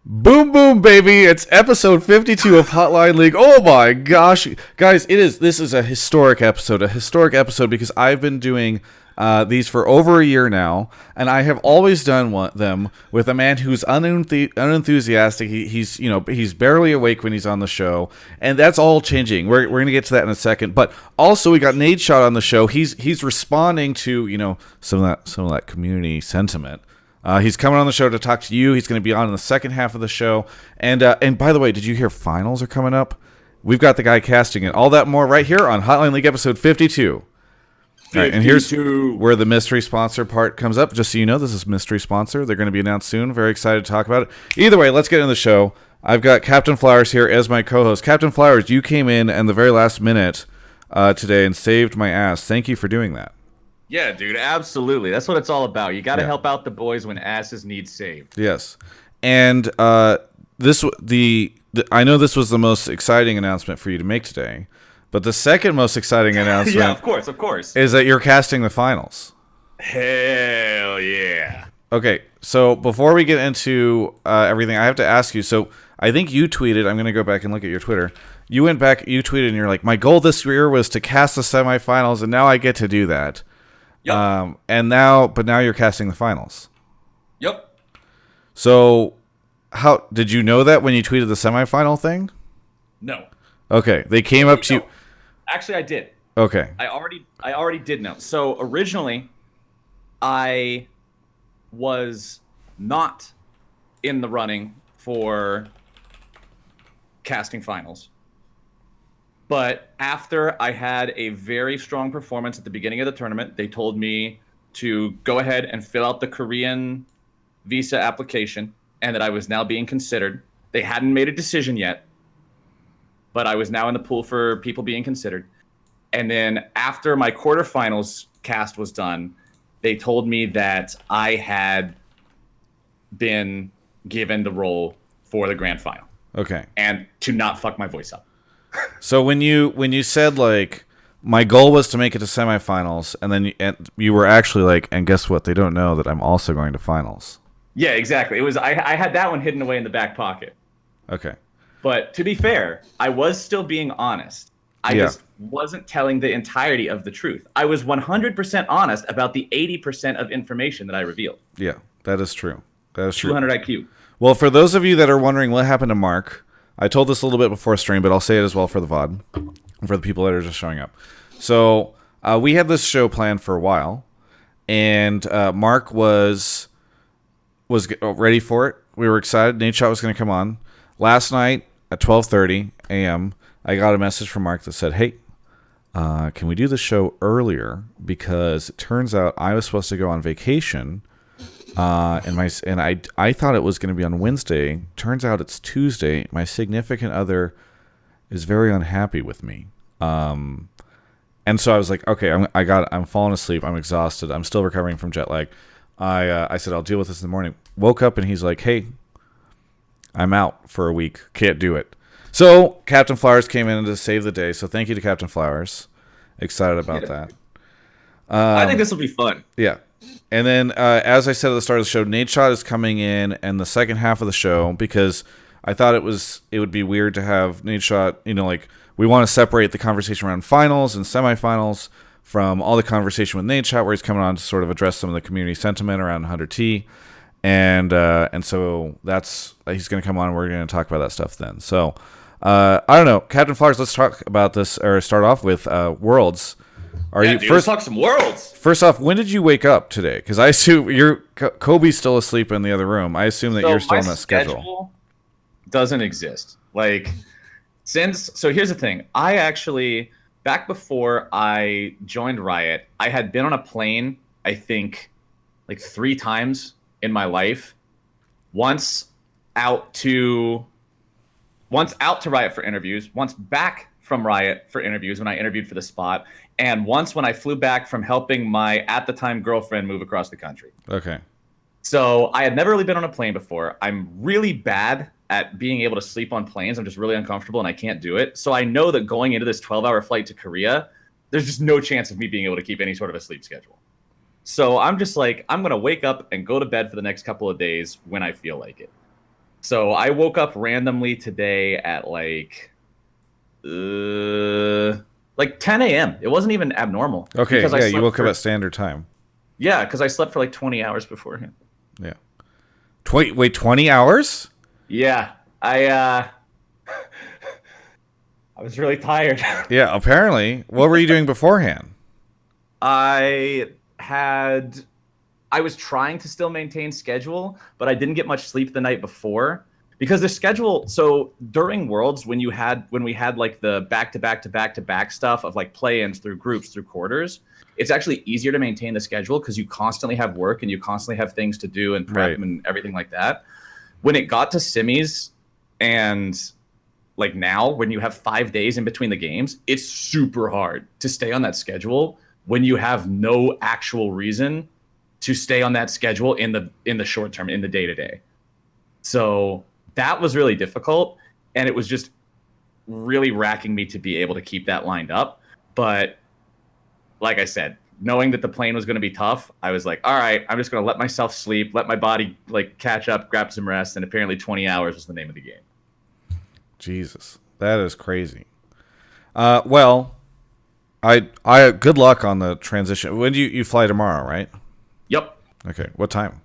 Boom, boom, baby! It's episode 52 of Hotline League. Oh my gosh, guys! This is a historic episode because I've been doing these for over a year now, and I have always done them with a man who's unenthusiastic. He's barely awake when he's on the show, and that's all changing. We're gonna get to that in a second. But also, we got Nadeshot on the show. He's responding to some of that community sentiment. He's coming on the show to talk to you. He's going to be on in the second half of the show. And by the way, did you hear finals are coming up? We've got the guy casting it. All that more right here on Hotline League episode 52. All right, and here's where the mystery sponsor part comes up. Just so you know, this is mystery sponsor. They're going to be announced soon. Very excited to talk about it. Either way, let's get into the show. I've got CaptainFlowers here as my co-host. CaptainFlowers, you came in the very last minute today and saved my ass. Thank you for doing that. Yeah, dude, absolutely. That's what it's all about. You got to help out the boys when asses need saved. Yes, and I know this was the most exciting announcement for you to make today, but the second most exciting announcement, yeah, of course, is that you're casting the finals. Hell yeah! Okay, so before we get into everything, I have to ask you. So I think you tweeted. I'm going to go back and look at your Twitter. You went back. You tweeted, and you're like, "My goal this year was to cast the semifinals, and now I get to do that." Yep. But now you're casting the finals. Yep. So, how did you know that when you tweeted the semifinal thing? No. Okay, they came up to you. Actually, I did. Okay. I already did know. So originally, I was not in the running for casting finals. But after I had a very strong performance at the beginning of the tournament, they told me to go ahead and fill out the Korean visa application and that I was now being considered. They hadn't made a decision yet, but I was now in the pool for people being considered. And then after my quarterfinals cast was done, they told me that I had been given the role for the grand final. Okay. And to not fuck my voice up. So when you said like my goal was to make it to semifinals, and then you were actually like, and guess what? They don't know that I'm also going to finals. Yeah, exactly. It was I had that one hidden away in the back pocket. Okay. But to be fair, I was still being honest. I just wasn't telling the entirety of the truth. I was 100% honest about the 80% of information that I revealed. Yeah, that is true. That is true. 200 IQ. Well, for those of you that are wondering what happened to Mark, I told this a little bit before stream, but I'll say it as well for the VOD, for the people that are just showing up. So we had this show planned for a while, and Mark was ready for it. We were excited. Nadeshot was going to come on. Last night at 12:30 a.m., I got a message from Mark that said, "Hey, can we do the show earlier? Because it turns out I was supposed to go on vacation." I thought it was going to be on Wednesday. Turns out it's Tuesday. My significant other is very unhappy with me. And so I was like, okay, I'm falling asleep. I'm exhausted. I'm still recovering from jet lag. I said, I'll deal with this in the morning. Woke up and he's like, hey, I'm out for a week. Can't do it. So CaptainFlowers came in to save the day. So thank you to CaptainFlowers. Excited about that. I think this will be fun. Yeah. And then, as I said at the start of the show, Nadeshot is coming in the second half of the show because I thought it would be weird to have Nadeshot, like we want to separate the conversation around finals and semifinals from all the conversation with Nadeshot where he's coming on to sort of address some of the community sentiment around 100T. And so he's going to come on and we're going to talk about that stuff then. So, I don't know. CaptainFlowers, let's talk about this or start off with Worlds. Let's talk some Worlds. First off, when did you wake up today? Because I assume Kobe's still asleep in the other room. I assume that you're still on that schedule. Doesn't exist. So here's the thing. I actually, back before I joined Riot, I had been on a plane, I think, 3 times in my life. Once out to Riot for interviews, once back from Riot for interviews when I interviewed for the spot, and once when I flew back from helping my at the time girlfriend move across the country. Okay. So I had never really been on a plane before. I'm really bad at being able to sleep on planes. I'm just really uncomfortable and I can't do it. So I know that going into this 12-hour flight to Korea, there's just no chance of me being able to keep any sort of a sleep schedule. So I'm just like, I'm going to wake up and go to bed for the next couple of days when I feel like it. So I woke up randomly today at like 10 a.m. It wasn't even abnormal Okay, because I yeah, you slept woke up for at standard time. yeah, because I slept for like 20 hours beforehand. Yeah. Wait, 20 hours? Yeah, I I was really tired. Yeah, apparently. What were you doing beforehand? I had I was trying to still maintain schedule, but I didn't get much sleep the night before because the schedule. So during Worlds, when we had like the back to back to back to back stuff of like play-ins through groups through quarters, it's actually easier to maintain the schedule because you constantly have work and you constantly have things to do and prep Right. and everything like that. When it got to semis and like now when you have 5 days in between the games, it's super hard to stay on that schedule when you have no actual reason to stay on that schedule in the short term, in the day to day. So that was really difficult, and it was just really racking me to be able to keep that lined up. But like I said, knowing that the plane was going to be tough, I was like, all right, I'm just going to let myself sleep, let my body like catch up, grab some rest, and apparently 20 hours was the name of the game. Jesus, that is crazy. Well, I good luck on the transition. When do you fly tomorrow, right? Yep. Okay, what time?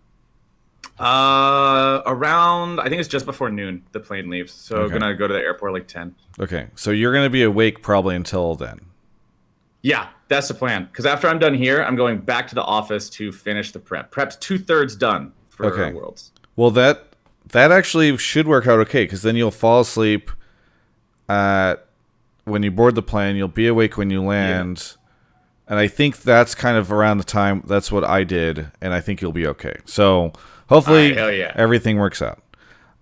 Around I think it's just before noon the plane leaves. So Okay. gonna go to the airport like 10. Okay, so you're gonna be awake probably until then. Yeah, that's the plan. Because after I'm done here, I'm going back to the office to finish the prep. Prep's 2/3 done for Okay. Worlds. Well, that actually should work out okay because then you'll fall asleep when you board the plane. You'll be awake when you land, and I think that's kind of around the time. That's what I did, and I think you'll be okay. So hopefully All right, hell yeah. everything works out.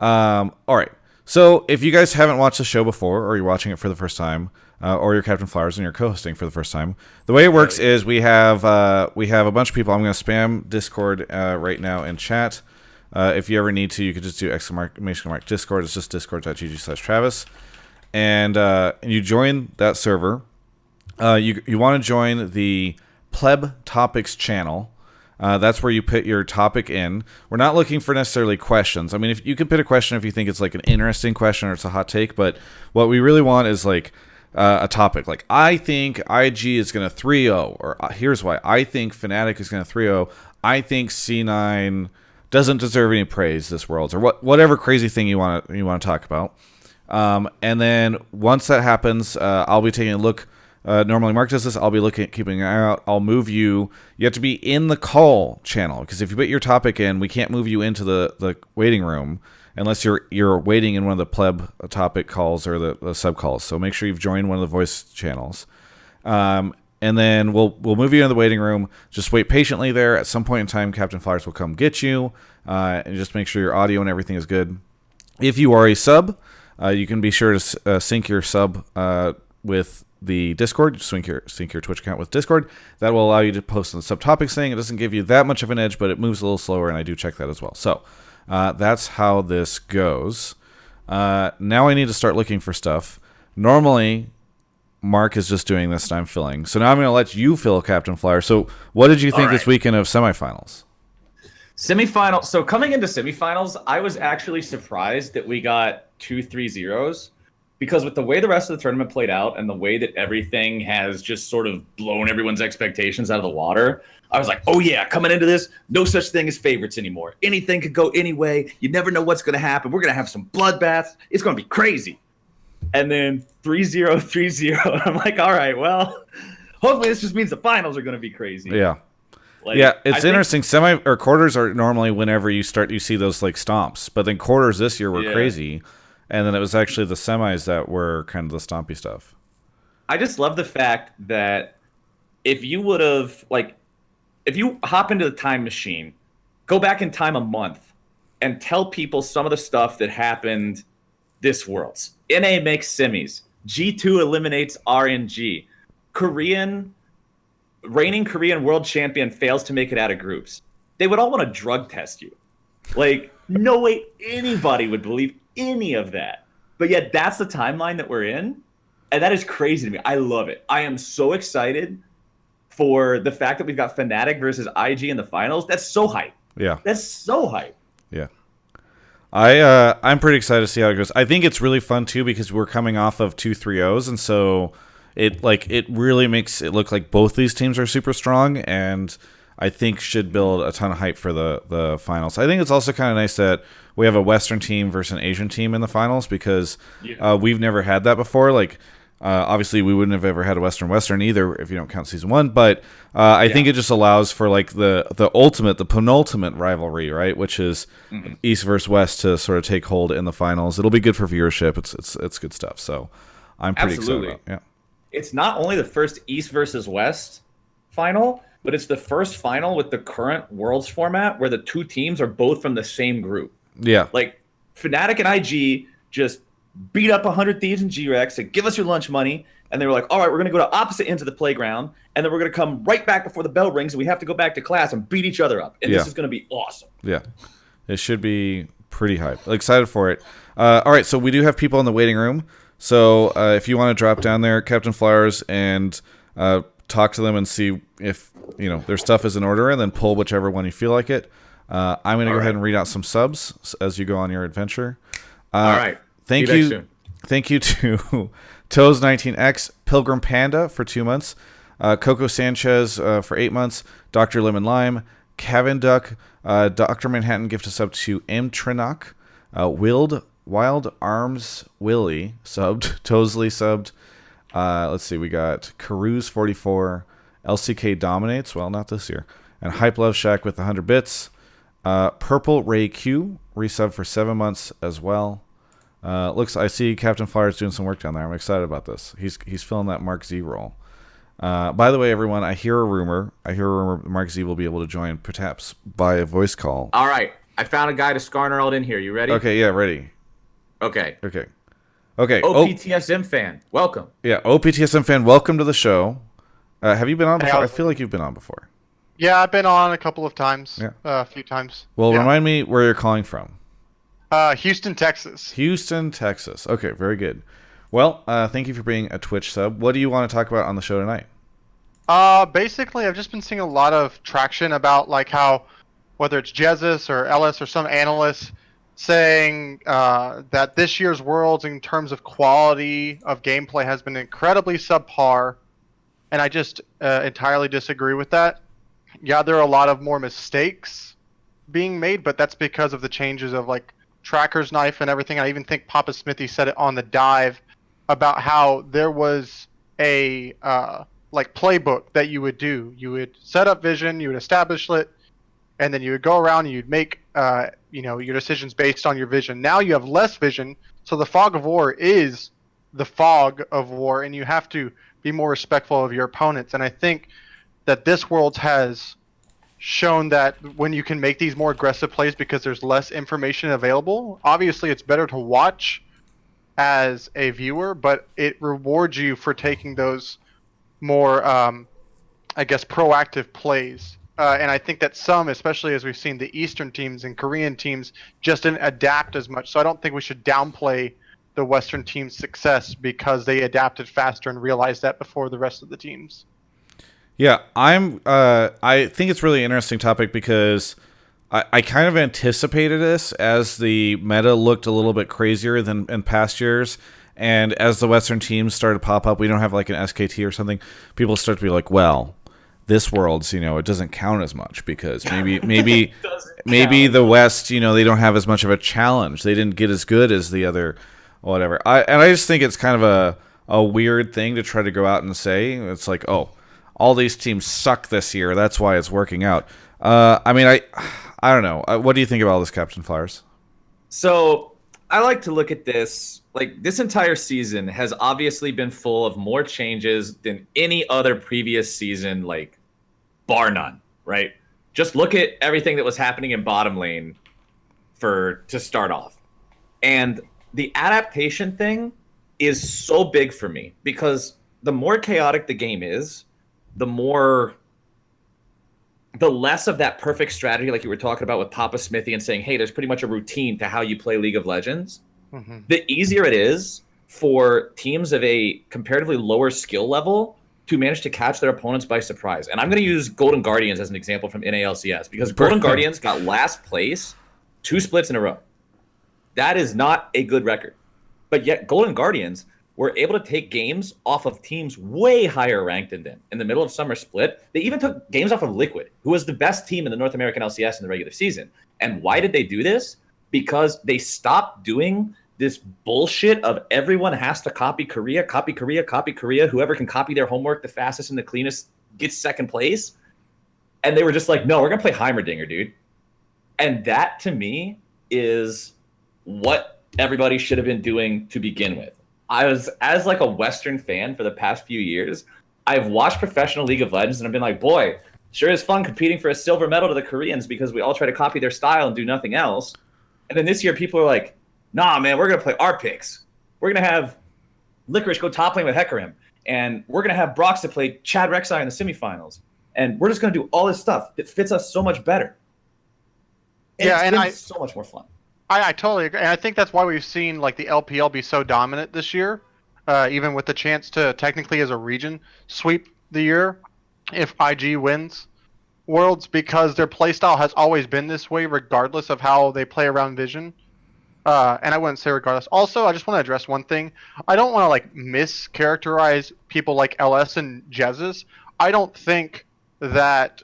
All right. So if you guys haven't watched the show before, or you're watching it for the first time, or you're CaptainFlowers and you're co-hosting for the first time, the way it works is we have a bunch of people. I'm going to spam Discord right now in chat. If you ever need to, you could just do exclamation mark Discord. It's just discord.gg/Travis. And you join that server. You want to join the Pleb Topics channel. That's where you put your topic in. We're not looking for necessarily questions. I mean, if you can put a question if you think it's like an interesting question or it's a hot take, but what we really want is like a topic. Like, I think IG is going to 3-0, or here's why. I think Fnatic is going to 3-0. I think C9 doesn't deserve any praise this Worlds, or whatever crazy thing you want to talk about. And then once that happens, I'll be taking a look. Normally Mark does this. I'll be keeping an eye out. I'll move you. You have to be in the call channel because if you put your topic in, we can't move you into the waiting room unless you're waiting in one of the pleb topic calls or the sub calls. So make sure you've joined one of the voice channels. And then we'll move you into the waiting room. Just wait patiently there. At some point in time, CaptainFlowers will come get you, and just make sure your audio and everything is good. If you are a sub, you can be sure to sync your sub with the Discord. Sync your Twitch account with Discord. That will allow you to post on the subtopics thing. It doesn't give you that much of an edge, but it moves a little slower, and I do check that as well. So that's how this goes. Now I need to start looking for stuff. Normally, Mark is just doing this, and I'm filling. So now I'm going to let you fill, CaptainFlowers. So what did you think this weekend of semifinals? Semifinal. So coming into semifinals, I was actually surprised that we got 2 3-0s because with the way the rest of the tournament played out and the way that everything has just sort of blown everyone's expectations out of the water, I was like, oh yeah, coming into this, no such thing as favorites anymore. Anything could go any way. You never know what's going to happen. We're going to have some bloodbaths. It's going to be crazy. And then 3-0, 3-0. I'm like, all right, well, hopefully this just means the finals are going to be crazy. Yeah. Like, yeah, it's interesting. Semi or quarters are normally whenever you see those like stomps, but then quarters this year were crazy, and then it was actually the semis that were kind of the stompy stuff. I just love the fact that if you hop into the time machine, go back in time a month, and tell people some of the stuff that happened this Worlds. NA makes semis. G2 eliminates RNG. Reigning Korean world champion fails to make it out of groups. They would all want to drug test you. Like, no way anybody would believe any of that. But yet that's the timeline that we're in. And that is crazy to me. I love it. I am so excited for the fact that we've got Fnatic versus IG in the finals. That's so hype. Yeah. That's so hype. Yeah. I'm pretty excited to see how it goes. I think it's really fun too because we're coming off of 2-3-0s, and so it really makes it look like both these teams are super strong, and I think should build a ton of hype for the finals. I think it's also kind of nice that we have a Western team versus an Asian team in the finals because we've never had that before. Like, obviously, we wouldn't have ever had a Western either if you don't count season 1. But I think it just allows for like the penultimate rivalry, right? Which is East versus West to sort of take hold in the finals. It'll be good for viewership. It's good stuff. So I'm pretty excited about it. Yeah. It's not only the first East versus West final, but it's the first final with the current Worlds format where the two teams are both from the same group. Yeah. Like, Fnatic and IG just beat up 100 Thieves and G-Rex to give us your lunch money, and they were like, all right, we're going to go to opposite ends of the playground, and then we're going to come right back before the bell rings, and we have to go back to class and beat each other up. And this is going to be awesome. Yeah. It should be pretty hype. Excited for it. All right, so we do have people in the waiting room. So if you want to drop down there, CaptainFlowers, and talk to them and see if their stuff is in order, and then pull whichever one you feel like it. I'm going to go ahead and read out some subs as you go on your adventure. All right. Thank you to Toes19X, Pilgrim Panda for 2 months, Coco Sanchez for 8 months, Dr. Lemon Lime, Kevin Duck, Dr. Manhattan gift a sub to M. Trinok, Wild Arms Willie subbed, Toesley subbed. Let's see, we got Caruze 44, LCK Dominates, well, not this year, and Hype Love Shack with 100 bits. Purple Ray Q resubbed for 7 months as well. I see CaptainFlowers doing some work down there. I'm excited about this. He's filling that Mark Z role. By the way, everyone, I hear a rumor Mark Z will be able to join perhaps by a voice call. All right. I found a guy to Skarnerald in here. You ready? Okay, yeah, ready. Okay. OPTSM fan, welcome. Yeah, OPTSM fan, welcome to the show. Have you been on before? I feel like you've been on before. Yeah, I've been on a couple of times. Yeah. A few times. Well, remind me where you're calling from. Houston, Texas. Houston, Texas. Okay, very good. Well, thank you for being a Twitch sub. What do you want to talk about on the show tonight? Basically, I've just been seeing a lot of traction about like how, whether it's Jesus or Ellis or some analysts saying that this year's Worlds in terms of quality of gameplay has been incredibly subpar, and I just entirely disagree with that. Yeah, there are a lot of more mistakes being made, but that's because of the changes of like Tracker's Knife and everything. I even think Papa Smithy said it on the dive about how there was a like playbook that you would do. You would set up vision, you would establish it, and then you would go around and you'd make your decisions based on your vision. Now you have less vision, so the fog of war is the fog of war, and you have to be more respectful of your opponents. And I think that this World has shown that when you can make these more aggressive plays because there's less information available, obviously it's better to watch as a viewer, but it rewards you for taking those more, proactive plays. And I think that some, especially as we've seen the Eastern teams and Korean teams, just didn't adapt as much. So I don't think we should downplay the Western team's success because they adapted faster and realized that before the rest of the teams. Yeah, I think it's a really interesting topic because I kind of anticipated this as the meta looked a little bit crazier than in past years. And as the Western teams started to pop up, we don't have like an SKT or something. People start to be like, well, this World's, it doesn't count as much because maybe the West, they don't have as much of a challenge. They didn't get as good as the other, whatever. I just think it's kind of a weird thing to try to go out and say. It's like, oh, all these teams suck this year. That's why it's working out. I don't know. What do you think about all this, CaptainFlowers? So I like to look at this. Like, this entire season has obviously been full of more changes than any other previous season, like, bar none, right? Just look at everything that was happening in bottom lane to start off. And the adaptation thing is so big for me because the more chaotic the game is, the less of that perfect strategy, like you were talking about with Papa Smithy and saying, hey, there's pretty much a routine to how you play League of Legends. Mm-hmm. The easier it is for teams of a comparatively lower skill level to manage to catch their opponents by surprise. And I'm going to use Golden Guardians as an example from NALCS because Golden Guardians got last place 2 splits in a row. That is not a good record. But yet Golden Guardians were able to take games off of teams way higher ranked than them. In the middle of summer split, they even took games off of Liquid, who was the best team in the North American LCS in the regular season. And why did they do this? Because they stopped doing this bullshit of everyone has to copy Korea, copy Korea, copy Korea. Whoever can copy their homework the fastest and the cleanest gets second place. And they were just like, no, we're going to play Heimerdinger, dude. And that, to me, is what everybody should have been doing to begin with. I was, as like a Western fan for the past few years, I've watched professional League of Legends and I've been like, boy, sure is fun competing for a silver medal to the Koreans because we all try to copy their style and do nothing else. And then this year, people are like, nah, man, we're going to play our picks. We're going to have Licorice go top lane with Hecarim. And we're going to have Brox to play Chad Rek'Sai in the semifinals. And we're just going to do all this stuff that fits us so much better. And yeah, and it's so much more fun. I totally agree. And I think that's why we've seen like the LPL be so dominant this year, even with the chance to technically as a region sweep the year if IG wins Worlds, because their playstyle has always been this way regardless of how they play around Vision. And I wouldn't say regardless. Also, I just want to address one thing. I don't want to like mischaracterize people like LS and Jezus. I don't think that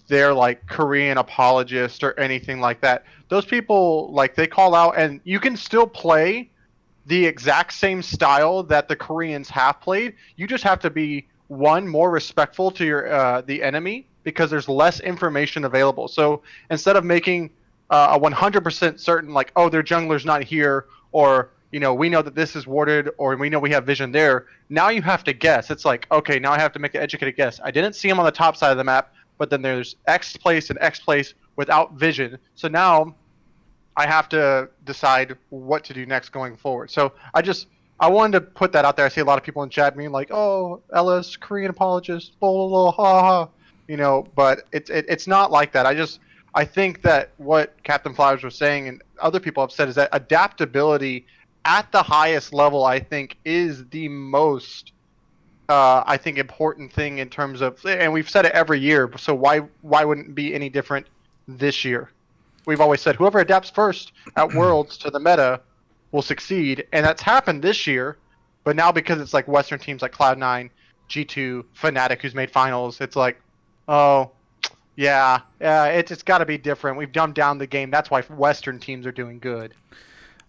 they're like Korean apologists or anything like that. Those people, like, they call out, and you can still play the exact same style that the Koreans have played. You just have to be, one, more respectful to your the enemy because there's less information available. So instead of making a 100% certain, like, oh, their jungler's not here, or, you know, we know that this is warded, or we know we have Vision there. Now you have to guess. It's like, okay, now I have to make an educated guess. I didn't see him on the top side of the map, but then there's X place and X place without Vision. So now I have to decide what to do next going forward. So I wanted to put that out there. I see a lot of people in chat being like, oh, LS, Korean apologist, blah, blah, blah, ha, ha. You know, but it's not like that. I think that what CaptainFlowers was saying and other people have said is that adaptability at the highest level, I think, is the most, I think, important thing in terms of, and we've said it every year, so why wouldn't it be any different this year? We've always said whoever adapts first at Worlds to the meta will succeed, and that's happened this year, but now because it's like Western teams like Cloud9, G2, Fnatic, who's made finals, it's like, oh, yeah, it's got to be different. We've dumbed down the game. That's why Western teams are doing good.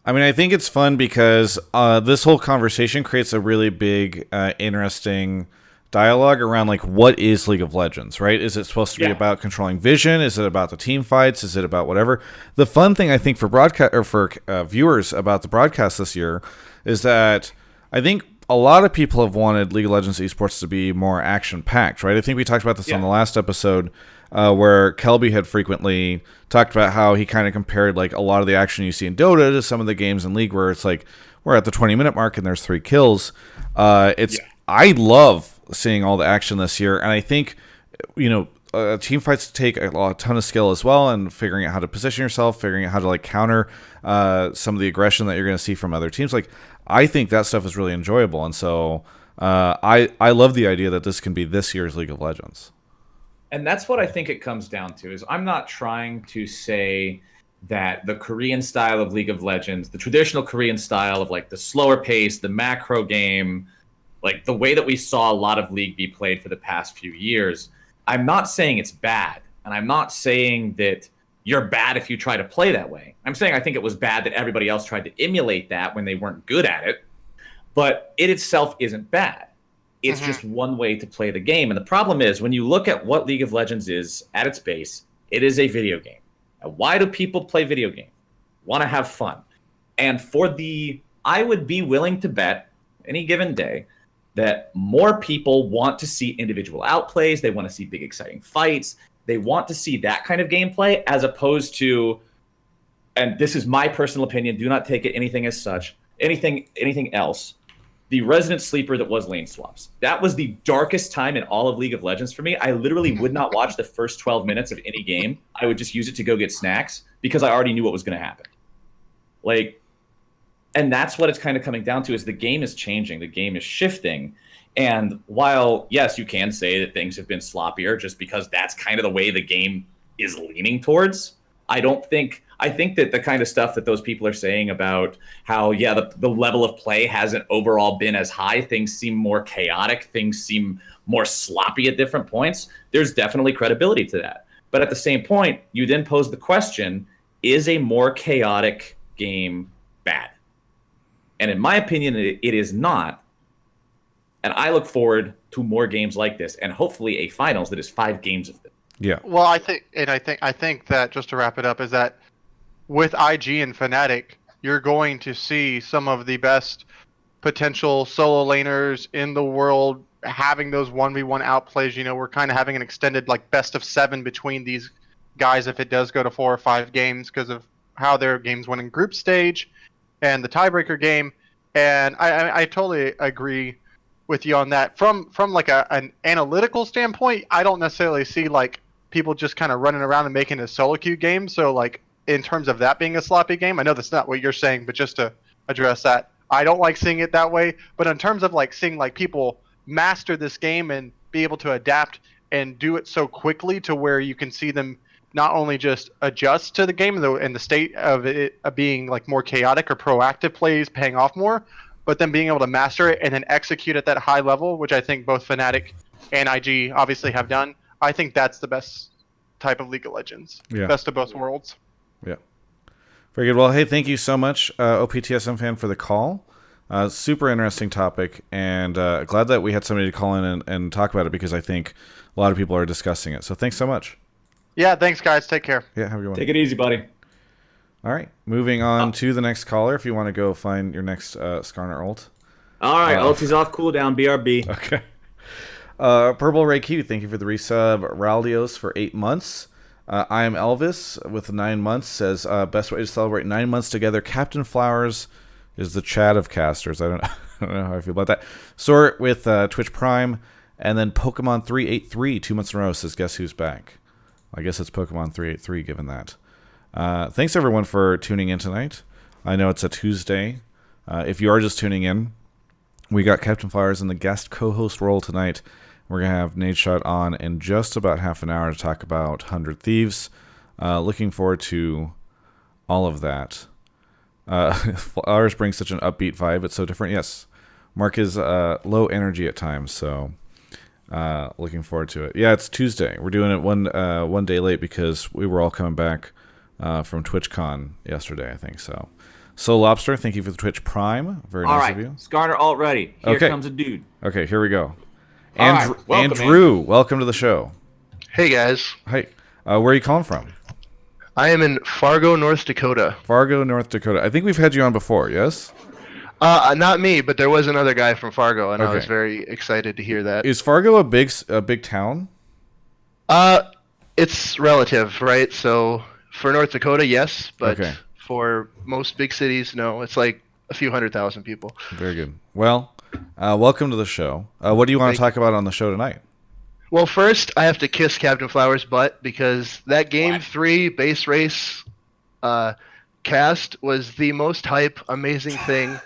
I mean, I think it's fun because this whole conversation creates a really big, interesting dialogue around, like, what is League of Legends, right? Is it supposed to be about controlling Vision? Is it about the team fights? Is it about whatever? The fun thing, I think, for broadcast or for viewers about the broadcast this year is that I think a lot of people have wanted League of Legends esports to be more action-packed, right? I think we talked about this on the last episode, where Kelby had frequently talked about how he kind of compared, like, a lot of the action you see in Dota to some of the games in League where it's like we're at the 20-minute mark and there's 3 kills. I love seeing all the action this year, and I think, you know, team fights take a ton of skill as well, and figuring out how to position yourself, figuring out how to, like, counter some of the aggression that you're going to see from other teams. Like, I think that stuff is really enjoyable, and so I love the idea that this can be this year's League of Legends. And that's what I think it comes down to, is I'm not trying to say that the Korean style of League of Legends, the traditional Korean style of, like, the slower pace, the macro game, like the way that we saw a lot of League be played for the past few years, I'm not saying it's bad. And I'm not saying that you're bad if you try to play that way. I'm saying I think it was bad that everybody else tried to emulate that when they weren't good at it. But it itself isn't bad. It's just one way to play the game. And the problem is, when you look at what League of Legends is at its base, it is a video game. Now, why do people play video games? Want to have fun. And I would be willing to bet any given day that more people want to see individual outplays. They want to see big, exciting fights. They want to see that kind of gameplay, as opposed to, and this is my personal opinion, do not take it anything as such, anything else, the resident sleeper that was lane swaps. That was the darkest time in all of League of Legends for me. I literally would not watch the first 12 minutes of any game. I would just use it to go get snacks because I already knew what was going to happen. Like, and that's what it's kind of coming down to, is the game is changing. The game is shifting. And while, yes, you can say that things have been sloppier just because that's kind of the way the game is leaning towards, I don't think I think that the kind of stuff that those people are saying about how, the level of play hasn't overall been as high, things seem more chaotic, things seem more sloppy at different points, there's definitely credibility to that. But at the same point, you then pose the question, is a more chaotic game bad? And in my opinion, it is not. And I look forward to more games like this, and hopefully a finals that is 5 games of them. Yeah. Well, I think that, just to wrap it up, is that with IG and Fnatic, you're going to see some of the best potential solo laners in the world having those 1v1 outplays. You know, we're kind of having an extended like best of 7 between these guys if it does go to 4 or 5 games because of how their games went in group stage and the tiebreaker game. And I totally agree with you on that. From like an analytical standpoint, I don't necessarily see like people just kind of running around and making a solo queue game. So like in terms of that being a sloppy game, I know that's not what you're saying, but just to address that, I don't like seeing it that way. But in terms of like seeing like people master this game and be able to adapt and do it so quickly to where you can see them not only just adjust to the game and the state of it being like more chaotic or proactive plays paying off more, but then being able to master it and then execute at that high level, which I think both Fnatic and IG obviously have done. I think that's the best type of League of Legends. Yeah. Best of both worlds. Yeah. Very good. Well, hey, thank you so much, OPTSM fan, for the call. Super interesting topic, and glad that we had somebody to call in and talk about it, because I think a lot of people are discussing it. So thanks so much. Yeah, thanks, guys. Take care. Yeah, have a good one. Take it easy, buddy. All right, moving on to the next caller. If you want to go find your next Skarner ult. All right, ult is off cooldown, BRB. Okay. Purple Ray Q, thank you for the resub. Raldios for 8 months. I am Elvis with 9 months, says best way to celebrate 9 months together. CaptainFlowers is the chat of casters. I don't know how I feel about that. Sort with Twitch Prime, and then Pokemon 383 2 months in a row says guess who's back. I guess it's Pokemon 383 given that. Thanks everyone for tuning in tonight. I know it's a Tuesday. If you are just tuning in, we got CaptainFlowers in the guest co-host role tonight. We're going to have Nadeshot on in just about half an hour to talk about 100 Thieves. Looking forward to all of that. Flowers bring such an upbeat vibe. It's so different. Yes, Mark is low energy at times, so looking forward to it. Yeah, it's Tuesday. We're doing it one day late because we were all coming back from TwitchCon yesterday, I think so. So Lobster, thank you for the Twitch Prime. Very nice of you. Skarner alt ready. Here comes a dude. Okay, here we go. Welcome, Andrew, welcome to the show. Hey guys, Hi. Where are you calling from? I am in Fargo, North Dakota. Fargo, North Dakota. I think we've had you on before, yes? Not me, but there was another guy from Fargo, and I was Okay. very excited to hear that. Is Fargo a big town? It's relative, right? So for North Dakota, yes, but Okay. for most big cities, no. It's like a few 100,000 people. Very good. Well, welcome to the show. What do you want to Thank talk about on the show tonight? Well, first, I have to kiss CaptainFlowers' butt because that Game What? 3 base race cast was the most hype, amazing thing.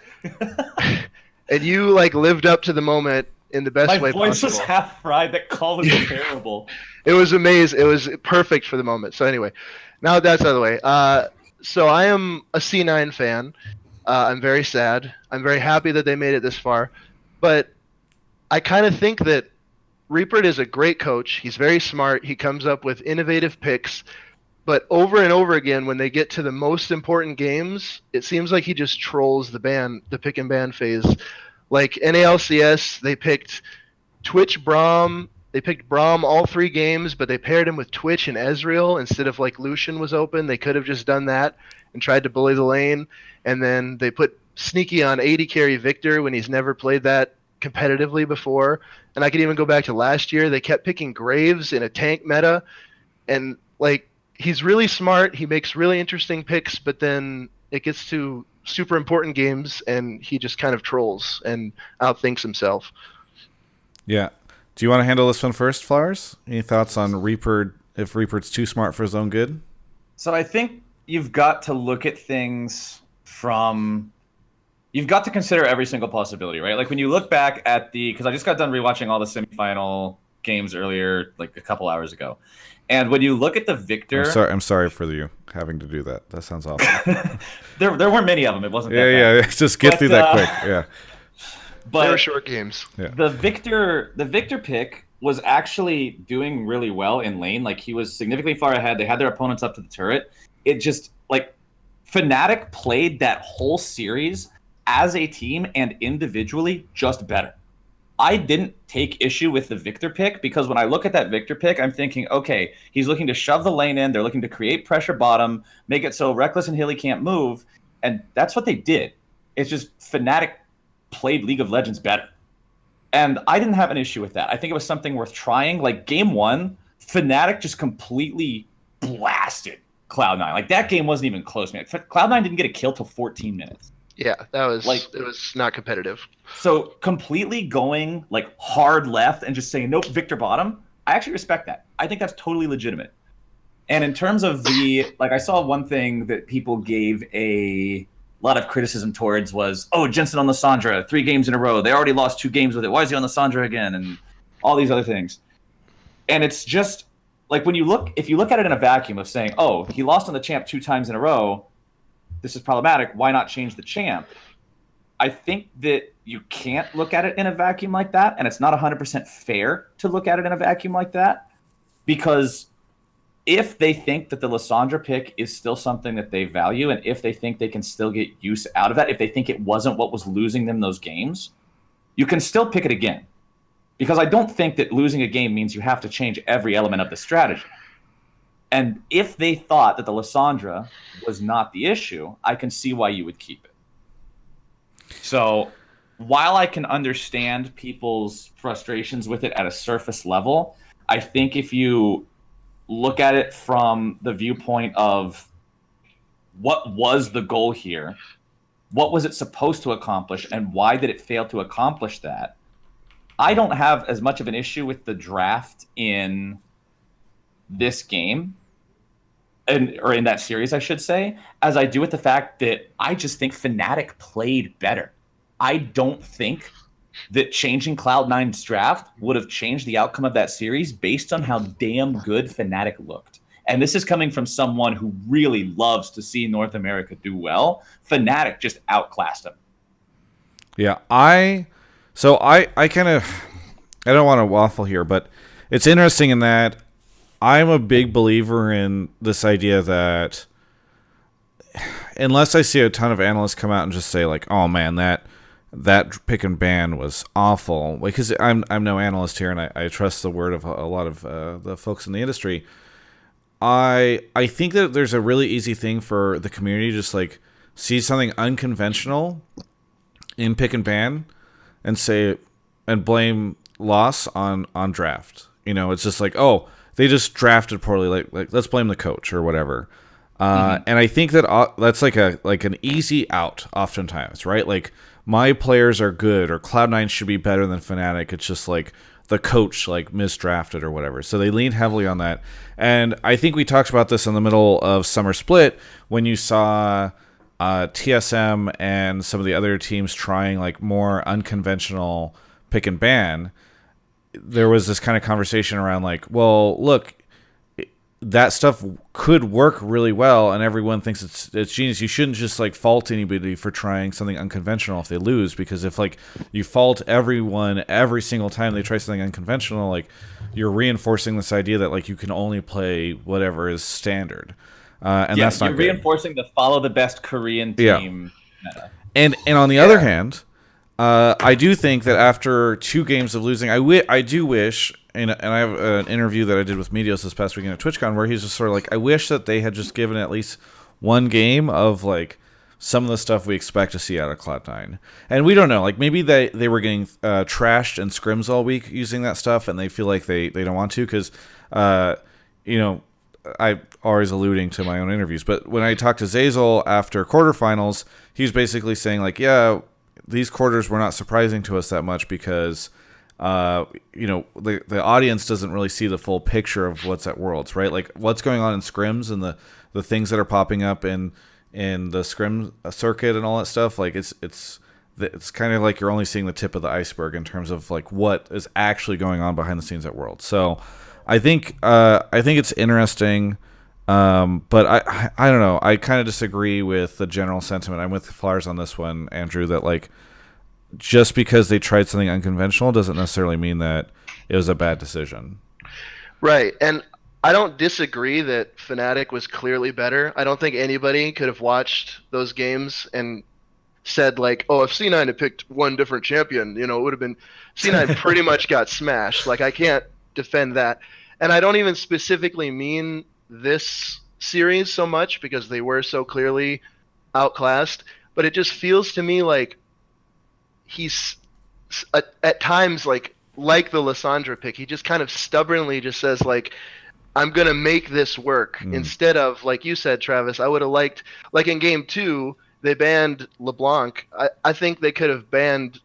And you like lived up to the moment in the best My way voice possible. was half fried. That call was terrible. It was amazing. It was perfect for the moment. So anyway, now that's out of the way. So I am a C9 fan. I'm very sad. I'm very happy that they made it this far. But I kind of think that Reapert is a great coach. He's very smart. He comes up with innovative picks. But over and over again, when they get to the most important games, it seems like he just trolls the pick and ban phase. Like NALCS, they picked Twitch Braum. They picked Braum all 3 games, but they paired him with Twitch and Ezreal instead of like Lucian was open. They could have just done that and tried to bully the lane. And then they put Sneaky on 80 carry Victor when he's never played that competitively before. And I could even go back to last year. They kept picking Graves in a tank meta. And like, he's really smart. He makes really interesting picks, but then it gets to super important games and he just kind of trolls and outthinks himself. Yeah. Do you want to handle this one first, Flowers? Any thoughts on Reaper, if Reapert's too smart for his own good? So I think you've got to look at things from... You've got to consider every single possibility, right? Like when you look back at because I just got done rewatching all the semifinal games earlier, like a couple hours ago. And when you look at the Victor, I'm sorry for you having to do that. That sounds awful. there weren't many of them. It wasn't that Yeah. bad. Just get But, through that quick. Yeah. But They were short games. Yeah. the Victor pick was actually doing really well in lane. Like, he was significantly far ahead. They had their opponents up to the turret. It just, like, Fnatic played that whole series as a team and individually just better. I didn't take issue with the Victor pick because when I look at that Victor pick, I'm thinking, okay, he's looking to shove the lane in. They're looking to create pressure bottom, make it so Reckless and Hilly can't move. And that's what they did. It's just Fnatic played League of Legends better. And I didn't have an issue with that. I think it was something worth trying. Like, game one, Fnatic just completely blasted Cloud9. Like, that game wasn't even close, man. Cloud9 didn't get a kill till 14 minutes. Yeah, that was Like, it was not competitive. So completely going like hard left and just saying nope, Victor bottom, I actually respect that. I think that's totally legitimate. And in terms of I saw one thing that people gave a lot of criticism towards was, oh, Jensen on Lissandra 3 games in a row. They already lost 2 games with it. Why is he on Lissandra again? And all these other things. And it's just like if you look at it in a vacuum of saying, oh, he lost on the champ 2 times in a row, this is problematic. Why not change the champ? I think that you can't look at it in a vacuum like that, and it's not 100% fair to look at it in a vacuum like that, because if they think that the Lissandra pick is still something that they value, and if they think they can still get use out of that, if they think it wasn't what was losing them those games, you can still pick it again. Because I don't think that losing a game means you have to change every element of the strategy. And if they thought that the Lissandra was not the issue, I can see why you would keep it. So while I can understand people's frustrations with it at a surface level, I think if you look at it from the viewpoint of what was the goal here, what was it supposed to accomplish, and why did it fail to accomplish that, I don't have as much of an issue with the draft in this game, or in that series, I should say, as I do with the fact that I just think Fnatic played better. I don't think that changing Cloud9's draft would have changed the outcome of that series based on how damn good Fnatic looked. And this is coming from someone who really loves to see North America do well. Fnatic just outclassed them. Yeah, I kind of, I don't want to waffle here, but it's interesting in that I'm a big believer in this idea that unless I see a ton of analysts come out and just say like, oh man, that pick and ban was awful, because I'm no analyst here and I trust the word of a lot of the folks in the industry. I think that there's a really easy thing for the community to just like see something unconventional in pick and ban and say and blame loss on draft. You know, it's just like, oh, they just drafted poorly. Like let's blame the coach or whatever. And I think that that's like an easy out oftentimes, right? Like my players are good or Cloud9 should be better than Fnatic. It's just like the coach like misdrafted or whatever. So they lean heavily on that. And I think we talked about this in the middle of Summer Split when you saw TSM and some of the other teams trying like more unconventional pick and ban. There was this kind of conversation around like, well, look, that stuff could work really well and everyone thinks it's genius. You shouldn't just like fault anybody for trying something unconventional if they lose, because if like you fault everyone every single time they try something unconventional, like you're reinforcing this idea that like you can only play whatever is standard. And that's not you're good. Reinforcing the follow the best Korean team meta. And on the other hand, I do think that after 2 games of losing, I do wish, and I have an interview that I did with Medios this past weekend at TwitchCon where he's just sort of like, I wish that they had just given at least 1 game of like some of the stuff we expect to see out of Cloud9. And we don't know, like maybe they were getting trashed in scrims all week using that stuff and they feel like they don't want to because, you know, I'm always alluding to my own interviews. But when I talked to Zazel after quarterfinals, he was basically saying like, yeah, these quarters were not surprising to us that much because, you know, the audience doesn't really see the full picture of what's at Worlds, right? Like what's going on in scrims and the things that are popping up in the scrim circuit and all that stuff. Like it's it's kind of like you're only seeing the tip of the iceberg in terms of like what is actually going on behind the scenes at World. So I think it's interesting. But I don't know. I kind of disagree with the general sentiment. I'm with Flowers on this one, Andrew, that like just because they tried something unconventional doesn't necessarily mean that it was a bad decision. Right. And I don't disagree that Fnatic was clearly better. I don't think anybody could have watched those games and said like, oh, if C9 had picked one different champion, it would have been C9 pretty much got smashed. Like, I can't defend that. And I don't even specifically mean this series so much because they were so clearly outclassed, but it just feels to me like he's at times like the Lissandra pick, he just kind of stubbornly just says like, I'm gonna make this work, instead of, like you said, Travis, I would have liked, like in game 2 they banned LeBlanc. I think they could have banned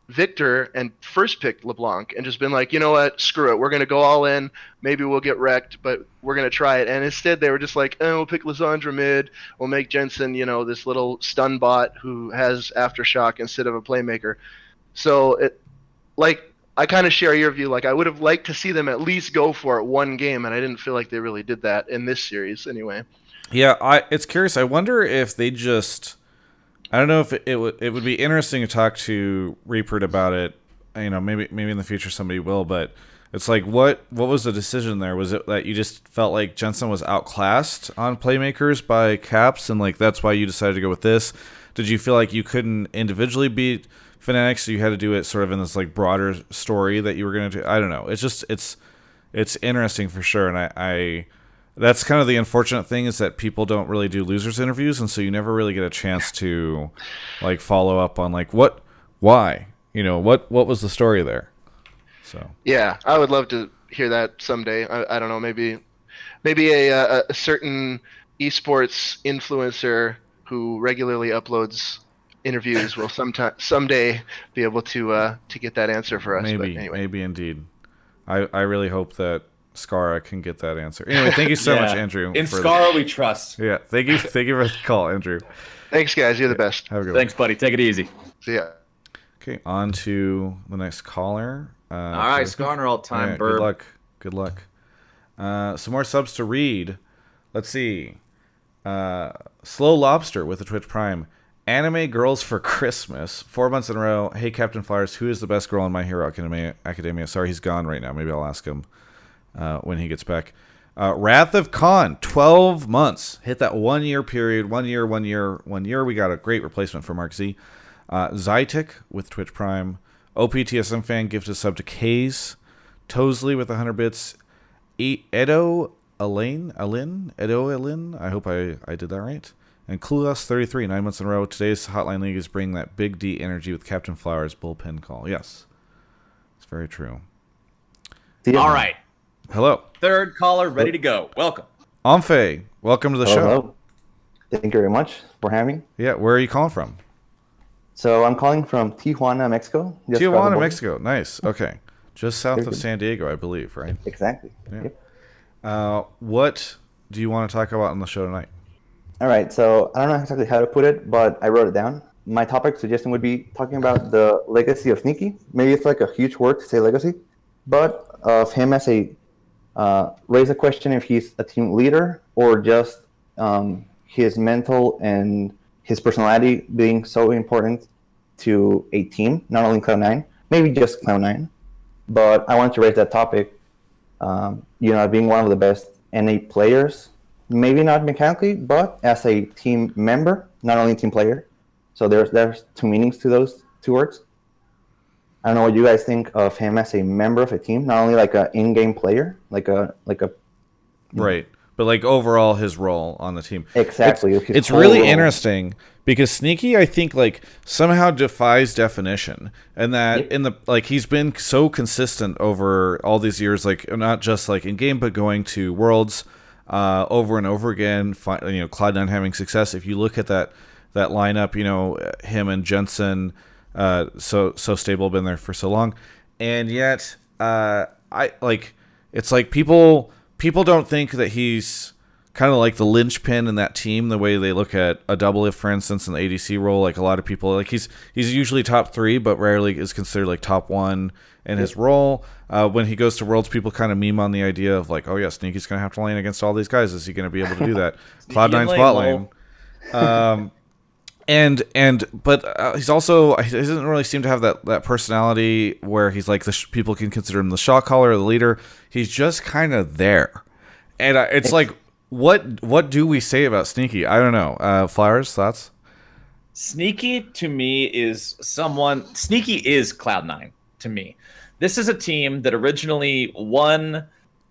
Victor and first picked LeBlanc and just been like, you know what, screw it, we're gonna go all in, maybe we'll get wrecked, but we're gonna try it. And instead they were just like, we'll pick Lissandra mid, we'll make Jensen this little stun bot who has aftershock instead of a playmaker. So it, like, I kind of share your view. Like, I would have liked to see them at least go for it one game, and I didn't feel like they really did that in this series anyway. Yeah, it's curious. I wonder if they just, I don't know if it would be interesting to talk to Reaper about it. Maybe in the future somebody will, but it's like, what was the decision there? Was it that you just felt like Jensen was outclassed on playmakers by Caps, and like that's why you decided to go with this? Did you feel like you couldn't individually beat Fnatic, so you had to do it sort of in this like broader story that you were going to do? I don't know. It's just it's interesting for sure, and I that's kind of the unfortunate thing, is that people don't really do losers interviews, and so you never really get a chance to like follow up on like why what was the story there. So yeah, I would love to hear that someday. I don't know, maybe a certain esports influencer who regularly uploads interviews will someday be able to get that answer for us. Maybe, but anyway. maybe indeed. I really hope that Skara can get that answer. Anyway, thank you so much, Andrew. In Skara we trust. Yeah, thank you for the call, Andrew. Thanks, guys. You're the best. Have a good Thanks, buddy. Take it easy. See ya. Okay, on to the next caller. All right, Skarner, all time. Good luck. Some more subs to read. Let's see. Slow Lobster with the Twitch Prime. Anime Girls for Christmas. 4 months in a row. Hey, CaptainFlowers, who is the best girl in My Hero Academia? Sorry, he's gone right now. Maybe I'll ask him when he gets back. Wrath of Khan, 12 months. Hit that 1 year period. 1 year. We got a great replacement for Mark Z. Zytic with Twitch Prime. OPTSM fan gifted a sub to Kays. Tosley with 100 bits. Edo Alin. I hope I did that right. And Clueless 33, 9 months in a row. Today's Hotline League is bringing that big D energy with Captain Flowers bullpen call. Yes, it's very true. All right. Hello. Third caller ready to go. Welcome. Amphe, welcome to the show. Hello. Thank you very much for having me. Yeah, where are you calling from? So I'm calling from Tijuana, Mexico. Tijuana, Mexico. Nice. Okay. Just south of San Diego, I believe, right? Exactly. Yeah. Yep. What do you want to talk about on the show tonight? All right. So I don't know exactly how to put it, but I wrote it down. My topic suggestion would be talking about the legacy of Sneaky. Maybe it's like a huge word to say legacy, but of him as a raise a question if he's a team leader or just his mental and his personality being so important to a team, not only Cloud9, maybe just Cloud9. But I wanted to raise that topic, being one of the best NA players, maybe not mechanically, but as a team member, not only team player. So there's two meanings to those two words. I don't know what you guys think of him as a member of a team, not only like a in-game player, like a right, but like overall his role on the team. Exactly. It's really interesting because Sneaky, I think, like somehow defies definition, and that in the like he's been so consistent over all these years, like not just like in game, but going to Worlds over and over again. Cloud9 having success. If you look at that lineup, him and Jensen. So stable, been there for so long, and yet it's like people don't think that he's kind of like the linchpin in that team, the way they look at a double if, for instance, in the ADC role. Like a lot of people, like he's usually top 3, but rarely is considered like top 1 in his role. When he goes to Worlds, people kind of meme on the idea of like, oh yeah, Sneaky's going to have to lane against all these guys. Is he going to be able to do that? Cloud9's bot lane. But he's also, he doesn't really seem to have that personality where he's like people can consider him the shot caller or the leader. He's just kind of there, and it's like, what do we say about Sneaky? I don't know. Flowers, thoughts? Sneaky to me is Sneaky is Cloud9 to me. This is a team that originally won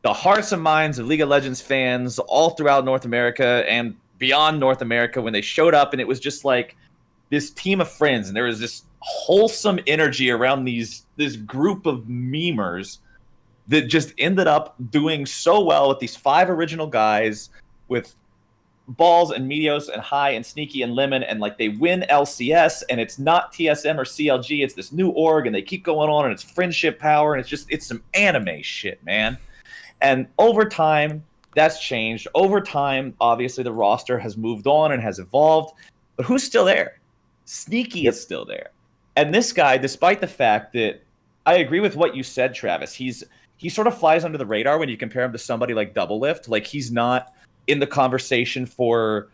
the hearts and minds of League of Legends fans all throughout North America and beyond North America when they showed up, and it was just like this team of friends, and there was this wholesome energy around this group of memers that just ended up doing so well with these 5 original guys with Balls and Meteos and High and Sneaky and Lemon, and like they win LCS, and it's not TSM or CLG, it's this new org, and they keep going on, and it's friendship power, and it's some anime shit, man. And over time, that's changed. Over time, obviously, the roster has moved on and has evolved. But who's still there? Sneaky is still there. And this guy, despite the fact that I agree with what you said, Travis, he sort of flies under the radar when you compare him to somebody like Doublelift. Like, he's not in the conversation for...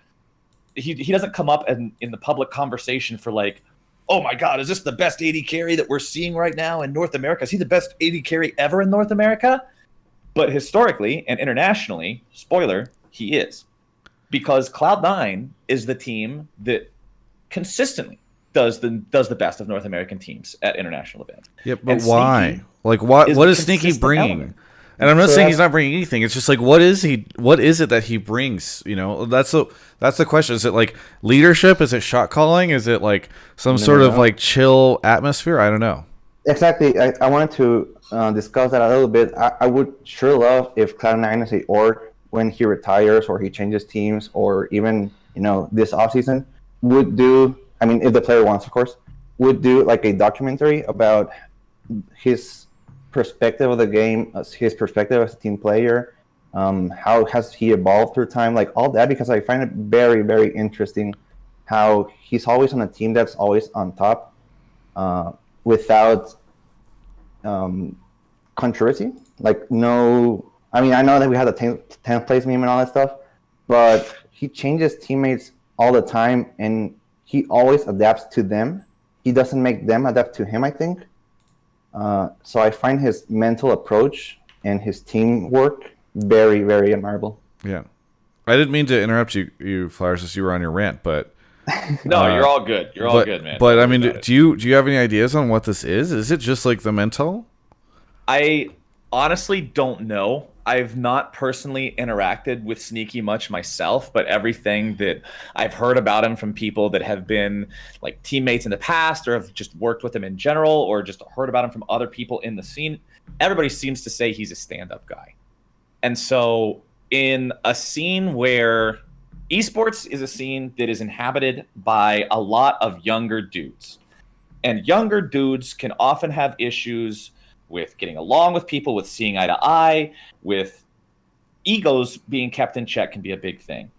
He doesn't come up in the public conversation for, like, oh, my God, is this the best AD carry that we're seeing right now in North America? Is he the best AD carry ever in North America? But historically and internationally, spoiler, he is. Because Cloud9 is the team that consistently does the best of North American teams at international events. Yeah, but why? Like, what is Sneaky bringing? Element. And I'm not saying he's not bringing anything. It's just like, what is it that he brings? You know, that's the question. Is it like leadership? Is it shot calling? Is it like some sort of like chill atmosphere? I don't know. Exactly. I wanted to discuss that a little bit. I would sure love if Cloud9 as a org, when he retires or he changes teams, or even this offseason, would do. I mean, if the player wants, of course, would do like a documentary about his perspective of the game, his perspective as a team player, how has he evolved through time, like all that, because I find it very, very interesting how he's always on a team that's always on top. Without controversy, like no. I mean, I know that we had the 10th place meme and all that stuff, but he changes teammates all the time, and he always adapts to them. He doesn't make them adapt to him, I think. So I find his mental approach and his teamwork very, very admirable. Yeah, I didn't mean to interrupt you, Flowers, as you were on your rant, but. No, you're all good. You're all good, man. But I mean, do you have any ideas on what this is? Is it just like the mental? I honestly don't know. I've not personally interacted with Sneaky much myself, but everything that I've heard about him from people that have been like teammates in the past or have just worked with him in general or just heard about him from other people in the scene, everybody seems to say he's a stand-up guy. And so in a scene where esports is a scene that is inhabited by a lot of younger dudes. And younger dudes can often have issues with getting along with people, with seeing eye to eye, with egos being kept in check can be a big thing.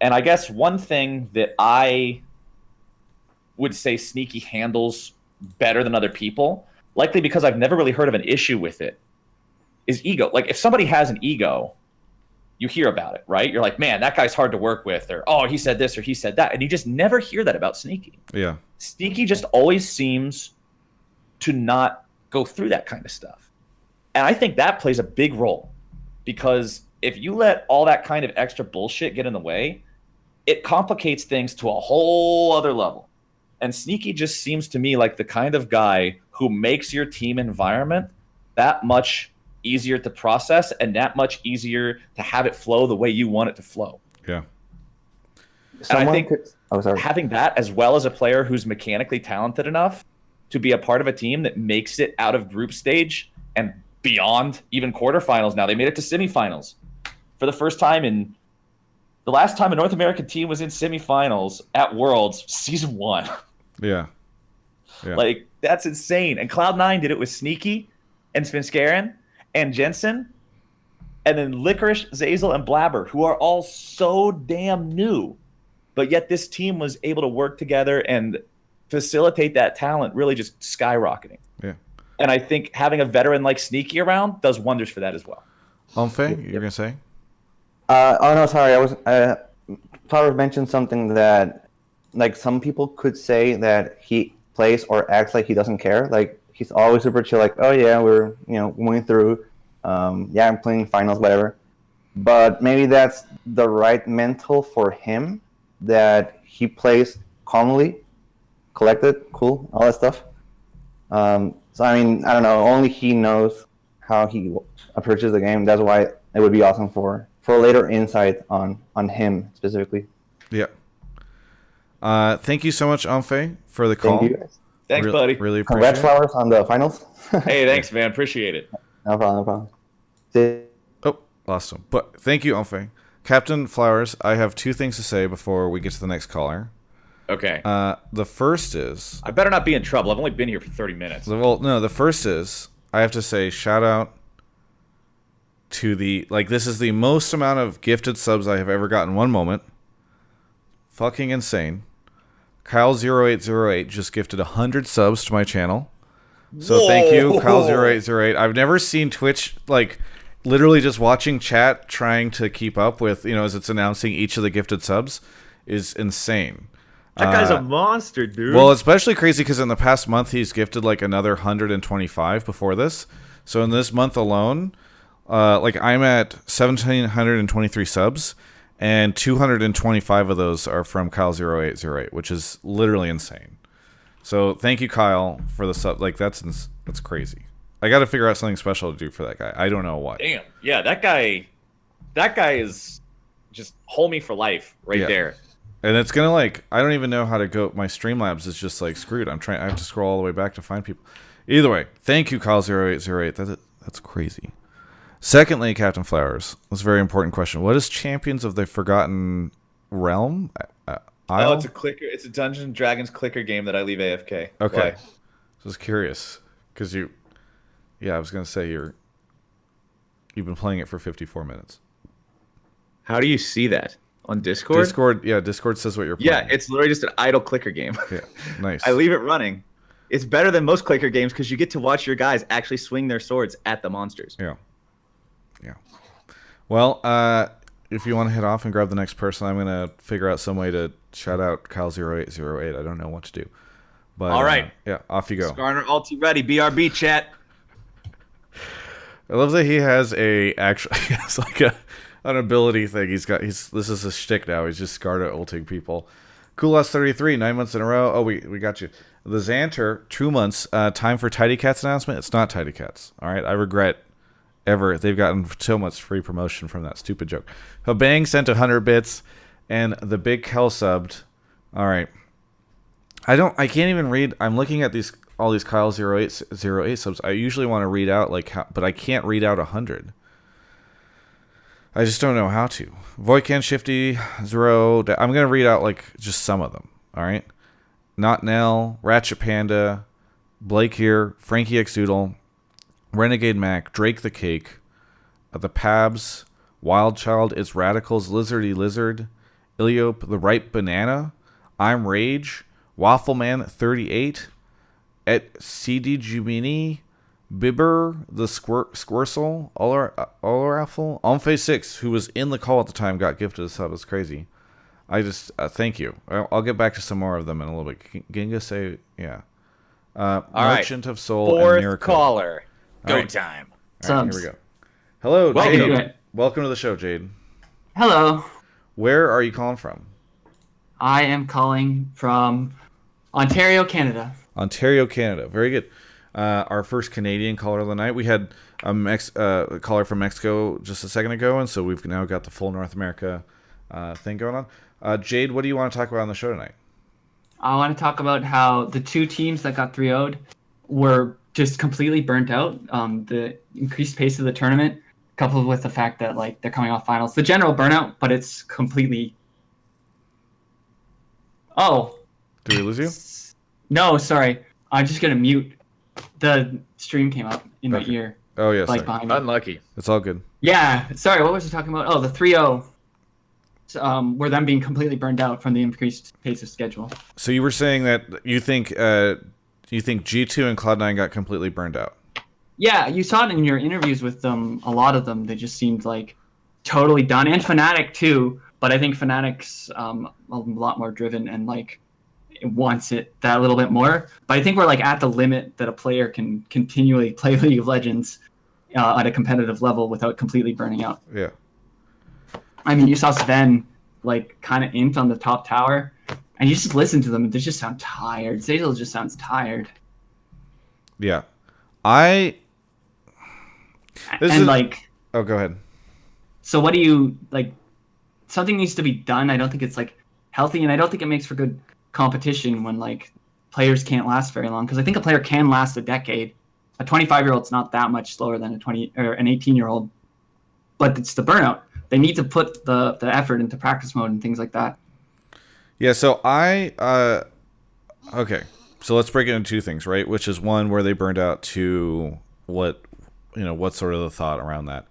And I guess one thing that I would say Sneaky handles better than other people, likely because I've never really heard of an issue with it, is ego. Like if somebody has an ego, you hear about it, right? You're like, man, that guy's hard to work with, or oh, he said this or he said that. And you just never hear that about Sneaky. Yeah. Sneaky just always seems to not go through that kind of stuff. And I think that plays a big role because if you let all that kind of extra bullshit get in the way, it complicates things to a whole other level. And Sneaky just seems to me like the kind of guy who makes your team environment that much easier to process and that much easier to have it flow the way you want it to flow. Yeah. And I think having that as well as a player who's mechanically talented enough to be a part of a team that makes it out of group stage and beyond even quarterfinals. Now they made it to semifinals for the first time in the last time a North American team was in semifinals at Worlds season 1. Yeah. Like that's insane. And Cloud9 did it with Sneaky and Svenskeren and Jensen. and then Licorice, Zazel, and Blabber, who are all so damn new, but yet this team was able to work together and facilitate that talent really just skyrocketing. Yeah. And I think having a veteran like Sneaky around does wonders for that as well. Omfe, you're gonna say? Oh no, sorry. Flowers mentioned something that, like, some people could say that he plays or acts like he doesn't care. Like, he's always super chill. Like, oh yeah, we're going through. Yeah, I'm playing finals, whatever. But maybe that's the right mental for him. That he plays calmly, collected, cool, all that stuff. So I mean, I don't know. Only he knows how he approaches the game. That's why it would be awesome for later insight on him specifically. Yeah. Thank you so much, Omfe, for the call. Thank you guys. Thanks, buddy. Really appreciate Congrats, it. Flowers, on the finals. Hey, thanks, man. Appreciate it. No problem. No problem. See- Oh, lost him. But thank you, Omfe. Captain Flowers, I have two things to say before we get to the next caller. Okay. The first is... I better not be in trouble. I've only been here for 30 minutes. Well, no, the first is, I have to say, shout out to the... Like, this is the most amount of gifted subs I have ever gotten in one moment. Fucking insane. Kyle0808 just gifted 100 subs to my channel. So thank you, Kyle0808. I've never seen Twitch, like, literally just watching chat, trying to keep up with, as it's announcing each of the gifted subs, is insane. That guy's a monster, dude. Well, especially crazy because in the past month, he's gifted, like, another 125 before this. So in this month alone, like, I'm at 1,723 subs, and 225 of those are from Kyle0808, which is literally insane. So thank you, Kyle, for the sub. Like, that's crazy. I got to figure out something special to do for that guy. I don't know what. Damn. Yeah, that guy is just homie for life right there. And it's gonna, like, I don't even know how to go. My Streamlabs is just like screwed. I have to scroll all the way back to find people. Either way, thank you, Kyle0808. That's crazy. Secondly, Captain Flowers, that's a very important question. What is Champions of the Forgotten Realm? Isle? Oh, it's a clicker. It's a Dungeons and Dragons clicker game that I leave AFK. Okay. Why? Just curious, because I was gonna say you've been playing it for 54 minutes. How do you see that? On Discord? Discord says what you're playing. Yeah, it's literally just an idle clicker game. Yeah, nice. I leave it running. It's better than most clicker games because you get to watch your guys actually swing their swords at the monsters. Yeah. Well, if you want to head off and grab the next person, I'm gonna figure out some way to shout out Kyle0808. I don't know what to do. But all right. Off you go. Skarner ulti ready. BRB chat. I love that he has he has like an ability thing. This is a shtick now. He's just Skarner ulting people. Cool33, 9 months in a row. Oh, we got you. The Xanter, 2 months. Time for Tidy Cats announcement. It's not Tidy Cats. All right. I regret they've gotten so much free promotion from that stupid joke. Habang sent 100 bits, and the Big Kel subbed. All right. I can't even read. I'm looking at all these Kyle0808 subs. I usually want to read out but I can't read out 100. I just don't know how to. Voican Shifty, Zero. I'm going to read out just some of them. All right. Not Nell, Ratchet Panda, Blake here, Frankie X Doodle, Renegade Mac, Drake the Cake, the Pabs, Wild Child, It's Radicals, Lizardy Lizard, Iliope, The Ripe Banana, I'm Rage, Waffleman 38, at CD Jumini, Bibber, the Squircel, Olaraffle, Omfe 6, who was in the call at the time, got gifted a sub. It's crazy. I just thank you. I'll get back to some more of them in a little bit. Ginga say, yeah. Merchant of Soul and Fourth Miracle. caller. Go right. time. All right, here we go. Hello, Welcome. Jade. Welcome to the show, Jade. Hello. Where are you calling from? I am calling from Ontario, Canada. Ontario, Canada. Very good. Our first Canadian caller of the night. We had a caller from Mexico just a second ago, and so we've now got the full North America thing going on. Jade, what do you want to talk about on the show tonight? I want to talk about how the two teams that got 3-0'd were just completely burnt out. The increased pace of the tournament, coupled with the fact that they're coming off finals. The general burnout, but it's completely... Oh. Did we lose you? No, sorry. I'm just going to mute. The stream came up in my ear. Oh yes, like behind me. Unlucky. it's all good. Yeah, sorry, what was I talking about? Oh, the 3-0 were them being completely burned out from the increased pace of schedule. So you were saying that you think G2 and Cloud9 got completely burned out. Yeah, you saw it in your interviews with them. A lot of them, they just seemed like totally done, and Fnatic too. But I think Fnatic's a lot more driven and like wants it that little bit more. But I think we're like at the limit that a player can continually play League of Legends at a competitive level without completely burning out. Yeah. I mean, you saw Sven like kind of int on the top tower, and you just listen to them; they just sound tired. Zazel just sounds tired. Yeah. Oh, go ahead. So what do you like? Something needs to be done. I don't think it's like healthy, and I don't think it makes for good competition when like players can't last very long. Because I think a player can last a decade. A 25-year-old's not that much slower than a 20 or an 18-year-old, but it's the burnout. They need to put the effort into practice mode and things like that. Yeah. So okay. So let's break it into two things, right? Which is one where they burned out, to what's sort of the thought around that.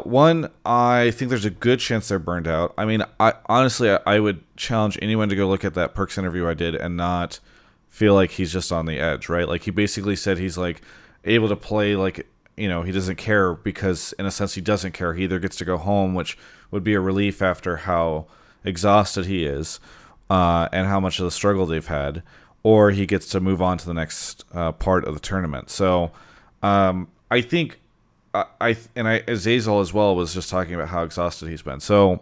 One, I think there's a good chance they're burned out. I mean, I would challenge anyone to go look at that Perks interview I did and not feel like he's just on the edge, right? Like he basically said he's like able to play like, he doesn't care because in a sense he doesn't care. He either gets to go home, which would be a relief after how exhausted he is, and how much of the struggle they've had, or he gets to move on to the next part of the tournament. So I think Azazel as well was just talking about how exhausted he's been. So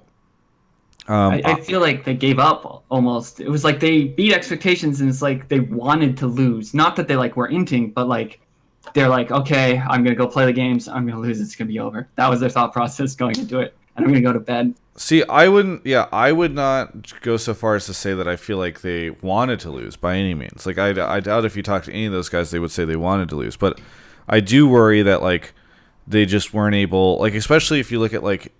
I feel like they gave up almost. It was like they beat expectations, and it's like they wanted to lose. Not that they like were inting, but like they're like, okay, I'm gonna go play the games. I'm gonna lose. It's gonna be over. That was their thought process going into it, and I'm gonna go to bed. See, I would not go so far as to say that I feel like they wanted to lose by any means. Like I doubt if you talk to any of those guys, they would say they wanted to lose. But I do worry that like they just weren't able, like especially if you look at like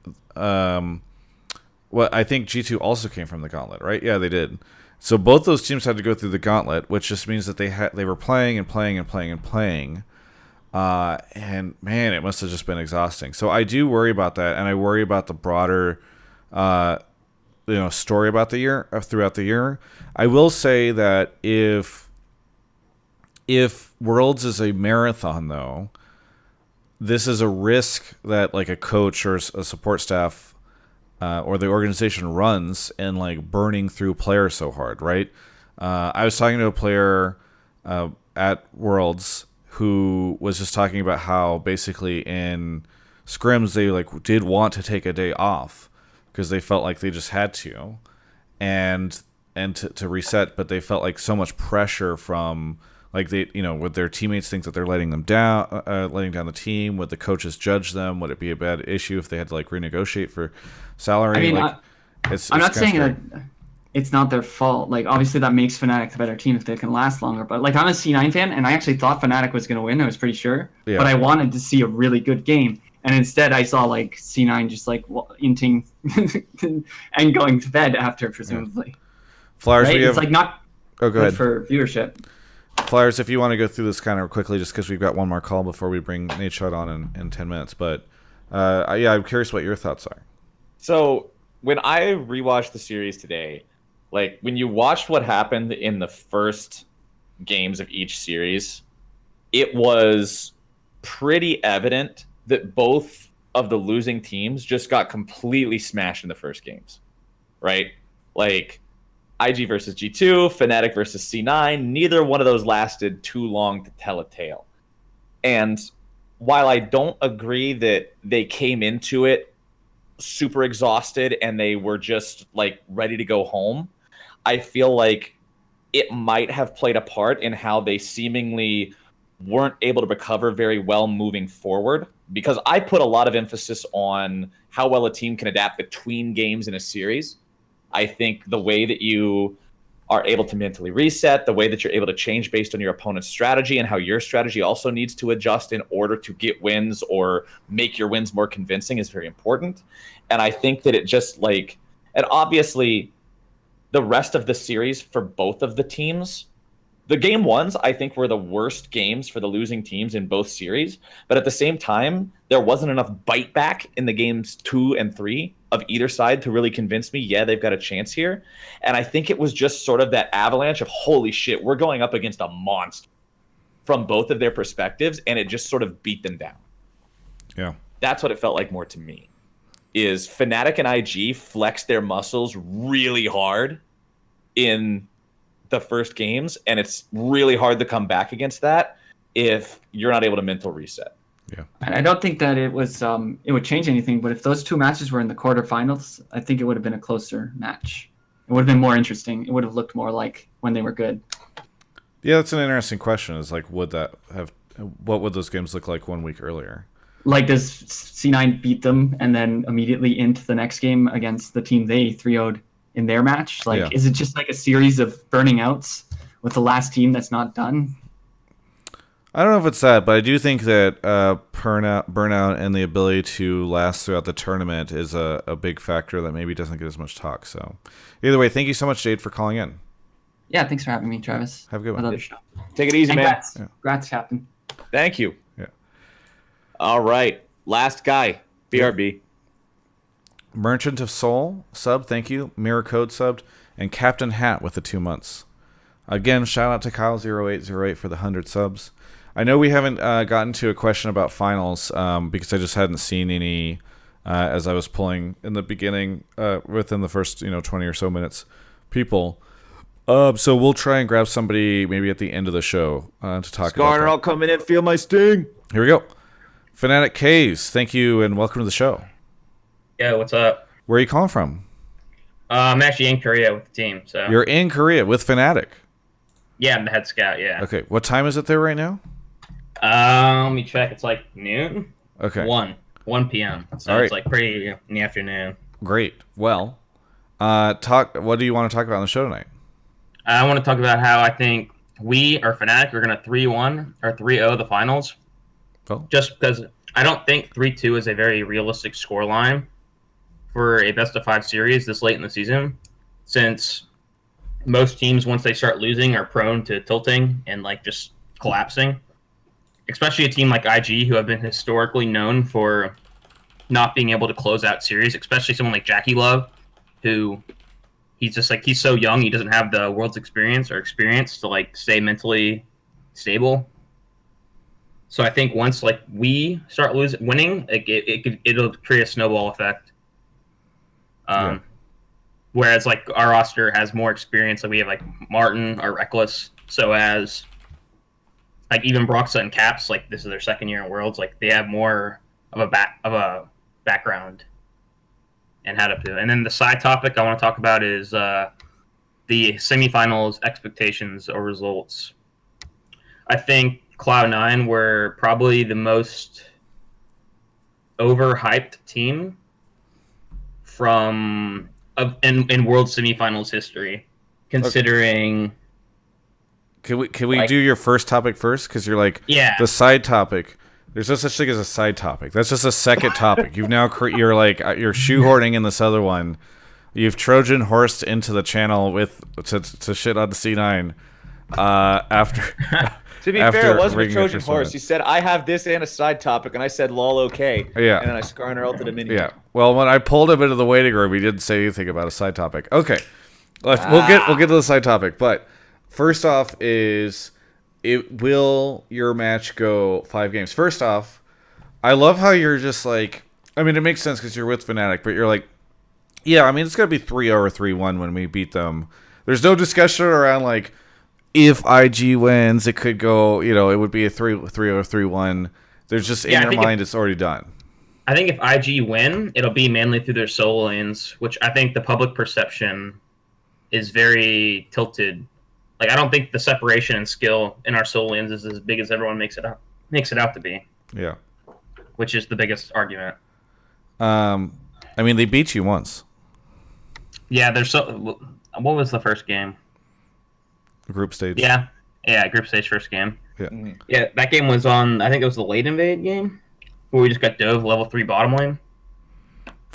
what I think G2 also came from the gauntlet, right? Yeah, they did. So both those teams had to go through the gauntlet, which just means that they were playing and playing and playing and playing. And man, it must have just been exhausting. So I do worry about that, and I worry about the broader story about the year, throughout the year. I will say that if Worlds is a marathon, though, this is a risk that like a coach or a support staff or the organization runs in like burning through players so hard, right? I was talking to a player at Worlds who was just talking about how basically in scrims they like did want to take a day off because they felt like they just had to, and to reset, but they felt like so much pressure from like they, would their teammates think that they're letting down the team? Would the coaches judge them? Would it be a bad issue if they had to like renegotiate for salary? I mean, like, I'm not saying that it's not their fault. Like, obviously that makes Fnatic a better team if they can last longer. But like, I'm a C9 fan, and I actually thought Fnatic was going to win. I was pretty sure, but I wanted to see a really good game. And instead, I saw like C9 just like inting and going to bed after, presumably. Yeah. Flowers, right? It's like not go ahead for viewership. Flowers, if you want to go through this kind of quickly, just because we've got one more call before we bring Nadeshot on in 10 minutes. But I'm curious what your thoughts are. So when I rewatched the series today, like when you watched what happened in the first games of each series, it was pretty evident that both of the losing teams just got completely smashed in the first games, right? Like IG versus G2, Fnatic versus C9, neither one of those lasted too long to tell a tale. And while I don't agree that they came into it super exhausted and they were just like ready to go home, I feel like it might have played a part in how they seemingly weren't able to recover very well moving forward, because I put a lot of emphasis on how well a team can adapt between games in a series. I think the way that you are able to mentally reset, the way that you're able to change based on your opponent's strategy, and how your strategy also needs to adjust in order to get wins or make your wins more convincing is very important. And I think that it just like, and obviously the rest of the series for both of the teams the game ones, I think, were the worst games for the losing teams in both series. But at the same time, there wasn't enough bite back in the games 2 and 3 of either side to really convince me, yeah, they've got a chance here. And I think it was just sort of that avalanche of, holy shit, we're going up against a monster from both of their perspectives, and it just sort of beat them down. Yeah. That's what it felt like more to me, is Fnatic and IG flexed their muscles really hard in the first games, and it's really hard to come back against that if you're not able to mental reset. Yeah. And I don't think that it was it would change anything, but if those two matches were in the quarterfinals, I think it would have been a closer match. It would have been more interesting. It would have looked more like when they were good. Yeah, that's an interesting question. Is like, what would those games look like 1 week earlier? Like, does C9 beat them and then immediately into the next game against the team they 3-0'd in their match? Like, is it just like a series of burning outs with the last team that's not done? I don't know if it's that, but I do think that burnout and the ability to last throughout the tournament is a big factor that maybe doesn't get as much talk. So either way, thank you so much, Jade, for calling in. Yeah, thanks for having me, Travis. Have a good one. Nadeshot. Take it easy, And man. Congrats, Captain. Thank you. Yeah. All right. Last guy, BRB. Merchant of Soul, sub, thank you. Mirror Code subbed. And Captain Hat with the 2 months. Again, shout out to Kyle0808 for the 100 subs. I know we haven't gotten to a question about finals because I just hadn't seen any as I was pulling in the beginning within the first 20 or so minutes people. So we'll try and grab somebody maybe at the end of the show to talk about that. I'll come in and feel my sting. Here we go. Fnatic K's, thank you and welcome to the show. Yeah, what's up? Where are you calling from? I'm actually in Korea with the team. So You're in Korea with Fnatic. yeah, I'm the head scout. Yeah. Okay, what time is it there right now? Let me check. It's like noon. Okay. 1 p.m. So All right. it's like pretty in the afternoon. Great. Well, what do you want to talk about on the show tonight? I want to talk about how I think we or Fnatic are going to 3-1 or 3-0 the finals. Oh. Just because I don't think 3-2 is a very realistic scoreline for a best-of-5 series this late in the season, since most teams, once they start losing, are prone to tilting and like just collapsing. Especially a team like IG, who have been historically known for not being able to close out series, especially someone like Jackie Love, who he's so young, he doesn't have the world's experience to like stay mentally stable. So I think once like we start winning, it'll create a snowball effect. Whereas like our roster has more experience, like we have like Martin or Reckless, so as like even Broxa and Caps, like this is their second year in Worlds, like they have more of a background and how to do. And then the side topic I want to talk about is the semifinals expectations or results. I think Cloud9 were probably the most overhyped team in World Semifinals history, considering. Can we do your first topic first? Because you're like, the side topic. There's no such thing as a side topic. That's just a second topic. You've now you're shoehorning in this other one. You've Trojan horsed into the channel to shit on the C9 after. To be fair, it wasn't a Trojan horse. He said, I have this and a side topic, and I said, lol, okay. Yeah. And then I Skarner ulted him in. Yeah. Well, when I pulled him into the waiting room, he didn't say anything about a side topic. Okay. We'll get to the side topic. But first off will your match go 5 games? First off, I love how you're just like, I mean, it makes sense because you're with Fnatic, but you're like, yeah, I mean, it's going to be 3-0 or 3-1 when we beat them. There's no discussion around like, if IG wins, it could go, it would be a 3-0 or 3-1. There's just in your mind, it's already done. I think if IG win, it'll be mainly through their solo lanes, which I think the public perception is very tilted. Like, I don't think the separation and skill in our solo lanes is as big as everyone makes it out to be. Yeah. Which is the biggest argument. I mean, they beat you once. Yeah, what was the first game? Group stage. Yeah, group stage first game. Yeah. Yeah, that game was on, I think it was the late invade game, where we just got dove level 3 bottom lane.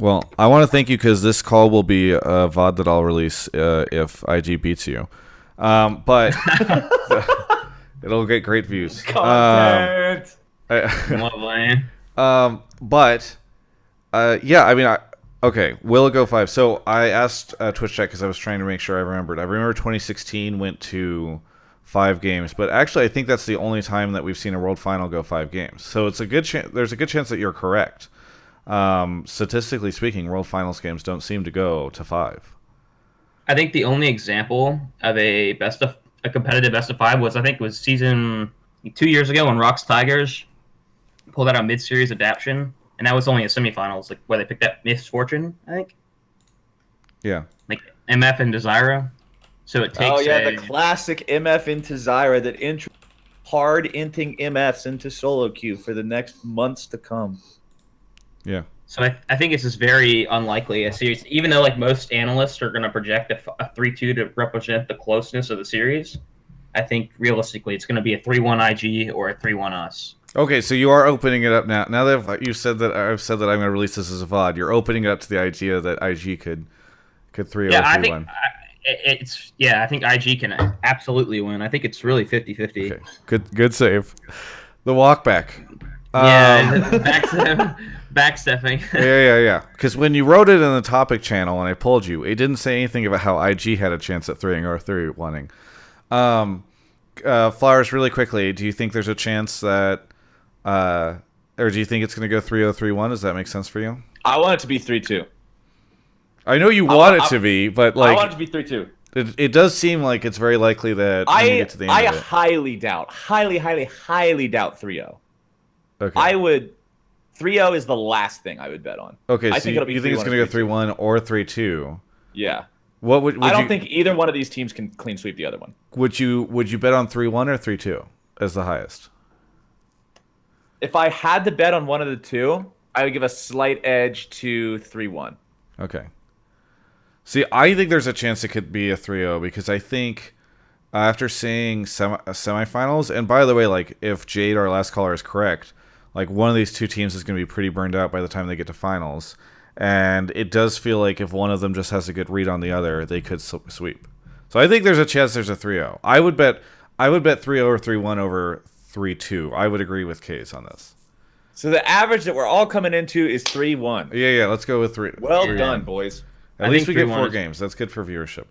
Well, I want to thank you because this call will be a VOD that I'll release if IG beats you. But it'll get great views. Content. Lovely. But yeah, I mean, okay, will it go 5? So I asked Twitch chat because I was trying to make sure I remembered. I remember 2016 went to 5 games, but actually I think that's the only time that we've seen a World Final go 5 games. So it's a good there's a good chance that you're correct. Statistically speaking, World Finals games don't seem to go to 5. I think the only example of a competitive best of 5 was season 2 years ago when Rocks Tigers pulled out a mid-series adaptation, and that was only a semifinals, like where they picked up Misfortune, I think. Yeah. Like MF and Desira. So it takes. Oh yeah, the classic MF into Zyra that hard inting MFs into solo queue for the next months to come. Yeah. So I think it's just very unlikely a series, even though like most analysts are going to project a 3-2 to represent the closeness of the series. I think realistically it's going to be a 3-1 IG or a 3-1 us. Okay, so you are opening it up now. Now that you said that, I've said that I'm going to release this as a VOD. You're opening it up to the idea that IG could 3-0 yeah, 3-1. I think IG can absolutely win. I think it's really 50-50. Okay. Good save. The walk back. Backstepping. Yeah. Because when you wrote it in the topic channel and I pulled you, it didn't say anything about how IG had a chance at 3-0 or 3-1ing. Flowers, really quickly, do you think there's a chance that, or do you think it's going to go 3-0 3-1? Does that make sense for you? I want it to be 3-2. I know you want it to be, but like I want it to be 3-2. It does seem like it's very likely that when you get to the end of it. highly doubt, highly doubt 3-0. Okay. I would 3-0 is the last thing I would bet on. Okay, I so think it'll be you think it's 3-1 going to go 3-2. 3-1 or 3-2? Yeah. What would I don't you think either one of these teams can clean sweep the other one. would you bet on 3-1 or 3-2 as the highest? If I had to bet on one of the two, I would give a slight edge to 3-1. Okay. See, I think there's a chance it could be a 3-0 because I think after seeing semifinals, and by the way, like if Jade, our last caller, is correct, like one of these two teams is going to be pretty burned out by the time they get to finals, and it does feel like if one of them just has a good read on the other, they could sweep. So I think there's a chance there's a 3-0. I would bet 3-0 or 3-1 over 3-2. I would agree with Case on this. So the average that we're all coming into is 3-1. Yeah. Let's go with 3. Well 3-1. done, boys. At least we get 4 games. That's good for viewership.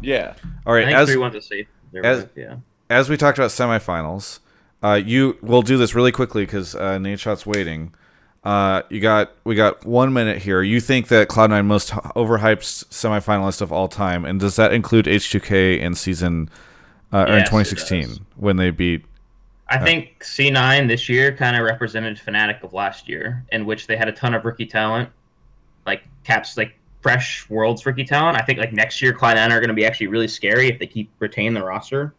Yeah. All right. I think 3-1's a safe. As we talked about semifinals, we'll do this really quickly because Nadeshot's waiting. We got 1 minute here. You think that Cloud9 most overhyped semifinalist of all time, and does that include H2K in season or in 2016 when they beat? I think C9 this year kind of represented Fnatic of last year, in which they had a ton of rookie talent, like Caps, like fresh Worlds rookie talent. I think like next year Cloud9 are going to be actually really scary if they retain the roster.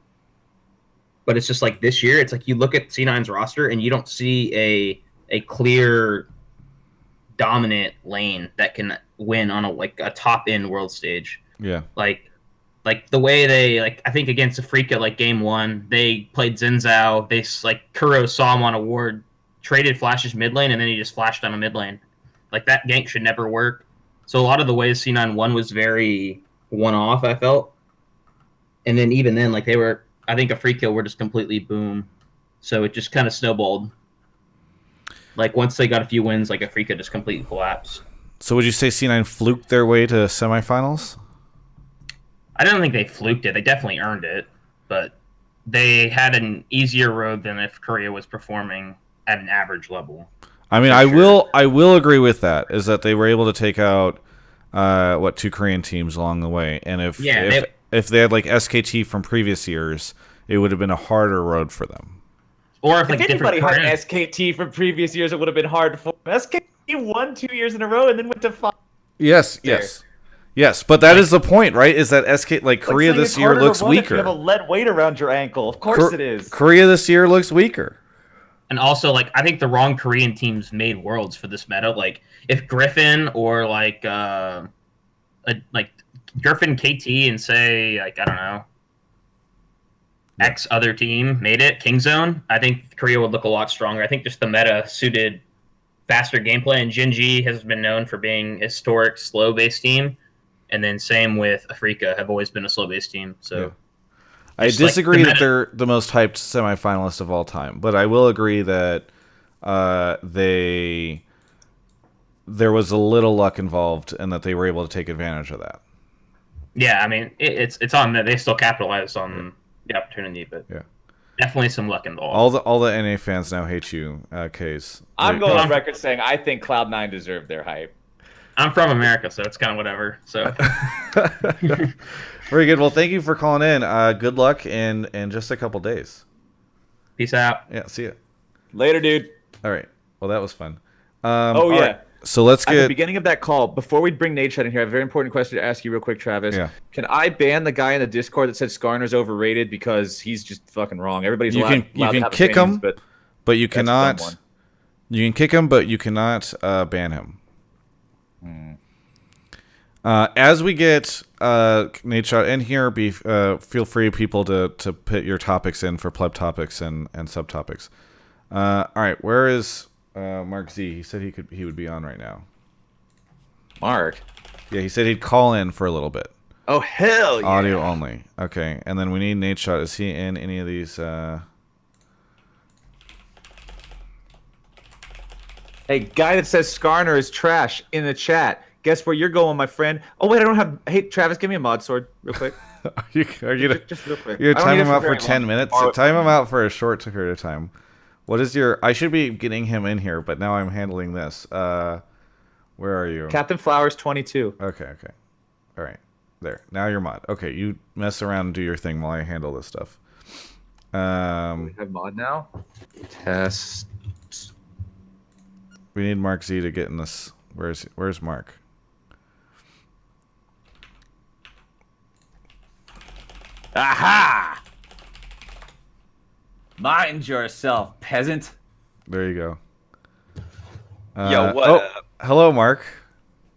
But it's just like this year, it's like you look at C9's roster and you don't see a clear dominant lane that can win on a top end world stage. Yeah. Like the way they I think against Afrika game 1, they played Zenzao. They Kuro saw him on a ward, traded flashes mid lane, and then he just flashed on a mid lane. Like that gank should never work. So a lot of the ways C9 won was very one off, I felt. And then even then, I think Afrika were just completely boom. So it just kind of snowballed. Like once they got a few wins, Afrika just completely collapsed. So would you say C9 fluked their way to semifinals? I don't think they fluked it. They definitely earned it, but they had an easier road than if Korea was performing at an average level. I mean, I will agree with that. Is that they were able to take out 2 Korean teams along the way, and if they had SKT from previous years, it would have been a harder road for them. Or if anybody had SKT from previous years, it would have been hard for them. SKT won 2 years in a row and then went to 5. Yes, but that is the point, right? Is that Korea this year looks weaker? You have a lead weight around your ankle. Of course it is. Korea this year looks weaker. And also, I think the wrong Korean teams made worlds for this meta. If Griffin or Griffin KT and say I don't know, X other team made it Kingzone, I think Korea would look a lot stronger. I think just the meta suited faster gameplay, and Gen.G has been known for being a historic slow based team, and then same with Afrika, have always been a slow based team. So. I disagree that they're the most hyped semifinalist of all time, but I will agree that there was a little luck involved and that they were able to take advantage of that. Yeah, I mean, it's on that. They still capitalized on the opportunity, but definitely some luck involved. All the NA fans now hate you, Case. I'm going on record saying I think Cloud9 deserved their hype. I'm from America, so it's kind of whatever. So very good. Well, thank you for calling in. Good luck in just a couple days. Peace out. Yeah, see ya. Later, dude. All right. Well, that was fun. Oh, yeah. Right. So let's get... At the beginning of that call, before we bring Nadeshot in here, I have a very important question to ask you real quick, Travis. Yeah. Can I ban the guy in the Discord that said Skarner's overrated because he's just fucking wrong? Everybody's allowed you to can have kick opinions, him, but you cannot... You can kick him, but you cannot ban him. As we get Nadeshot in here, feel free, people, to put your topics in for pleb topics and subtopics. All right, where is Mark Z? He said he would be on right now. Mark? Yeah, he said he'd call in for a little bit. Oh, hell yeah. Audio only. Okay, and then we need Nadeshot. Is he in any of these? Hey, guy that says Skarner is trash in the chat. Guess where you're going, my friend? Oh, wait, I don't have... Hey, Travis, give me a mod sword real quick. Are you just real quick. You're time him out for 10 minutes? Time him out for a short period of time. What is your... I should be getting him in here, but now I'm handling this. Where are you? CaptainFlowers 22. Okay. All right. There. Now you're mod. Okay, you mess around and do your thing while I handle this stuff. We have mod now? Test. We need Mark Z to get in this. Where's Mark? Aha! Mind yourself, peasant. There you go. Yo, what up? Hello, Mark.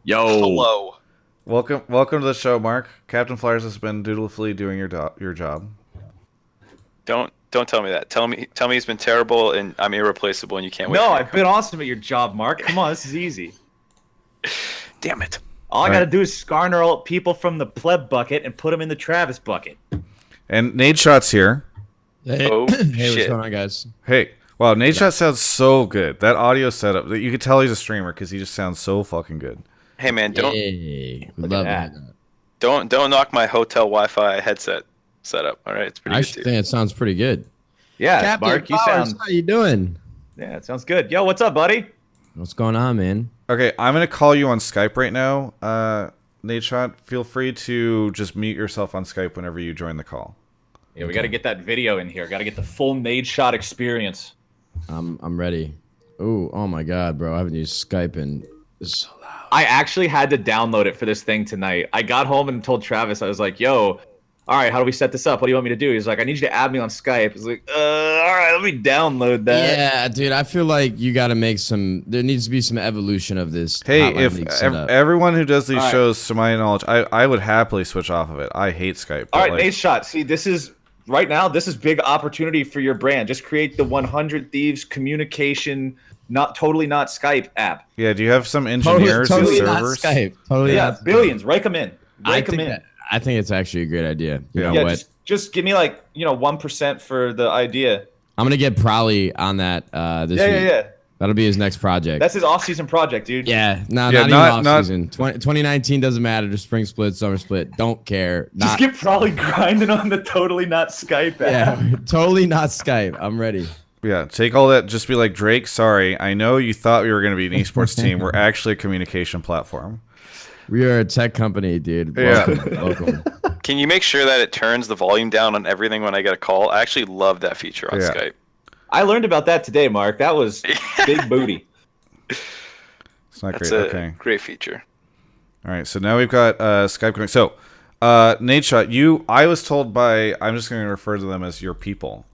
Yo. Hello. Welcome to the show, Mark. CaptainFlowers has been dutifully doing your job. Don't tell me that. Tell me he's been terrible and I'm irreplaceable and you can't wait. No, I've been awesome at your job, Mark. Come on, this is easy. Damn it. All I gotta do is Skarner people from the pleb bucket and put them in the Travis bucket. And Nadeshot's here. Hey, Oh, hey, shit. what's going on, guys? Hey, wow, Nadeshot sounds so good. That audio setup, you could tell he's a streamer because he just sounds so fucking good. Hey man, don't Love that. that. don't knock my hotel Wi-Fi headset setup. All right, it's pretty I good actually too. think it sounds pretty good. Yeah, Captain Mark, you Flowers, sound... how you doing? Yeah, it sounds good. Yo, what's up, buddy? What's going on, man? Okay, I'm going to call you on Skype right now. Nadeshot, feel free to just mute yourself on Skype whenever you join the call. Yeah, we gotta get that video in here. Gotta get the full Nadeshot experience. I'm ready. Oh my god, bro. I haven't used Skype in so loud. I actually had to download it for this thing tonight. I got home and told Travis, I was like, yo, all right, how do we set this up? What do you want me to do? He's like, I need you to add me on Skype. I was like, all right, let me download that. Yeah, dude, I feel like you got to make there needs to be some evolution of this. Hey, Hotline if League setup. everyone who does these All right. shows, to my knowledge, I would happily switch off of it. I hate Skype. All right, but, like, Nadeshot. See, this is right now. This is big opportunity for your brand. Just create the 100 Thieves communication, not Skype app. yeah, do you have some engineers totally and not servers? Skype. Totally Yeah, not Skype. billions. Rake them in. Rake them in. I think it's actually a great idea. You know Yeah, what? just give me 1% for the idea. I'm gonna get Prowley on that this week. Yeah. That'll be his next project. That's his off-season project, dude. Yeah, not Yeah, even not- off season. 2019 doesn't matter. Just spring split, summer split. Don't care. Just get probably grinding on the totally not Skype app. Yeah, totally not Skype. I'm ready. Yeah, take all that. Just be like, Drake, sorry. I know you thought we were going to be an esports team. We're actually a communication platform. We are a tech company, dude. Yeah. Welcome. Can you make sure that it turns the volume down on everything when I get a call? I actually love that feature on Yeah. Skype. I learned about that today, Mark. That was big booty. It's not That's great. a Okay. great feature. All right. So now we've got Skype connect. So, Nadeshot, I was told by, I'm just going to refer to them as your people,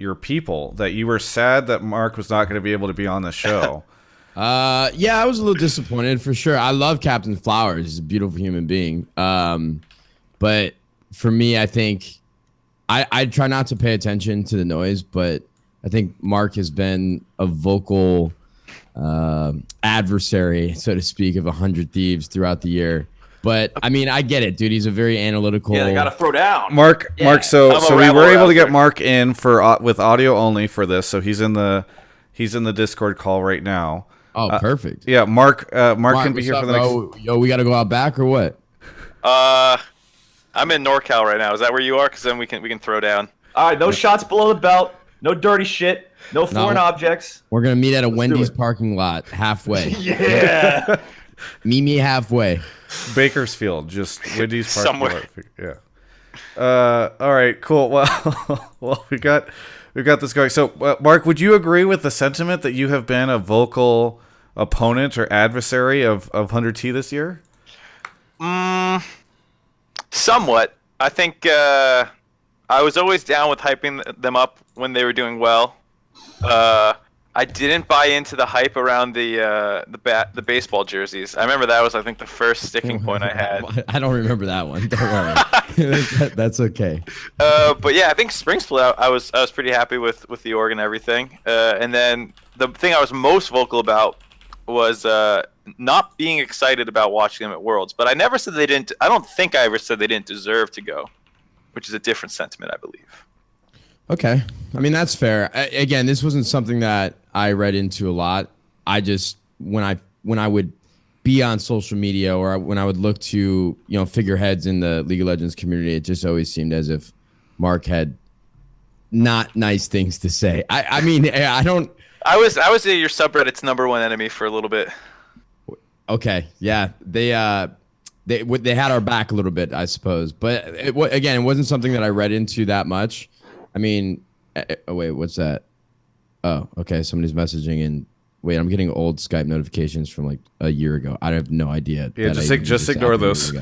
that you were sad that Mark was not going to be able to be on the show. Yeah, I was a little disappointed for sure. I love CaptainFlowers. He's a beautiful human being. But for me, I think I try not to pay attention to the noise, but I think Mark has been a vocal adversary, so to speak, of 100 Thieves throughout the year. But I mean, I get it, dude. He's a very analytical. Yeah, they gotta throw down. Mark. So I'm a we were able to get rabble-rouser. Mark in for with audio only for this. So he's in the Discord call right now. Oh, perfect. Yeah, Mark can be what's here up, for the next. bro? Yo, we got to go out back or what? I'm in NorCal right now. Is that where you are? Because then we can throw down. All right, no shots below the belt, no dirty shit, no foreign objects. We're gonna meet at a do Wendy's it. parking lot halfway. Yeah. Meet me halfway. Bakersfield, just Wendy's parking Somewhere. lot. Yeah. All right. Cool. Well, we've got this going. So, Mark, would you agree with the sentiment that you have been a vocal opponent or adversary of 100T this year? Somewhat. I think I was always down with hyping them up when they were doing well. I didn't buy into the hype around the baseball jerseys. I remember that was, I think, the first sticking point I had. I don't remember that one. Don't worry. That's okay. But yeah, I think Spring Split, I was pretty happy with the org and everything. And then the thing I was most vocal about was not being excited about watching them at Worlds. But I never said they didn't. I don't think I ever said they didn't deserve to go, which is a different sentiment, I believe. Okay. I mean, that's fair. Again, this wasn't something that I read into a lot. I just, when I would be on social media or when I would look to, figureheads in the League of Legends community, it just always seemed as if Mark had not nice things to say. I mean, I don't. I was your subreddit's #1 enemy for a little bit. Okay. Yeah. They had our back a little bit, I suppose. But it wasn't something that I read into that much. I mean, oh wait, what's that? Oh, okay. Somebody's messaging and wait, I'm getting old Skype notifications from like a year ago. I have no idea. Yeah, just ignore those.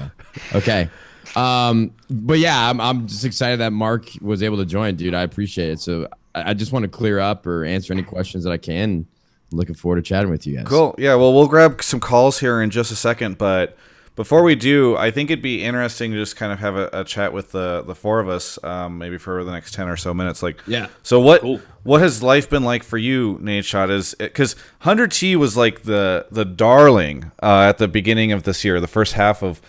Okay. But yeah, I'm just excited that Mark was able to join, dude. I appreciate it. So I just want to clear up or answer any questions that I can. I'm looking forward to chatting with you guys. Cool. Yeah. Well, we'll grab some calls here in just a second, but before we do, I think it'd be interesting to just kind of have a chat with the four of us, maybe for the next 10 or so minutes. Yeah. So what has life been like for you, Nadeshot? Is because 100T was like the darling at the beginning of this year, the first half of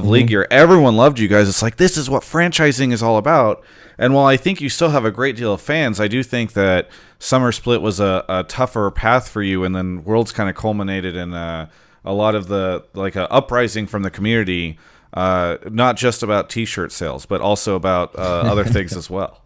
league year. Everyone loved you guys. It's like, this is what franchising is all about. And while I think you still have a great deal of fans, I do think that Summer Split was a tougher path for you, and then Worlds kind of culminated in a lot of the uprising from the community, not just about T-shirt sales, but also about other things as well.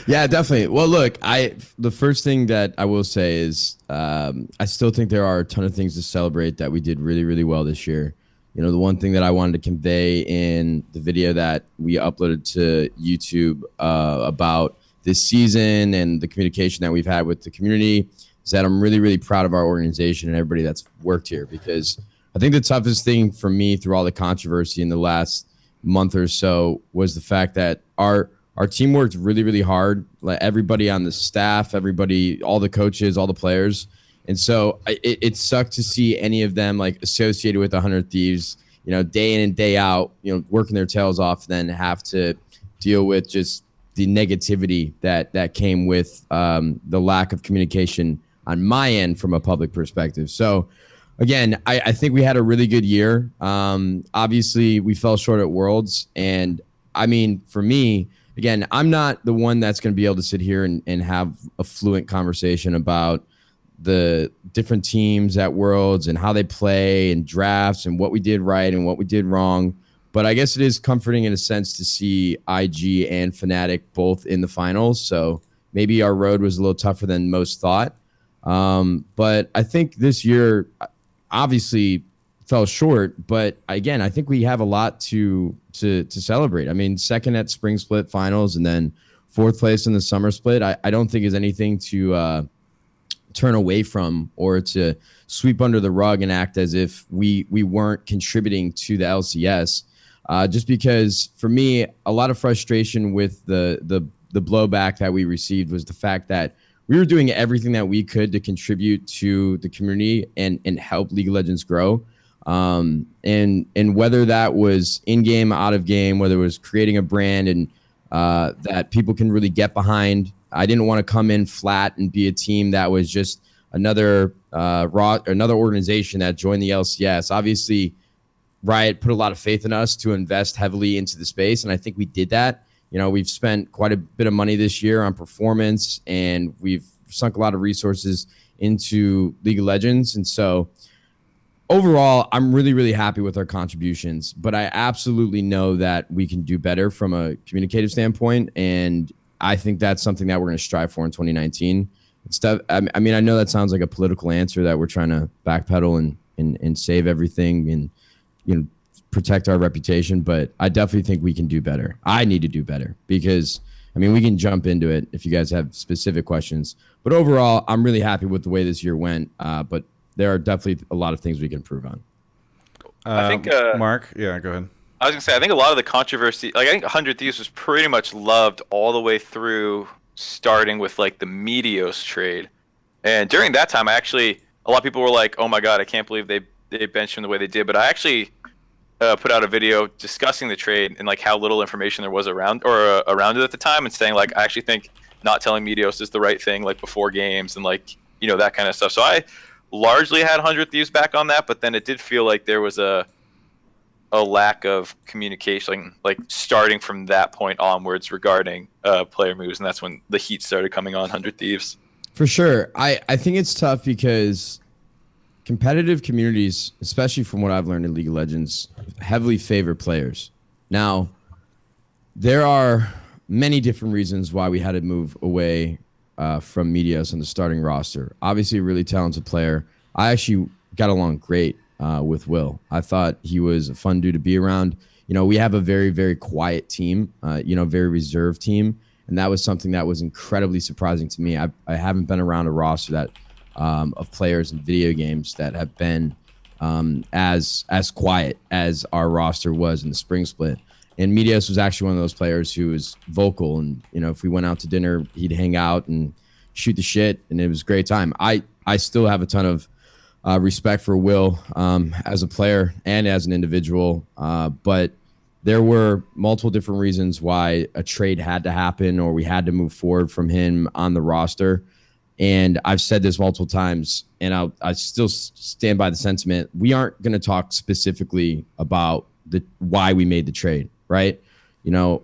Yeah, definitely. Well, look, the first thing that I will say is I still think there are a ton of things to celebrate that we did really, really well this year. The one thing that I wanted to convey in the video that we uploaded to YouTube about this season and the communication that we've had with the community is that I'm really, really proud of our organization and everybody that's worked here, because I think the toughest thing for me through all the controversy in the last month or so was the fact that our team worked really, really hard. Like everybody on the staff, everybody, all the coaches, all the players. And so it sucked to see any of them like associated with 100 Thieves, day in and day out, working their tails off, then have to deal with just the negativity that came with the lack of communication on my end from a public perspective. So again, I think we had a really good year. Obviously we fell short at Worlds. And I mean, for me, again, I'm not the one that's going to be able to sit here and have a fluent conversation about the different teams at Worlds and how they play and drafts and what we did right and what we did wrong. But I guess it is comforting in a sense to see IG and Fnatic both in the finals. So maybe our road was a little tougher than most thought. But I think this year obviously fell short. But again, I think we have a lot to celebrate. I mean, second at Spring Split finals and then fourth place in the Summer Split, I don't think is anything to turn away from or to sweep under the rug and act as if we weren't contributing to the LCS. Just because for me, a lot of frustration with the blowback that we received was the fact that we were doing everything that we could to contribute to the community and help League of Legends grow. And whether that was in-game, out of game, whether it was creating a brand and that people can really get behind. I didn't want to come in flat and be a team that was just another organization that joined the LCS. Obviously, Riot put a lot of faith in us to invest heavily into the space, and I think we did that. We've spent quite a bit of money this year on performance, and we've sunk a lot of resources into League of Legends. And so overall, I'm really, really happy with our contributions, but I absolutely know that we can do better from a communicative standpoint. And I think that's something that we're going to strive for in 2019. I mean, I know that sounds like a political answer that we're trying to backpedal and save everything and, protect our reputation, but I definitely think we can do better. I need to do better because, I mean, we can jump into it if you guys have specific questions, but overall, I'm really happy with the way this year went. But there are definitely a lot of things we can improve on. I think Mark, yeah, go ahead. I was gonna say I think a lot of the controversy, like I think 100 Thieves was pretty much loved all the way through, starting with like the Meteos trade, and during that time, a lot of people were like, "Oh my god, I can't believe they benched him the way they did," but I actually put out a video discussing the trade and like how little information there was around it at the time, and saying like I actually think not telling Meteos is the right thing, like before games and like that kind of stuff. So I largely had 100 Thieves back on that, but then it did feel like there was a lack of communication, like starting from that point onwards regarding player moves, and that's when the heat started coming on 100 Thieves. For sure. I think it's tough because competitive communities, especially from what I've learned in League of Legends, heavily favor players. Now, there are many different reasons why we had to move away from Meteos on the starting roster. Obviously, a really talented player. I actually got along great with Will. I thought he was a fun dude to be around. We have a very, very quiet team, very reserved team. And that was something that was incredibly surprising to me. I haven't been around a roster that of players in video games that have been as quiet as our roster was in the spring split. And Meteos was actually one of those players who was vocal. And, if we went out to dinner, he'd hang out and shoot the shit. And it was a great time. I still have a ton of respect for Will as a player and as an individual. But there were multiple different reasons why a trade had to happen or we had to move forward from him on the roster. And I've said this multiple times, and I still stand by the sentiment. We aren't going to talk specifically about why we made the trade, right?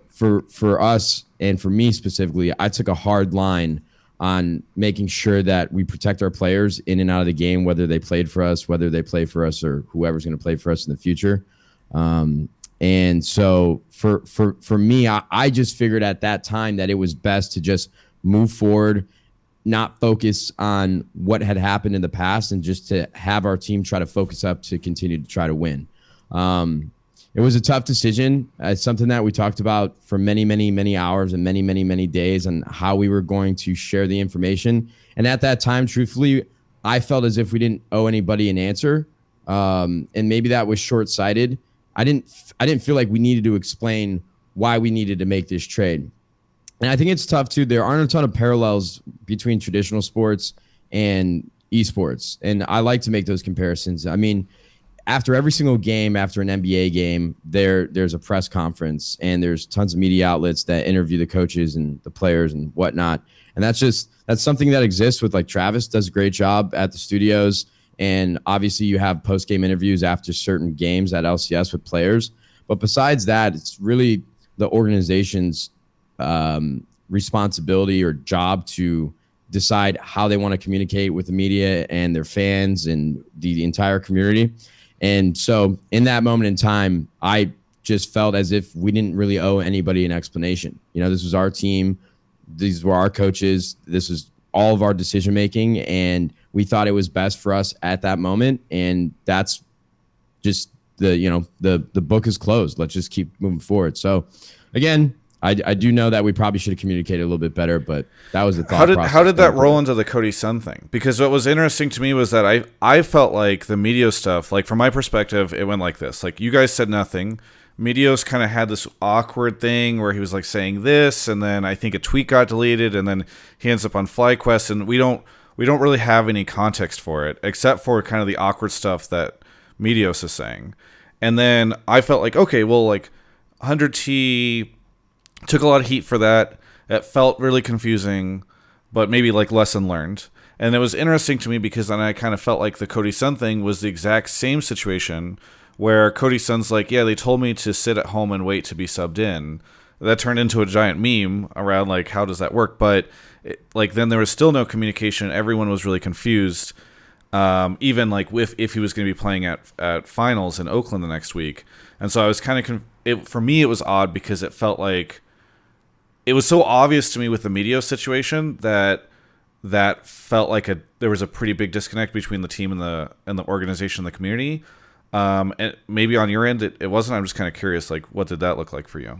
For us and for me specifically, I took a hard line on making sure that we protect our players in and out of the game, whether they played for us, whether they play for us, or whoever's going to play for us in the future. And so for me, I just figured at that time that it was best to just move forward, not focus on what had happened in the past, and just to have our team try to focus up to continue to try to win. It was a tough decision. It's something that we talked about for many, many, many hours and many, many, many days on how we were going to share the information. And at that time, truthfully, I felt as if we didn't owe anybody an answer. And maybe that was short-sighted. I didn't feel like we needed to explain why we needed to make this trade. And I think it's tough too. There aren't a ton of parallels between traditional sports and esports. And I like to make those comparisons. I mean, after every single game, after an NBA game, there's a press conference and there's tons of media outlets that interview the coaches and the players and whatnot. And that's something that exists with, like, Travis does a great job at the studios. And obviously you have post-game interviews after certain games at LCS with players. But besides that, it's really the organization's responsibility or job to decide how they want to communicate with the media and their fans and the entire community. And so in that moment in time, I just felt as if we didn't really owe anybody an explanation. This was our team. These were our coaches. This was all of our decision making, and we thought it was best for us at that moment. And that's just the book is closed. Let's just keep moving forward. So again, I do know that we probably should have communicated a little bit better, but that was the thought process. How did that roll into the Cody Sun thing? Because what was interesting to me was that I felt like the Meteos stuff, like from my perspective, it went like this. Like, you guys said nothing. Meteos kind of had this awkward thing where he was like saying this, and then I think a tweet got deleted, and then he ends up on FlyQuest, and we don't really have any context for it except for kind of the awkward stuff that Meteos is saying. And then I felt like, okay, well, like 100T took a lot of heat for that. It felt really confusing, but maybe like lesson learned. And it was interesting to me because then I kind of felt like the Cody Sun thing was the exact same situation where Cody Sun's like, yeah, they told me to sit at home and wait to be subbed in. That turned into a giant meme around like, how does that work? But then there was still no communication. Everyone was really confused. Even like if he was going to be playing at finals in Oakland the next week. And so I was kind of, for me, it was odd because it felt like it was so obvious to me with the Meteos situation that felt like there was a pretty big disconnect between the team and the organization and the community. And maybe on your end, it wasn't. I'm just kind of curious, like, what did that look like for you?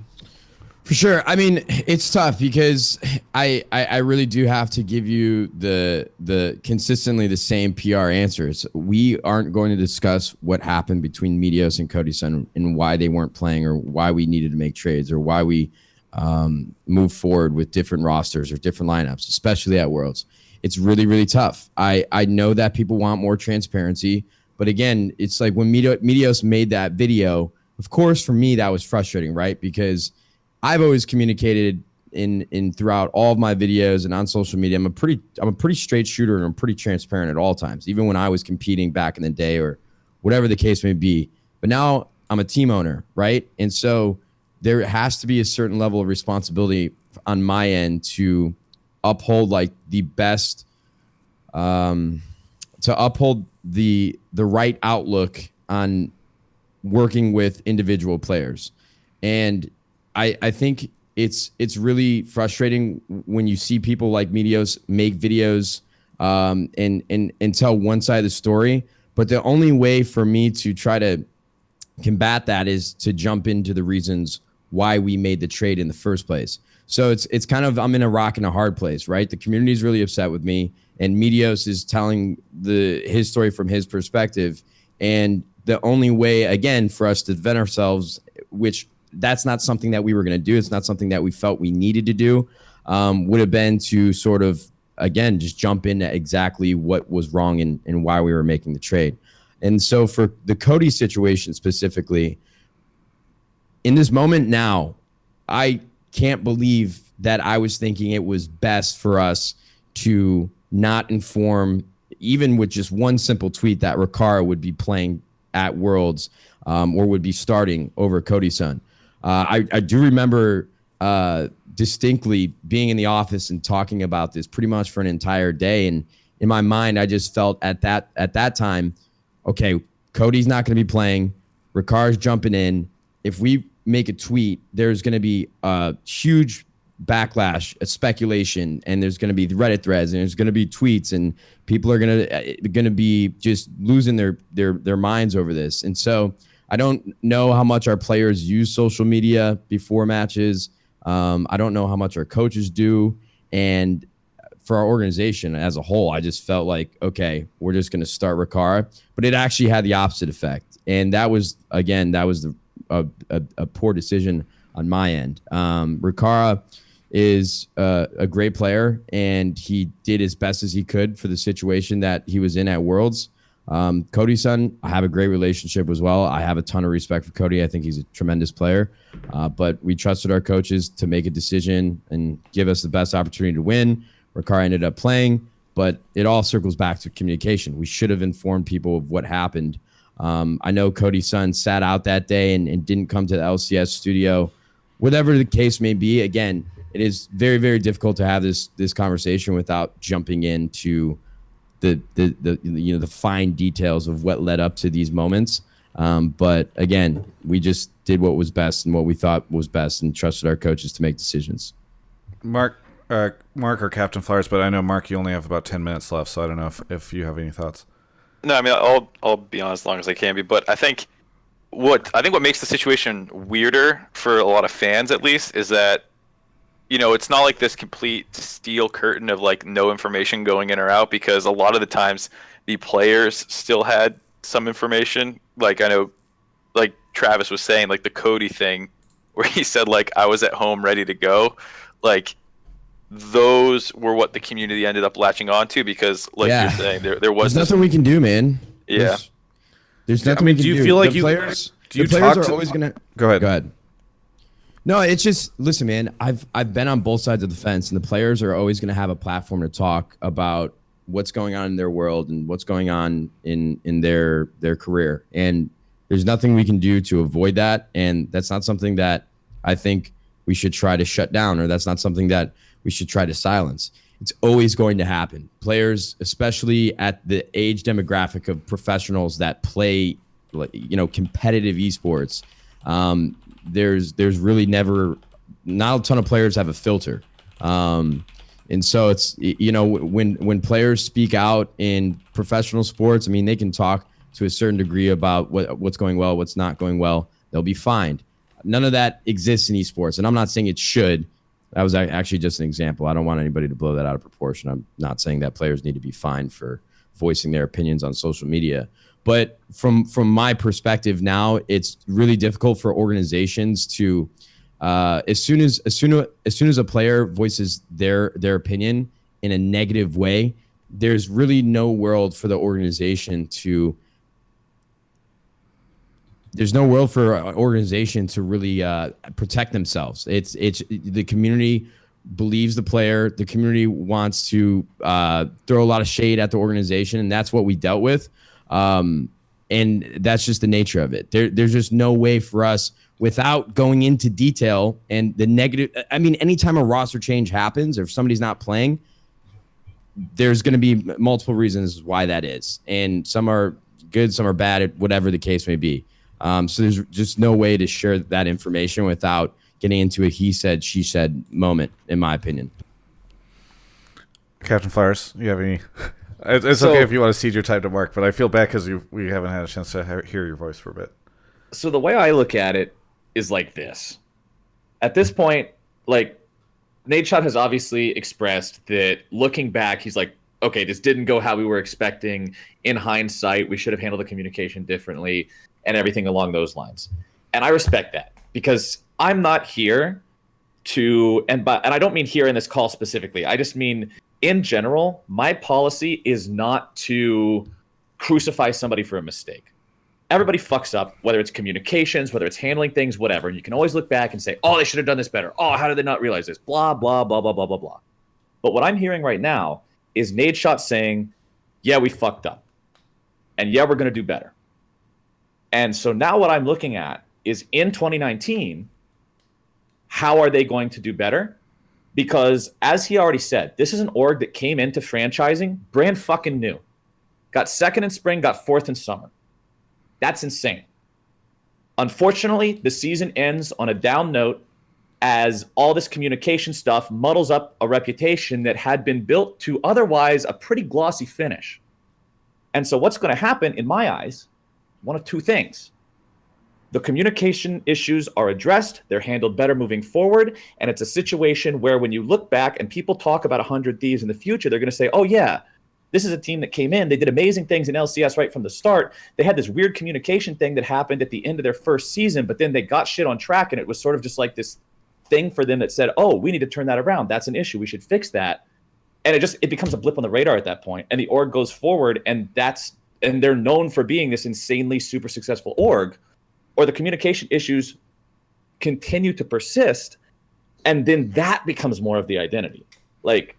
For sure. I mean, it's tough because I really do have to give you the consistently the same PR answers. We aren't going to discuss what happened between Meteos and Cody Sun and why they weren't playing or why we needed to make trades or why we move forward with different rosters or different lineups, especially at Worlds. It's really, really tough. I know that people want more transparency, but again, it's like when Meteos made that video, of course, for me, that was frustrating, right? Because I've always communicated in throughout all of my videos and on social media. I'm a pretty straight shooter and I'm pretty transparent at all times, even when I was competing back in the day or whatever the case may be. But now I'm a team owner, right? And so there has to be a certain level of responsibility on my end to uphold like the best, to uphold the right outlook on working with individual players. And I think it's really frustrating when you see people like Meteos make videos and tell one side of the story. But the only way for me to try to combat that is to jump into the reasons why we made the trade in the first place. So it's kind of, I'm in a rock and a hard place, right? The community is really upset with me, and Meteos is telling his story from his perspective. And the only way, again, for us to defend ourselves, which that's not something that we were going to do, it's not something that we felt we needed to do, would have been to sort of, again, just jump into exactly what was wrong and why we were making the trade. And so for the Cody situation specifically, in this moment now, I can't believe that I was thinking it was best for us to not inform, even with just one simple tweet, that Riccara would be playing at Worlds or would be starting over Cody Sun. I do remember distinctly being in the office and talking about this pretty much for an entire day. And in my mind, I just felt at that time, okay, Cody's not going to be playing. Ricara's jumping in. If we make a tweet, there's going to be a huge backlash, a speculation, and there's going to be Reddit threads, and there's going to be tweets, and people are going to be just losing their minds over this. And so I don't know how much our players use social media before matches. I don't know how much our coaches do. And for our organization as a whole, I just felt like, okay, we're just going to start Riccara. But it actually had the opposite effect. And that was a poor decision on my end. Riccara is a great player, and he did as best as he could for the situation that he was in at Worlds. Cody Sun, I have a great relationship as well. I have a ton of respect for Cody. I think he's a tremendous player. But we trusted our coaches to make a decision and give us the best opportunity to win. Riccara ended up playing, but it all circles back to communication. We should have informed people of what happened. I know Cody Sun sat out that day and didn't come to the LCS studio. Whatever the case may be, again, it is very, very difficult to have this conversation without jumping into the fine details of what led up to these moments. But again, we just did what was best and what we thought was best and trusted our coaches to make decisions. Mark or CaptainFlowers, but I know, Mark, you only have about 10 minutes left, so I don't know if you have any thoughts. No, I mean, I'll be on as long as I can be, but I think what makes the situation weirder for a lot of fans, at least, is that, it's not like this complete steel curtain of like no information going in or out, because a lot of the times the players still had some information. Like, I know, like Travis was saying, like the Cody thing where he said like I was at home ready to go, like those were what the community ended up latching on to, because like you're saying, there was nothing we can do, man. There's nothing we can do. Do you feel like the players are always gonna go ahead? No, it's just, listen, man, I've been on both sides of the fence, and the players are always going to have a platform to talk about what's going on in their world and what's going on in their career. And There's nothing we can do to avoid that, and that's not something that I think we should try to shut down, or that's not something that we should try to silence. It's always going to happen. Players, especially at the age demographic of professionals that play, competitive esports, there's really not a ton of players have a filter. And so it's, when players speak out in professional sports, I mean, they can talk to a certain degree about what's going well, what's not going well. They'll be fined. None of that exists in esports. And I'm not saying it should. That was actually just an example. I don't want anybody to blow that out of proportion. I'm not saying that players need to be fined for voicing their opinions on social media. But from my perspective now, it's really difficult for organizations to, as soon as a player voices their opinion in a negative way, there's really no world for the organization to. There's no world for an organization to really protect themselves. It's the community believes the player. The community wants to throw a lot of shade at the organization, and that's what we dealt with. And that's just the nature of it. There's just no way for us, without going into detail and the negative. I mean, anytime a roster change happens or if somebody's not playing, there's going to be multiple reasons why that is, and some are good, some are bad, whatever the case may be. So there's just no way to share that information without getting into a he said, she said moment, in my opinion. CaptainFlowers, you have any? It's okay if you want to cede your time to Mark, but I feel bad because we haven't had a chance to hear your voice for a bit. So the way I look at it is like this. At this point, Nadeshot has obviously expressed that looking back, he's like, okay, this didn't go how we were expecting. In hindsight, we should have handled the communication differently and everything along those lines. And I respect that, because I'm not here to, and I don't mean here in this call specifically, I just mean in general, my policy is not to crucify somebody for a mistake. Everybody fucks up, whether it's communications, whether it's handling things, whatever. And you can always look back and say, oh, they should have done this better. Oh, how did they not realize this? Blah, blah, blah, blah, blah, blah, blah. But what I'm hearing right now is Nadeshot saying, yeah, we fucked up. And yeah, we're going to do better. And so now what I'm looking at is in 2019, how are they going to do better? Because as he already said, this is an org that came into franchising brand fucking new. Got second in spring, got fourth in summer. That's insane. Unfortunately, the season ends on a down note as all this communication stuff muddles up a reputation that had been built to otherwise a pretty glossy finish. And so what's going to happen, in my eyes, one of two things. The communication issues are addressed, they're handled better moving forward, and it's a situation where when you look back and people talk about 100 Thieves in the future, they're going to say, oh yeah, this is a team that came in, they did amazing things in LCS right from the start. They had this weird communication thing that happened at the end of their first season, but then they got shit on track, and it was sort of just like this thing for them that said, oh, we need to turn that around. That's an issue. We should fix that. And it becomes a blip on the radar at that point, and the org goes forward, and they're known for being this insanely super successful org. Or the communication issues continue to persist, and then that becomes more of the identity. Like,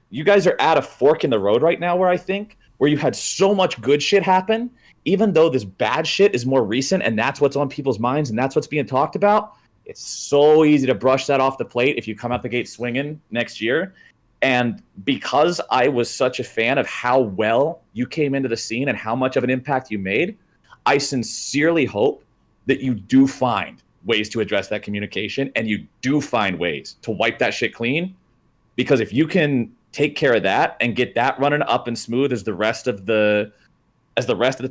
you guys are at a fork in the road right now where you had so much good shit happen, even though this bad shit is more recent and that's what's on people's minds and that's what's being talked about. It's so easy to brush that off the plate if you come out the gate swinging next year. And because I was such a fan of how well you came into the scene and how much of an impact you made, I sincerely hope that you do find ways to address that communication and you do find ways to wipe that shit clean. Because if you can take care of that and get that running up and smooth as the rest of the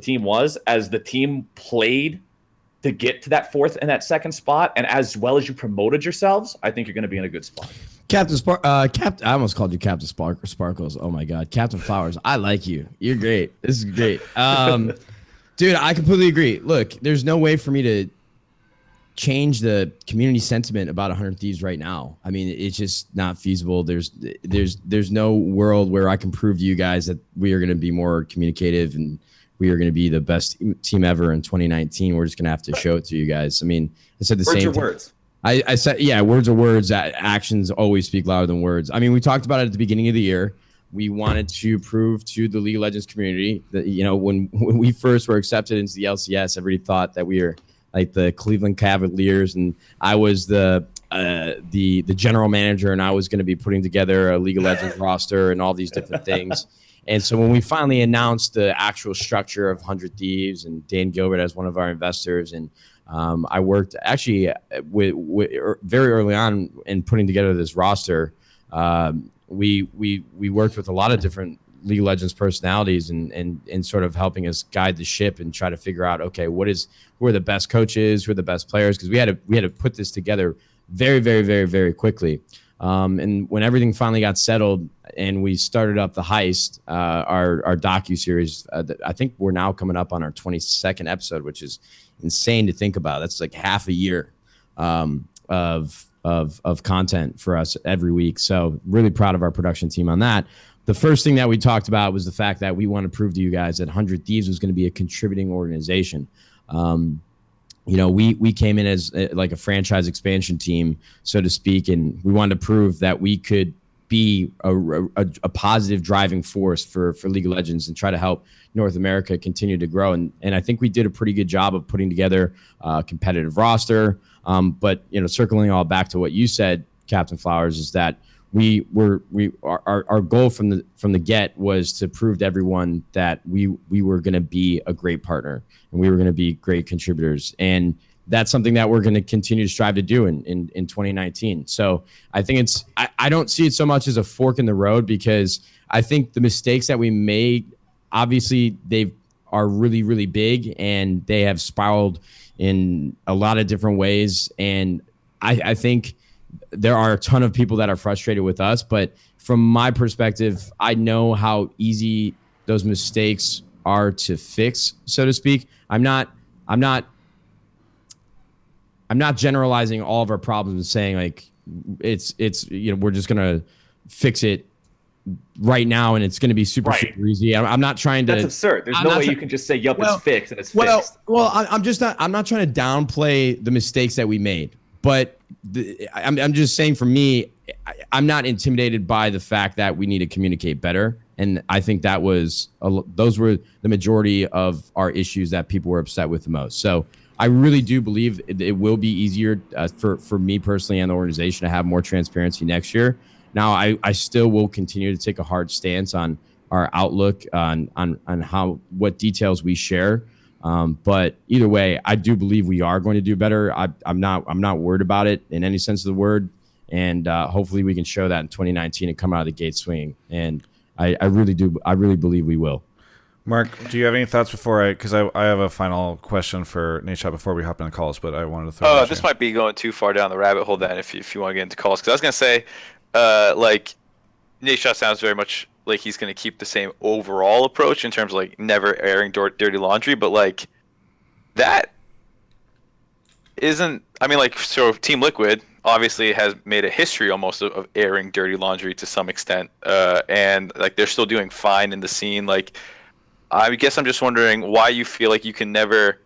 team was, as the team played to get to that fourth and that second spot, and as well as you promoted yourselves, I think you're going to be in a good spot. I almost called you Captain Sparkles. Oh my God, CaptainFlowers. I like you. You're great. This is great. Dude, I completely agree. Look, there's no way for me to change the community sentiment about 100 Thieves right now. I mean, it's just not feasible. There's no world where I can prove to you guys that we are going to be more communicative and we are going to be the best team ever in 2019. We're just going to have to show it to you guys. I mean, I said the same thing. Words. I said, yeah, words are words. Actions always speak louder than words. I mean, we talked about it at the beginning of the year. we wanted to prove to the League of Legends community that, when we first were accepted into the LCS, everybody thought that we were like the Cleveland Cavaliers, and I was the general manager, and I was going to be putting together a League of Legends roster and all these different things. And so when we finally announced the actual structure of 100 Thieves and Dan Gilbert as one of our investors, and I worked actually very early on in putting together this roster. We worked with a lot of different League of Legends personalities and sort of helping us guide the ship and try to figure out, okay, who are the best coaches, who are the best players, because we had to put this together very, very, very, very quickly. And when everything finally got settled and we started up the heist, our docu-series, I think we're now coming up on our 22nd episode, which is insane to think about. That's like half a year of content for us every week. So really proud of our production team on that. The first thing that we talked about was the fact that we want to prove to you guys that 100 Thieves was going to be a contributing organization. We came in as like a franchise expansion team, so to speak, and we wanted to prove that we could be a positive driving force for League of Legends and try to help North America continue to grow. And I think we did a pretty good job of putting together a competitive roster. But circling all back to what you said, CaptainFlowers, is that our goal from the get was to prove to everyone that we were going to be a great partner and we were going to be great contributors, and that's something that we're going to continue to strive to do in 2019. So I think I don't see it so much as a fork in the road, because I think the mistakes that we made, obviously they are really, really big and they have spiraled in a lot of different ways, and I think there are a ton of people that are frustrated with us, but from my perspective, I know how easy those mistakes are to fix, so to speak. I'm not generalizing all of our problems and saying like it's we're just gonna fix it right now and it's gonna be super easy. I'm not trying to. That's absurd. There's no way you can just say, "Yup, it's fixed," and it's fixed. Well, I'm not trying to downplay the mistakes that we made. But I'm just saying, for me, I'm not intimidated by the fact that we need to communicate better. And I think those were the majority of our issues that people were upset with the most. So I really do believe it will be easier for me personally and the organization to have more transparency next year. Now, I still will continue to take a hard stance on our outlook on what details we share. But either way, I do believe we are going to do better. I'm not worried about it in any sense of the word, and hopefully we can show that in 2019 and come out of the gate swinging. And I really do. I really believe we will. Mark, do you have any thoughts because I have a final question for Nadeshot before we hop into calls, but I wanted to throw. Oh, this might be going too far down the rabbit hole then. If you want to get into calls, because I was gonna say, like, Nadeshot sounds very much like he's going to keep the same overall approach in terms of like never airing dirty laundry, but like that isn't. I mean, like, so Team Liquid obviously has made a history almost of airing dirty laundry to some extent, and like they're still doing fine in the scene. Like, I guess I'm just wondering why you feel like you can never,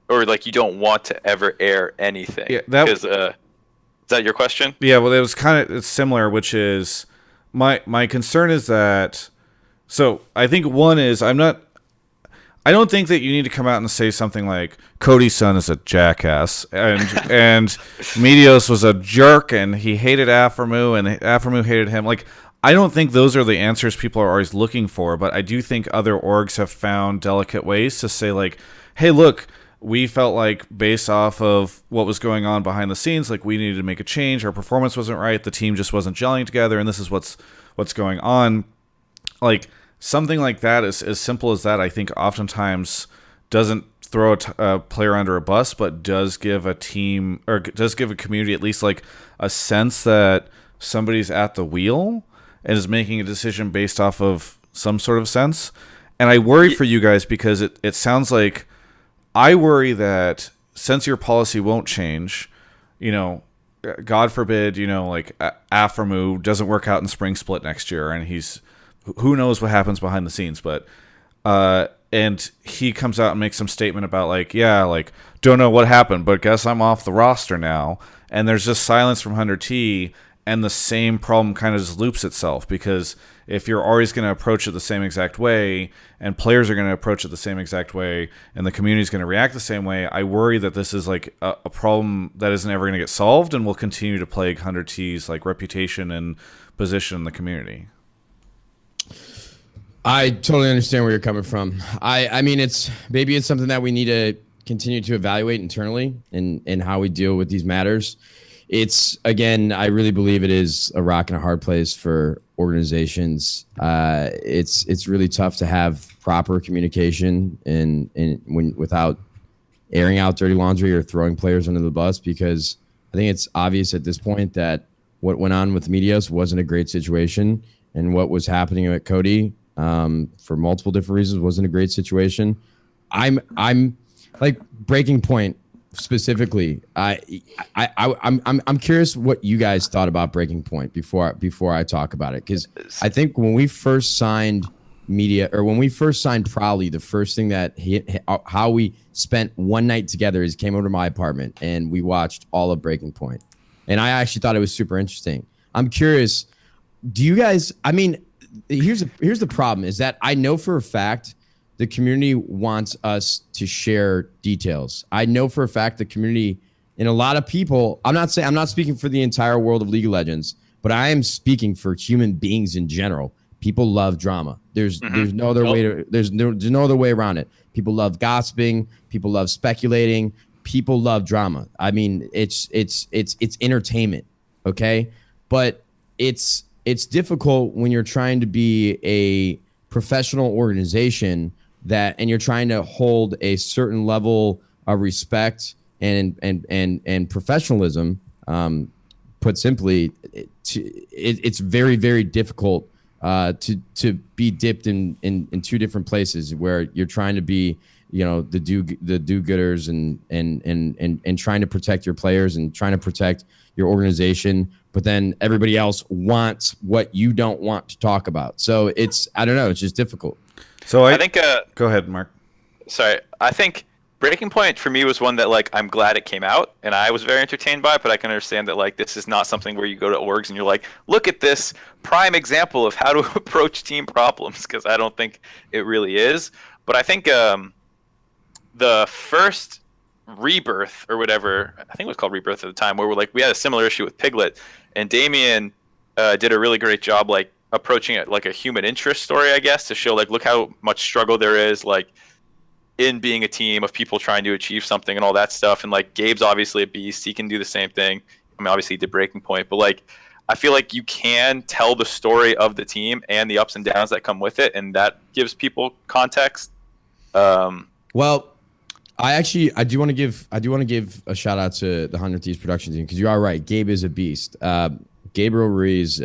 or like you don't want to ever air anything. Yeah, is that your question? Yeah, well, it's similar, which is. My concern is that, so I think one is I don't think that you need to come out and say something like Cody's son is a jackass and Medios was a jerk and he hated Aphromoo and Aphromoo hated him. Like, I don't think those are the answers people are always looking for, but I do think other orgs have found delicate ways to say like, hey, look, we felt like based off of what was going on behind the scenes, like we needed to make a change. Our performance wasn't right. The team just wasn't gelling together. And this is what's going on. Like something like that is as simple as that. I think oftentimes doesn't throw a player under a bus, but does give a team or does give a community at least like a sense that somebody's at the wheel and is making a decision based off of some sort of sense. And I worry for you guys because it sounds like, I worry that since your policy won't change, God forbid, like Aphromoo doesn't work out in Spring Split next year, and who knows what happens behind the scenes, but and he comes out and makes some statement about like, yeah, like don't know what happened, but guess I'm off the roster now, and there's just silence from 100T, and the same problem kind of just loops itself, because if you're always going to approach it the same exact way, and players are going to approach it the same exact way, and the community is going to react the same way, I worry that this is like a problem that isn't ever going to get solved and will continue to plague 100T's like reputation and position in the community. I totally understand where you're coming from. I mean, it's something that we need to continue to evaluate internally in how we deal with these matters. It's, again, I really believe it is a rock and a hard place for organizations. It's really tough to have proper communication and when without airing out dirty laundry or throwing players under the bus, because I think it's obvious at this point that what went on with Medios wasn't a great situation, and what was happening at Cody for multiple different reasons wasn't a great situation. I'm like Breaking Point specifically. I'm curious what you guys thought about Breaking Point before I talk about it, because I think when we first signed Prowley, the first thing that how we spent one night together is came over to my apartment and we watched all of Breaking Point, and I actually thought it was super interesting. I'm curious, do you guys? I mean, here's the problem is that I know for a fact the community wants us to share details. I know for a fact the community, and a lot of people, I'm not speaking for the entire world of League of Legends, but I am speaking for human beings in general. People love drama. There's no other way there's no other way around it. People love gossiping, people love speculating, people love drama. I mean, it's entertainment, okay? But it's difficult when you're trying to be a professional organization and you're trying to hold a certain level of respect and professionalism. Put simply, it's very, very difficult to be dipped in two different places where you're trying to be, the do-gooders and trying to protect your players and trying to protect your organization, but then everybody else wants what you don't want to talk about. So I don't know, it's just difficult. So I think go ahead, Mark. Sorry, I think Breaking Point for me was one that, like, I'm glad it came out and I was very entertained by it, but I can understand that, like, this is not something where you go to orgs and you're like, look at this prime example of how to approach team problems, because I don't think it really is. But I think the first Rebirth or whatever, I think it was called Rebirth at the time, where we had a similar issue with Piglet, and Damien did a really great job, like, approaching it like a human interest story, I guess, to show, like, look how much struggle there is, like, in being a team of people trying to achieve something and all that stuff. And, like, Gabe's obviously a beast. He can do the same thing. I mean, obviously he did Breaking Point, but, like, I feel like you can tell the story of the team and the ups and downs that come with it, and that gives people context. Well, I do want to give a shout out to the 100 Thieves production team, because you are right. Gabe is a beast. Gabriel Ruiz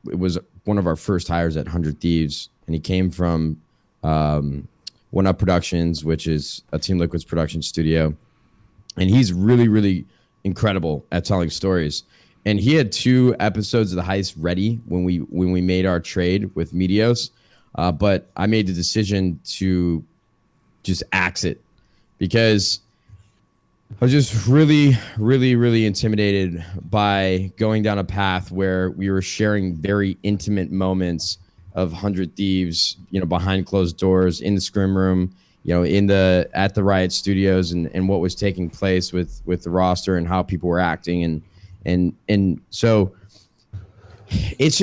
was one of our first hires at 100 Thieves, and he came from One Up Productions, which is a Team Liquid's production studio, and he's really, really incredible at telling stories. And he had 2 episodes of the heist ready when we made our trade with Medios, but I made the decision to just axe it, because I was just really, really, really intimidated by going down a path where we were sharing very intimate moments of 100 Thieves, behind closed doors, in the scrim room, at the Riot Studios, and what was taking place with the roster and how people were acting, and so it's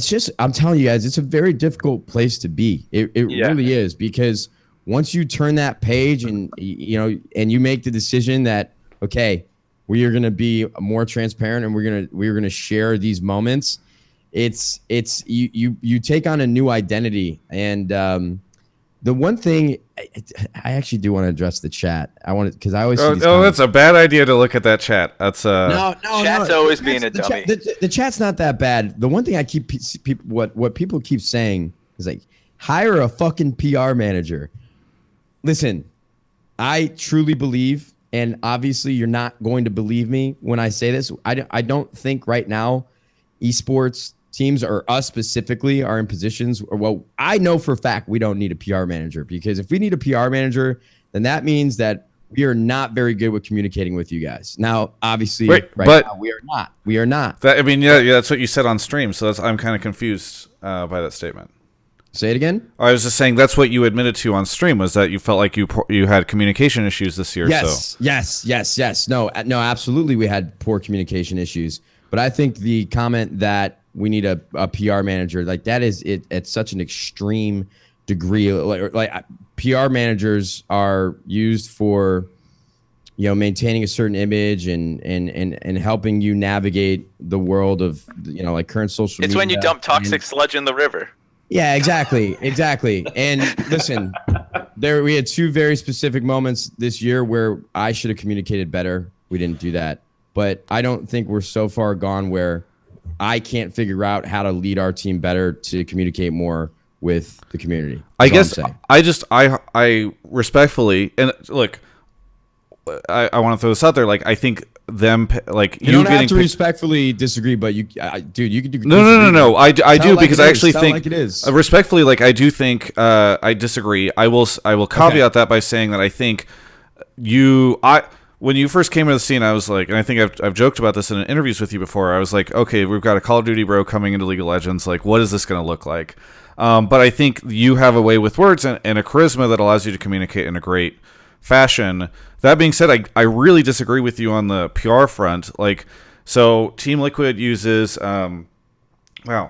just, I'm telling you guys, it's a very difficult place to be. It really is, because once you turn that page and you make the decision that, okay, we are going to be more transparent and we're going to share these moments, it's you take on a new identity. And the one thing I actually do want to address the chat. Because I always see these that's a bad idea to look at that chat. That's no, chat's always being a dummy. The chat's not that bad. The one thing I keep what people keep saying is, like, hire a fucking PR manager. Listen, I truly believe, and obviously you're not going to believe me when I say this, I don't think right now esports teams, or us specifically, are in positions, I know for a fact we don't need a PR manager, because if we need a PR manager, then that means that we are not very good with communicating with you guys. Now, obviously, Right, right but- now we are not. We are not. That, I mean, yeah, that's what you said on stream. So I'm kind of confused by that statement. Say it again. I was just saying that's what you admitted to on stream, was that you felt like you had communication issues this year. Yes, so. yes. No, absolutely. We had poor communication issues, but I think the comment that we need a PR manager, like that is it at such an extreme degree. Like PR managers are used for, maintaining a certain image and helping you navigate the world of, like current social media. It's when you dump toxic sludge in the river. Yeah, exactly. And listen, we had two very specific moments this year where I should have communicated better. We didn't do that. But I don't think we're so far gone where I can't figure out how to lead our team better to communicate more with the community. I guess I respectfully, and look, I want to throw this out there. Like, I think them, like, you don't have to respectfully disagree, but dude, you can do. No. I do, because I actually think like it is. Respectfully, like, I do think I disagree. I will caveat that by saying that I think when you first came to the scene, I was like, and I think I've joked about this in interviews with you before. I was like, okay, we've got a Call of Duty bro coming into League of Legends. Like, what is this going to look like? But I think you have a way with words and a charisma that allows you to communicate in a great fashion. That being said, I really disagree with you on the PR front. Like, so Team Liquid uses, wow,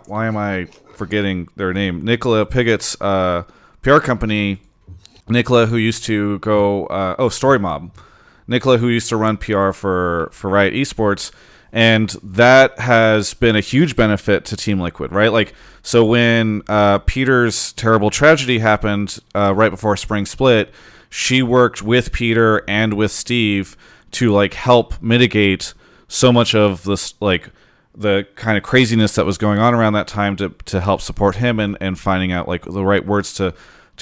why am I forgetting their name? Nicola Pigot's PR company, Nicola, who used to go, Story Mob. Nicola, who used to run PR for Riot Esports, and that has been a huge benefit to Team Liquid, right? Like, so when Peter's terrible tragedy happened right before Spring Split, she worked with Peter and with Steve to, like, help mitigate so much of this, like, the kind of craziness that was going on around that time to help support him and finding out, like, the right words to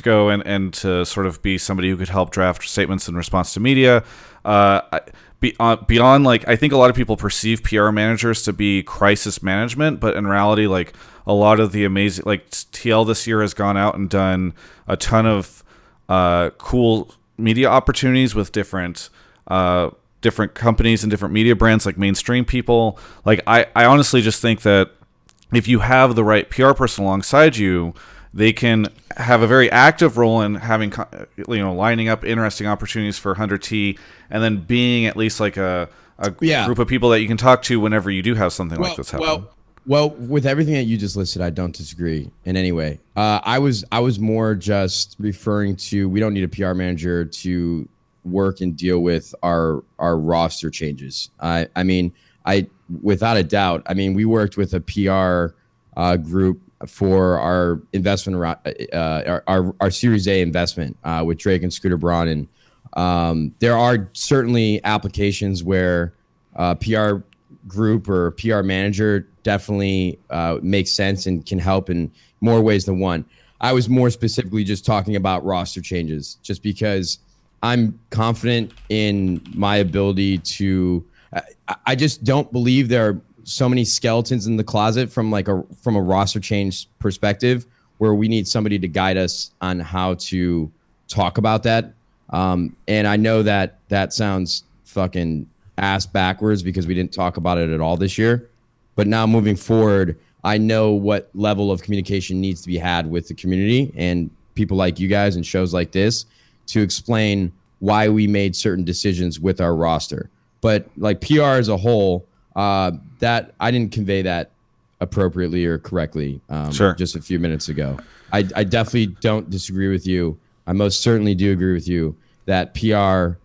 go and to sort of be somebody who could help draft statements in response to media. Beyond, like, I think a lot of people perceive PR managers to be crisis management, but in reality, like, a lot of the amazing, like, TL this year has gone out and done a ton of cool media opportunities with different companies and different media brands, like mainstream people. Like, I honestly just think that if you have the right PR person alongside you, they can have a very active role in having, lining up interesting opportunities for 100T, and then being at least like a group of people that you can talk to whenever you do have something like this happen. Well, with everything that you just listed, I don't disagree in any way. I was more just referring to, we don't need a PR manager to work and deal with our roster changes. I mean, without a doubt, I mean, we worked with a PR group for our investment, our Series A investment with Drake and Scooter Braun, and there are certainly applications where PR group or PR manager definitely makes sense and can help in more ways than one. I was more specifically just talking about roster changes, just because I'm confident in my ability to. I just don't believe there are so many skeletons in the closet from a roster change perspective, where we need somebody to guide us on how to talk about that. And I know that sounds fucking ass backwards because we didn't talk about it at all this year. But now moving forward, I know what level of communication needs to be had with the community and people like you guys and shows like this to explain why we made certain decisions with our roster. But like PR as a whole, that I didn't convey that appropriately or correctly just a few minutes ago. I definitely don't disagree with you. I most certainly do agree with you that PR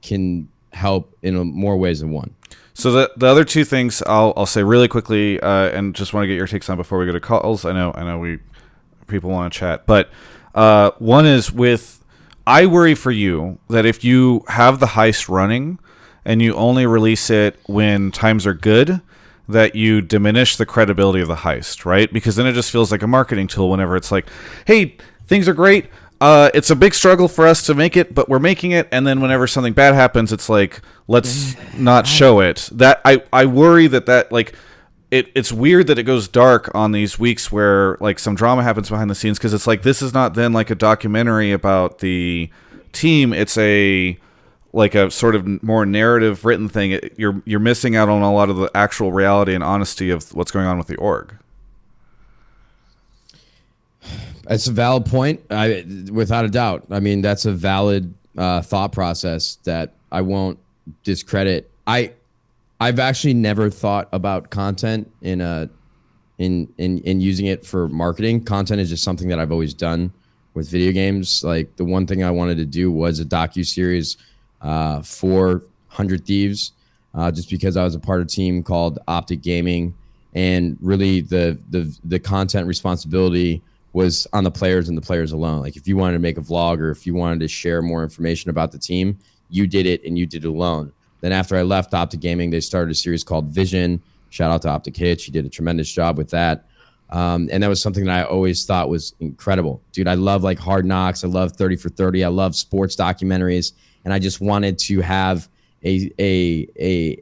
can help in more ways than one. So the other two things I'll say really quickly, and just want to get your takes on before we go to calls. I know people want to chat, but one is I worry for you that if you have the heist running and you only release it when times are good, that you diminish the credibility of the heist, right? Because then it just feels like a marketing tool whenever it's like, hey, things are great. It's a big struggle for us to make it, but we're making it. And then whenever something bad happens, it's like, let's not show it. That I worry that like, it's weird that it goes dark on these weeks where like some drama happens behind the scenes, because it's like, this is not then like a documentary about the team. It's a like a sort of more narrative written thing, you're missing out on a lot of the actual reality and honesty of what's going on with the org. It's a valid point, without a doubt. I mean, that's a valid thought process that I won't discredit. I've actually never thought about content in using it for marketing. Content is just something that I've always done with video games. Like, the one thing I wanted to do was a docu-series for 100 Thieves, just because I was a part of a team called Optic Gaming, and really the content responsibility was on the players and the players alone. Like, if you wanted to make a vlog or if you wanted to share more information about the team, you did it, and you did it alone. Then after I left Optic Gaming, they started a series called Vision. Shout out to Optic Hitch. He did a tremendous job with that. And that was something that I always thought was incredible. Dude, I love like Hard Knocks. I love 30 for 30. I love sports documentaries. And I just wanted to have a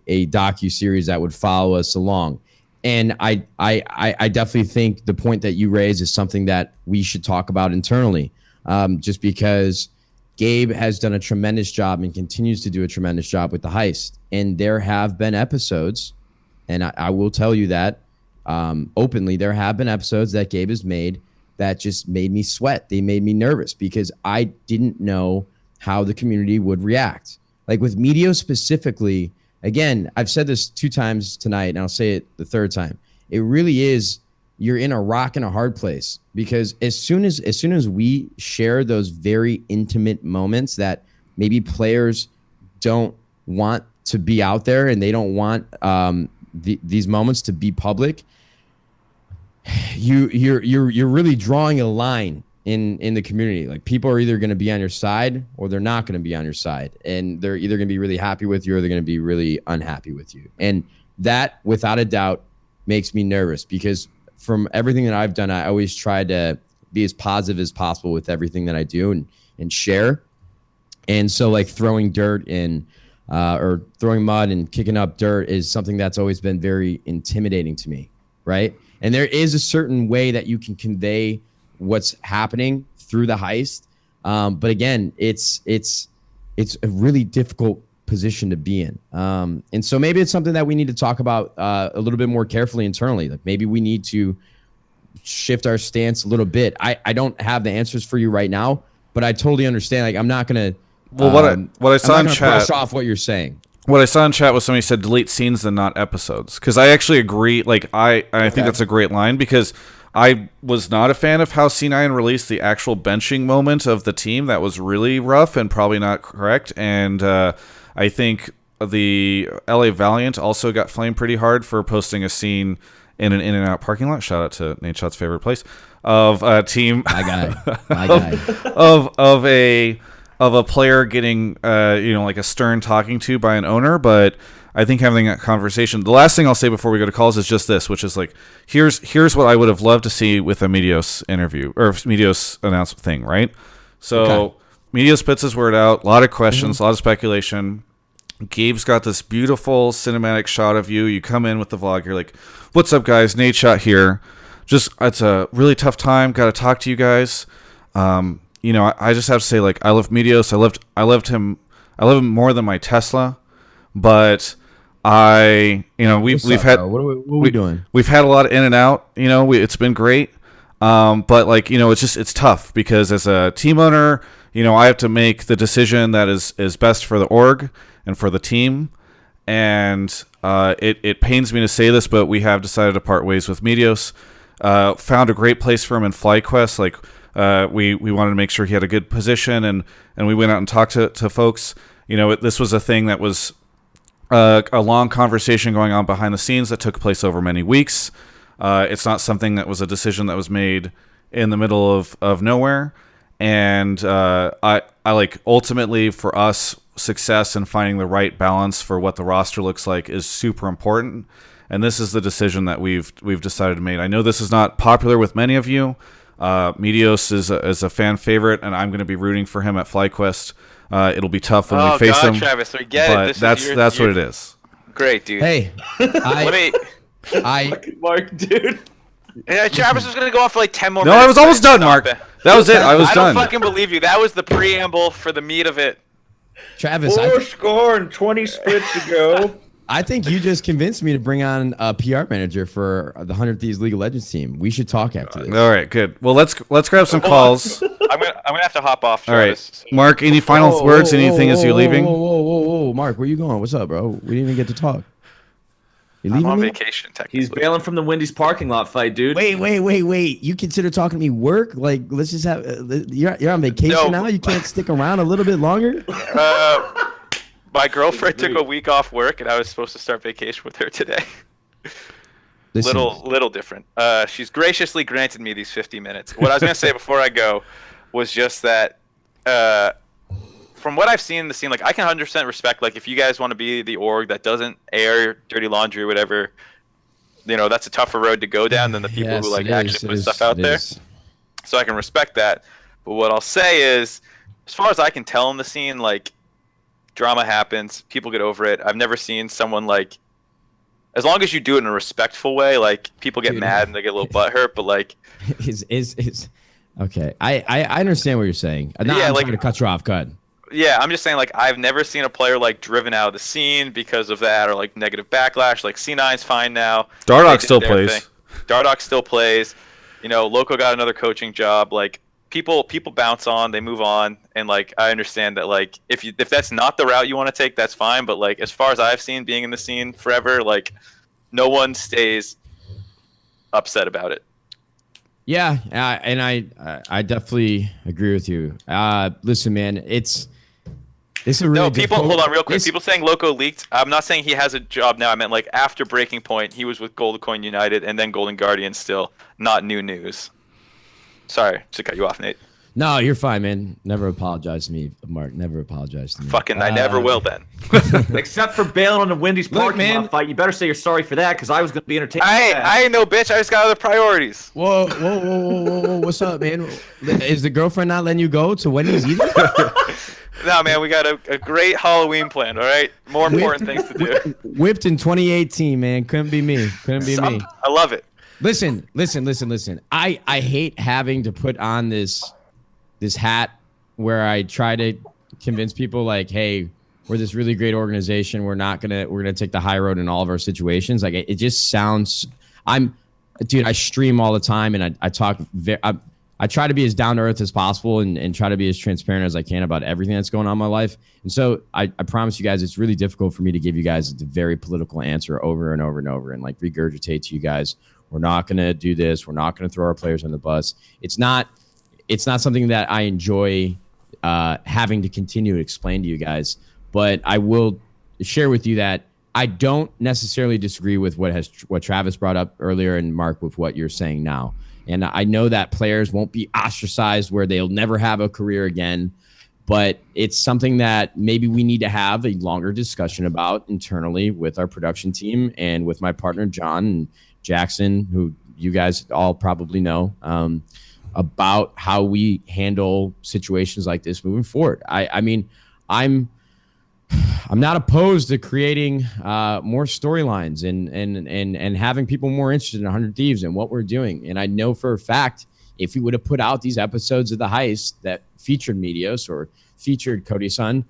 docu-series that would follow us along. And I definitely think the point that you raise is something that we should talk about internally, just because Gabe has done a tremendous job and continues to do a tremendous job with the heist. And there have been episodes, and I will tell you that openly, there have been episodes that Gabe has made that just made me sweat. They made me nervous because I didn't know how the community would react. Like with Medio specifically, again, I've said this 2 times tonight, and I'll say it the 3rd time. It really is, you're in a rock and a hard place, because as soon as we share those very intimate moments that maybe players don't want to be out there, and they don't want these moments to be public, you're really drawing a line in the community. Like, people are either going to be on your side or they're not going to be on your side, and they're either going to be really happy with you or they're going to be really unhappy with you. And that, without a doubt, makes me nervous, because from everything that I've done, I always try to be as positive as possible with everything that I do and share. And so, like, throwing dirt in or throwing mud and kicking up dirt is something that's always been very intimidating to me, right? And there is a certain way that you can convey what's happening through the heist, but again, it's a really difficult position to be in, and so maybe it's something that we need to talk about a little bit more carefully internally. Like, maybe we need to shift our stance a little bit. I don't have the answers for you right now, but I totally understand. Like, I'm not gonna what I saw in chat, brush off what you're saying. What I saw in chat was somebody said delete scenes and not episodes, because I actually agree. Like, I think that's a great line, because I was not a fan of how C9 released the actual benching moment of the team. That was really rough and probably not correct. And I think the LA Valiant also got flamed pretty hard for posting a scene in an In-N-Out parking lot. Shout out to Nadeshot's favorite place, of a team. My guy. of a player getting like a stern talking to by an owner. But I think having that conversation. The last thing I'll say before we go to calls is just this, which is like, here's what I would have loved to see with a Medios interview or Medios announcement thing, right? So Medios puts his word out, a lot of questions, a lot of speculation. Gabe's got this beautiful cinematic shot of you. You come in with the vlog. You're like, "What's up, guys? Nadeshot here. Just, it's a really tough time. Got to talk to you guys. I just have to say, like, I love Medios. I loved him. I love him more than my Tesla. But we've had what are we doing? We've had a lot of in and out. It's been great. But like, it's tough, because as a team owner, I have to make the decision that is best for the org and for the team. And it pains me to say this, but we have decided to part ways with Medios. Found a great place for him in FlyQuest. Like, we wanted to make sure he had a good position, and we went out and talked to folks. This was a thing that was a long conversation going on behind the scenes that took place over many weeks. It's not something that was a decision that was made in the middle of nowhere. And I like, ultimately for us, success and finding the right balance for what the roster looks like is super important. And this is the decision that we've decided to make. I know this is not popular with many of you. Medios is a fan favorite, and I'm going to be rooting for him at FlyQuest. It'll be tough when we face him. Travis, we get it. That's what it is. Great, dude. Hey, Mark, dude. Yeah, Travis was gonna go on for like 10 more No, minutes. I was almost done, Mark. That was it. I was done. I don't fucking believe you. That was the preamble for the meat of it. Travis, 4 score and 20 splits to go. I think you just convinced me to bring on a PR manager for the 100 Thieves League of Legends team. We should talk after this. All right, good. Well, let's grab some calls. I'm gonna have to hop off. All right, Travis. Mark. Any final words? Anything as you're leaving? Whoa, Mark, where you going? What's up, bro? We didn't even get to talk. You leaving I'm on me? vacation. Technically, He's bailing from the Wendy's parking lot fight, dude. Wait. You consider talking to me work? Like, let's just have. You're on vacation No. now. You can't stick around a little bit longer. My girlfriend took a week off work, and I was supposed to start vacation with her today. Listen, Little different. She's graciously granted me these 50 minutes. What I was gonna say before I go was just that, from what I've seen in the scene, like I can 100% respect, like if you guys want to be the org that doesn't air dirty laundry or whatever, that's a tougher road to go down than the people yes, who like it actually is, put stuff out there. is. So I can respect that. But what I'll say is, as far as I can tell in the scene, like drama happens, people get over it. I've never seen someone like, as long as you do it in a respectful way, like people get mad and they get a little butthurt, but like is okay. I understand what you're saying. I'm like, trying to cut you off. Go ahead. Yeah, I'm just saying, like, I've never seen a player, like, driven out of the scene because of that or, like, negative backlash. Like, C9's fine now. Dardoch still plays. Dardoch still plays. Loco got another coaching job. Like, people bounce on, they move on. And, like, I understand that, like, if that's not the route you want to take, that's fine. But, like, as far as I've seen being in the scene forever, like, no one stays upset about it. Yeah, and I definitely agree with you. Listen, man, it's a really no, people. difficult- Hold on, real quick. People saying Loco leaked. I'm not saying he has a job now. I meant like after Breaking Point, he was with Golden Coin United and then Golden Guardian. Still not new news. Sorry to cut you off, Nate. No, you're fine, man. Never apologize to me, Mark. Never apologize to me. Fucking, I never will then. Except for bailing on the Wendy's parking lot fight. You better say you're sorry for that, because I was going to be entertained. I ain't no bitch. I just got other priorities. Whoa. What's up, man? Is the girlfriend not letting you go to Wendy's either? No, man, we got a great Halloween planned, all right? More important things to do. Whipped in 2018, man. Couldn't be me. Me. I love it. Listen. I hate having to put on this hat where I try to convince people like, hey, we're this really great organization. We're gonna take the high road in all of our situations. Like it just sounds. I stream all the time and I talk. I try to be as down to earth as possible and try to be as transparent as I can about everything that's going on in my life. And so I promise you guys, it's really difficult for me to give you guys a very political answer over and over and over and like regurgitate to you guys. We're not going to do this. We're not going to throw our players on the bus. It's not something that I enjoy having to continue to explain to you guys. But I will share with you that I don't necessarily disagree with what Travis brought up earlier and Mark with what you're saying now. And I know that players won't be ostracized where they'll never have a career again. But it's something that maybe we need to have a longer discussion about internally with our production team and with my partner, John and Jackson, who you guys all probably know, about how we handle situations like this moving forward. I mean, I'm not opposed to creating more storylines and having people more interested in 100 Thieves and what we're doing. And I know for a fact, if we would have put out these episodes of The Heist that featured Medios or featured Cody Sun,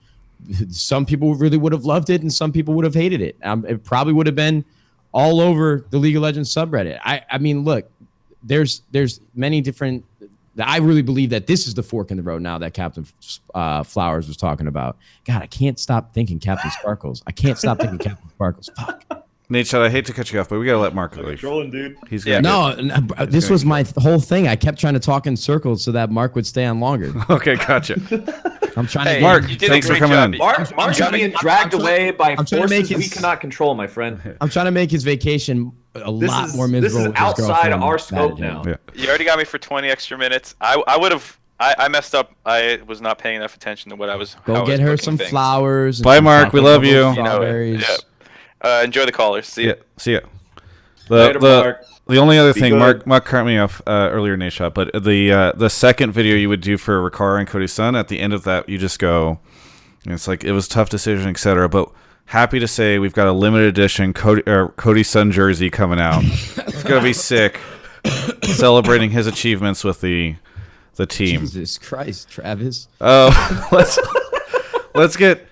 some people really would have loved it and some people would have hated it. It probably would have been all over the League of Legends subreddit. I mean, look, there's many different. I really believe that this is the fork in the road now that Captain Flowers was talking about. God, I can't stop thinking Captain Sparkles. I can't stop thinking Captain Sparkles. Fuck. Nadeshot, I hate to cut you off, but we gotta let Mark leave. Trolling, dude. He's gonna this was my whole thing. I kept trying to talk in circles so that Mark would stay on longer. Okay, gotcha. I'm trying to. Mark, thanks for coming in. Mark's being dragged away by forces we cannot control, my friend. I'm trying to make his vacation a lot more miserable. This is outside of our scope now. Yeah. You already got me for 20 extra minutes. I would have. I messed up. I was not paying enough attention to what I was. Go get her some flowers. Bye, Mark. We love you. Enjoy the callers. See ya. See ya. Later, Mark. The only other Be thing, good. Mark cut me off earlier, Nadeshot, but the second video you would do for Ricard and Cody Sun, at the end of that, you just go, it's like, it was a tough decision, etc. But happy to say we've got a limited edition Cody Sun jersey coming out. It's going to be sick. Celebrating his achievements with the team. Jesus Christ, Travis. let's get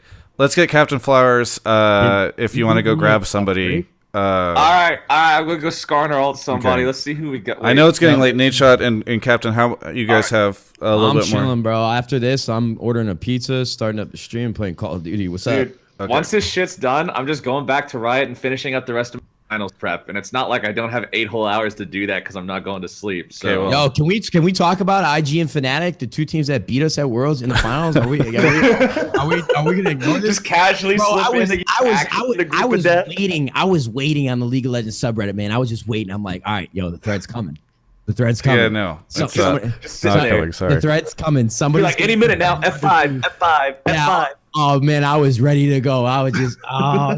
Captain Flowers. If you want to go grab somebody. All right, I'm gonna go Skarner somebody. Okay. Let's see who we got. I know it's getting late. Nadeshot and Captain, how you guys have a little I'm bit more? chilling, bro. After this, I'm ordering a pizza, starting up the stream, playing Call of Duty. What's up? Okay. Once this shit's done, I'm just going back to Riot and finishing up the rest of my finals prep. And it's not like I don't have 8 whole hours to do that because I'm not going to sleep. So, Okay, well- Yo, can we talk about IG and Fnatic, the 2 teams that beat us at Worlds in the finals? Are we gonna ignore this? just casually Bro, slip in that you actually agree with that. I was waiting on the League of Legends subreddit, man. I was just waiting. I'm like, all right, yo, the thread's coming. The thread's coming. Yeah, no, So- it's Just sit not there. coming. Sorry. The thread's coming. Be Somebody's like any minute now. F5, F5, F5. Oh man, I was ready to go. I was just,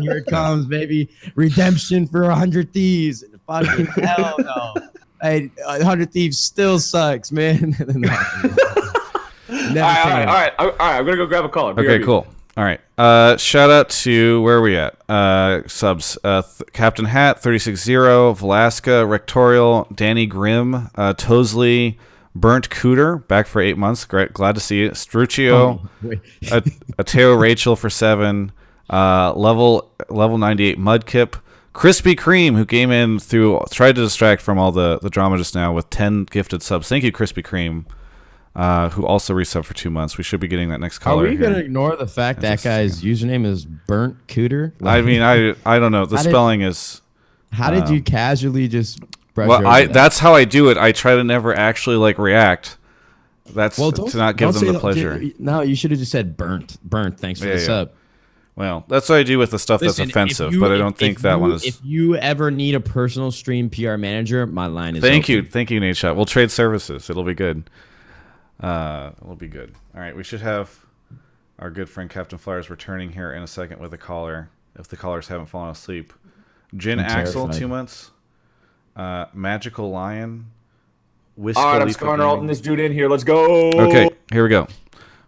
here it comes, baby. Redemption for 100 Thieves. Fucking hell no. Hey, 100 Thieves still sucks, man. No. All right. I'm gonna go grab a caller. Okay, cool. All right. Shout out to where are we at? Subs. Captain Hat 360, Velasca, Rectorial, Danny Grimm, Tosley, Burnt Cooter back for 8 months. Great, glad to see it. Struccio, Ateo Rachel for 7, level 98 Mudkip, Krispy Kreme who came in tried to distract from all the drama just now with 10 gifted subs. Thank you, Krispy Kreme. Who also resubbed for 2 months. We should be getting that next caller. Are we here. gonna ignore the fact that guy's username is Burnt Cooter? I mean, I don't know. The spelling is. How did you casually just? Brush Well, over that? that's how I do it. I try to never actually react. That's to not give them say the pleasure. No, you should have just said burnt. Thanks for the sub. Well, that's what I do with the stuff Listen, that's offensive, but I don't think that one is. If you ever need a personal stream PR manager, my line is. Thank open. you, Nadeshot. We'll trade services. It'll be good. It'll be good. All right, we should have our good friend Captain Flowers returning here in a second with a caller. If the callers haven't fallen asleep, Jin I'm Axel, terrified. 2 months. Magical Lion. Whiskey All right, I'm Leaf Skarner Gaming. alting this dude in here. Let's go. Okay, here we go.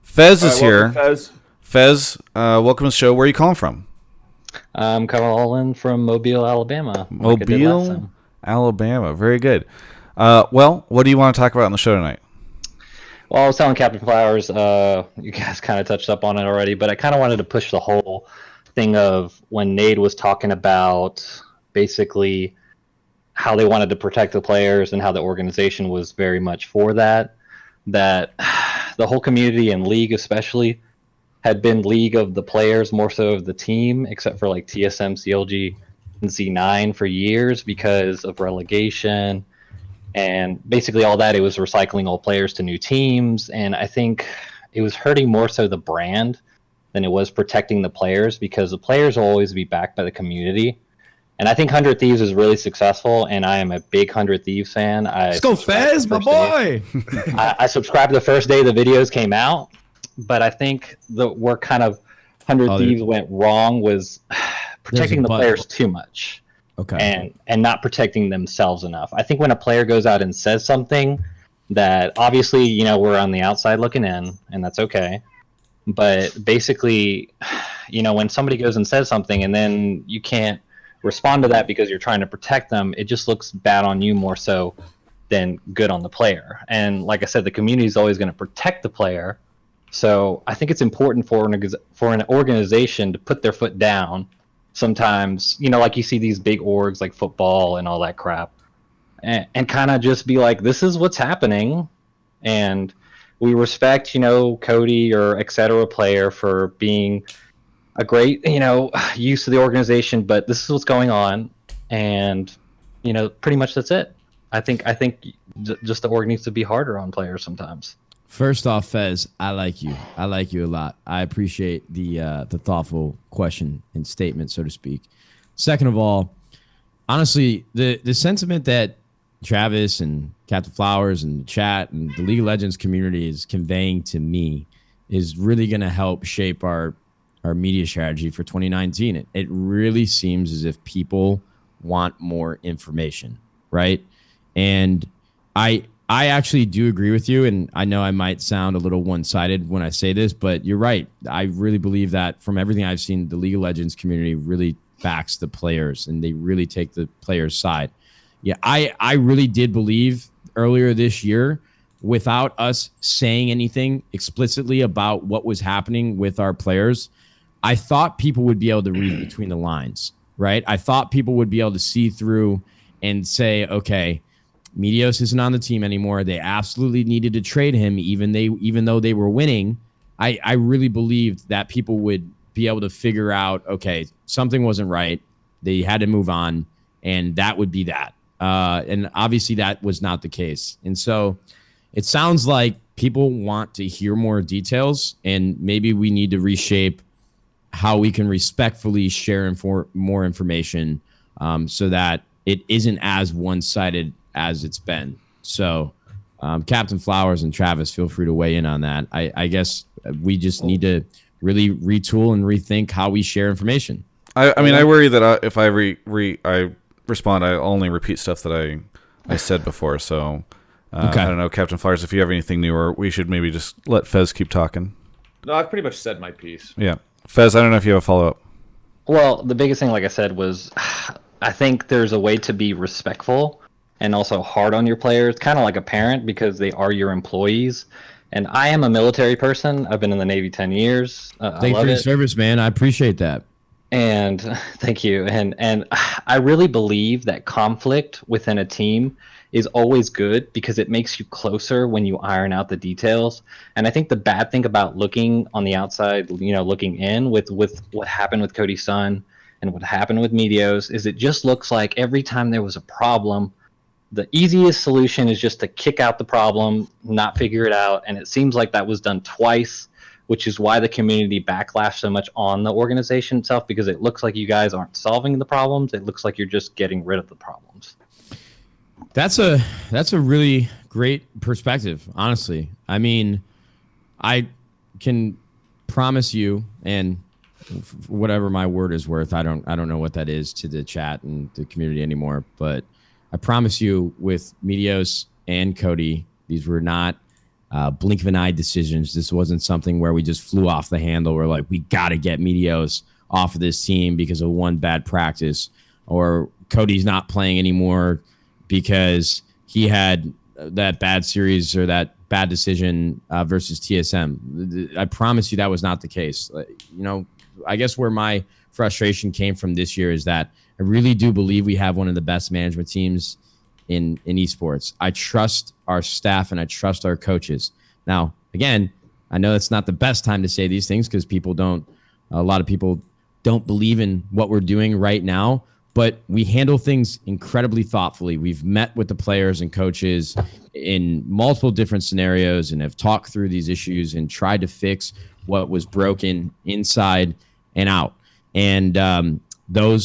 Fez is here. Welcome, Fez. Fez, welcome to the show. Where are you calling from? I'm calling from Mobile, Alabama. like I did last Mobile, time. Alabama. Very good. Well, what do you want to talk about on the show tonight? Well, I was telling Captain Flowers, you guys kind of touched up on it already, but I kind of wanted to push the whole thing of when Nade was talking about basically how they wanted to protect the players and how the organization was very much for that. That the whole community and league especially had been league of the players more so of the team, except for like TSM, CLG, and Z9 for years because of relegation and basically all that. It was recycling old players to new teams, and I think it was hurting more so the brand than it was protecting the players, because the players will always be backed by the community. And I think 100 Thieves is really successful, and I am a big 100 Thieves fan. Let's go, Fez, my boy. I subscribed the first day the videos came out, but I think where kind of 100 Thieves went wrong was protecting the players too much. Okay. And not protecting themselves enough. I think when a player goes out and says something that obviously, we're on the outside looking in, and that's okay. But basically, when somebody goes and says something and then you can't respond to that because you're trying to protect them, it just looks bad on you more so than good on the player. And like I said, the community is always going to protect the player. So I think it's important for an organization to put their foot down. Sometimes, like you see these big orgs like football and all that crap, and kind of just be like, this is what's happening, and we respect, Cody or etc. player for being a great, use of the organization, but this is what's going on, and pretty much that's it. I think just the org needs to be harder on players sometimes. First off, Fez, I like you. I like you a lot. I appreciate the thoughtful question and statement, so to speak. Second of all, honestly, the sentiment that Travis and Captain Flowers and the chat and the League of Legends community is conveying to me is really going to help shape our media strategy for 2019. It really seems as if people want more information, right? And I actually do agree with you, and I know I might sound a little one-sided when I say this, but you're right. I really believe that from everything I've seen, the League of Legends community really backs the players, and they really take the players' side. Yeah, I really did believe earlier this year without us saying anything explicitly about what was happening with our players, I thought people would be able to read between the lines, right? I thought people would be able to see through and say, okay, Medios isn't on the team anymore. They absolutely needed to trade him, even though they were winning. I really believed that people would be able to figure out, okay, something wasn't right. They had to move on, and that would be that. And obviously that was not the case. And so it sounds like people want to hear more details, and maybe we need to reshape how we can respectfully share more information so that it isn't as one-sided as it's been. So Captain Flowers and Travis, feel free to weigh in on that. I guess we just need to really retool and rethink how we share information. I mean, I worry that if I respond, I only repeat stuff that I said before. So Okay. I don't know, Captain Flowers, if you have anything new, or we should maybe just let Fez keep talking. No, I've pretty much said my piece. Yeah. Fez, I don't know if you have a follow-up. Well, the biggest thing, like I said, was I think there's a way to be respectful and also hard on your players, kind of like a parent, because they are your employees. And I am a military person. I've been in the Navy 10 years. Thanks for your service, man. I appreciate that. And thank you. And I really believe that conflict within a team is always good because it makes you closer when you iron out the details. And I think the bad thing about looking on the outside, looking in with what happened with Cody's son and what happened with Medios, is it just looks like every time there was a problem, the easiest solution is just to kick out the problem, not figure it out. And it seems like that was done twice, which is why the community backlashed so much on the organization itself, because it looks like you guys aren't solving the problems. It looks like you're just getting rid of the problems. That's a really great perspective, honestly. I mean, I can promise you, and whatever my word is worth, I don't know what that is to the chat and the community anymore, but I promise you, with Medios and Cody, these were not blink of an eye decisions. This wasn't something where we just flew off the handle. We're like, we got to get Medios off of this team because of one bad practice, or Cody's not playing anymore because he had that bad series or that bad decision versus TSM. I promise you that was not the case. I guess where my frustration came from this year is that I really do believe we have one of the best management teams in esports. I trust our staff and I trust our coaches. Now, again, I know it's not the best time to say these things because a lot of people don't believe in what we're doing right now, but we handle things incredibly thoughtfully. We've met with the players and coaches in multiple different scenarios and have talked through these issues and tried to fix what was broken inside and out. And there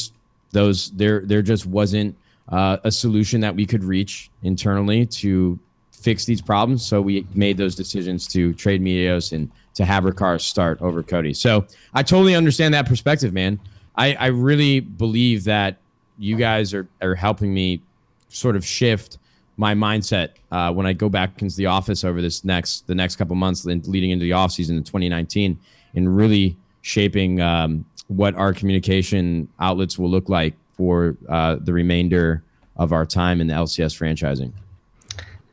just wasn't a solution that we could reach internally to fix these problems. So we made those decisions to trade Medios and to have Ricard start over Cody. So I totally understand that perspective, man. I really believe that you guys are helping me sort of shift my mindset when I go back into the office over the next couple months leading into the offseason in 2019, and really shaping what our communication outlets will look like for the remainder of our time in the LCS franchising.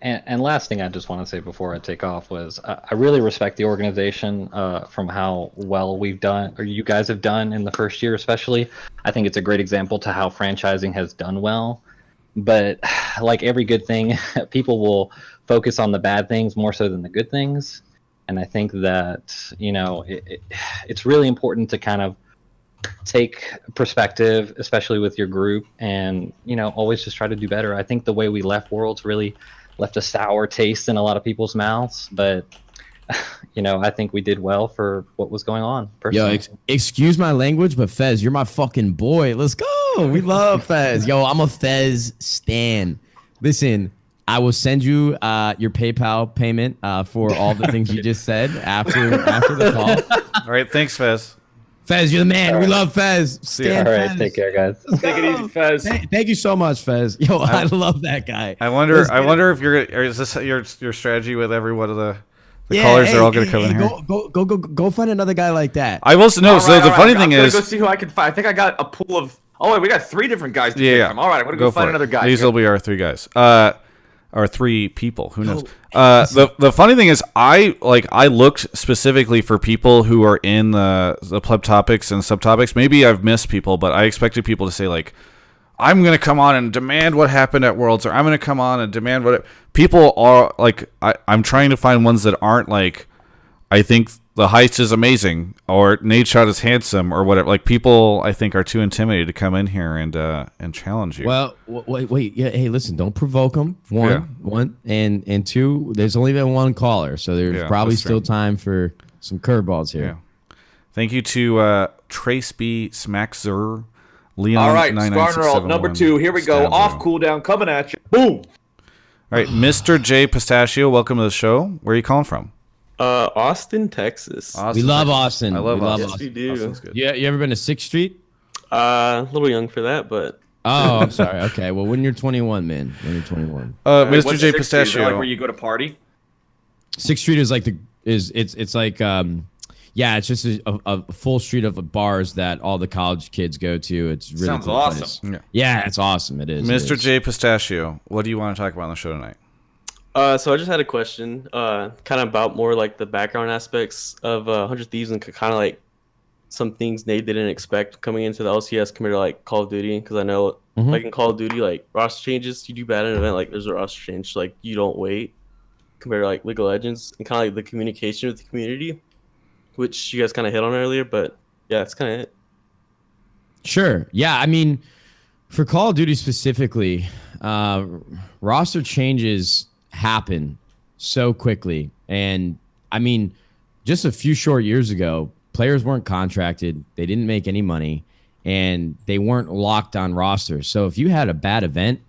And last thing I just want to say before I take off was I really respect the organization from how well we've done, or you guys have done in the first year especially. I think it's a great example to how franchising has done well. But like every good thing, people will focus on the bad things more so than the good things. And I think that, it's really important to kind of take perspective, especially with your group, and, always just try to do better. I think the way we left Worlds really left a sour taste in a lot of people's mouths, but I think we did well for what was going on. Yo, excuse my language, but Fez, you're my fucking boy. Let's go. We love Fez. Yo, I'm a Fez stan. Listen, I will send you your PayPal payment for all the things you just said after the call. All right, thanks, Fez. Fez, you're the man. We love Fez. Stan all right, Fez. take care, guys. Take it easy, Fez. Thank you so much, Fez. Yo, I love that guy. I wonder if is this your strategy with every one of the callers? They're all going to come in here. Go find another guy like that. I will know. So the funny thing is, go see who I can find. I think I got a pool of. Oh wait, we got 3 different guys to pick from. All right, I'm gonna go find another guy. These will be our 3 guys. or 3 people. Who knows? The funny thing is, I looked specifically for people who are in the pleb topics and subtopics. Maybe I've missed people, but I expected people to say like, I'm going to come on and demand what happened at Worlds, or I'm going to come on and demand what people are like. I'm trying to find ones that aren't like, I think the heist is amazing, or Nadeshot is handsome, or whatever. Like, people, I think, are too intimidated to come in here and challenge you. Well, wait. Yeah, hey, listen, don't provoke them. One, and 2. There's only been 1 caller, so there's probably still time for some curveballs here. Yeah. Thank you to Trace B, Smackzer, Leon. All right, starting roll number 2. Here we go. Off cooldown, coming at you. Boom. All right, Mr. J Pistachio, welcome to the show. Where are you calling from? Austin, Texas. We love Austin. I love Austin. Yes, we do. Austin's good. Yeah, you ever been to 6th Street? A little young for that, but. Oh, I'm sorry. Okay, well, when you're 21, man. When you're 21. Mr. J Pistachio. Like where you go to party? 6th Street is like it's like it's just a full street of bars that all the college kids go to. It's really sounds cool awesome. place. Yeah, it's awesome. It is. Mr. J Pistachio, what do you want to talk about on the show tonight? So I just had a question, kind of about more like the background aspects of 100 Thieves and kind of like some things they didn't expect coming into the LCS compared to like Call of Duty. Because I know like in Call of Duty, like roster changes, you do bad in an event, like there's a roster change, like you don't wait compared to like League of Legends and kind of like the communication with the community, which you guys kind of hit on earlier. But yeah, that's kind of it. Sure. Yeah, I mean, for Call of Duty specifically, roster changes happen so quickly. And I mean, just a few short years ago, players weren't contracted, they didn't make any money, and they weren't locked on rosters. So if you had a bad event,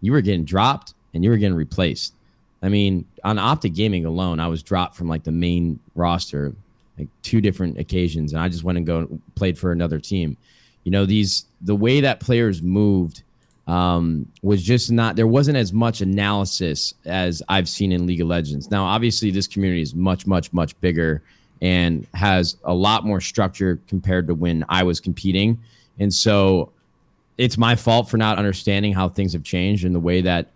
you were getting dropped and you were getting replaced. I mean, on Optic Gaming alone, I was dropped from like the main roster like 2 different occasions, and I just went and played for another team. You know, the way that players moved was just not, there wasn't as much analysis as I've seen in League of Legends. Now, obviously, this community is much, much, much bigger and has a lot more structure compared to when I was competing. And so it's my fault for not understanding how things have changed and the way that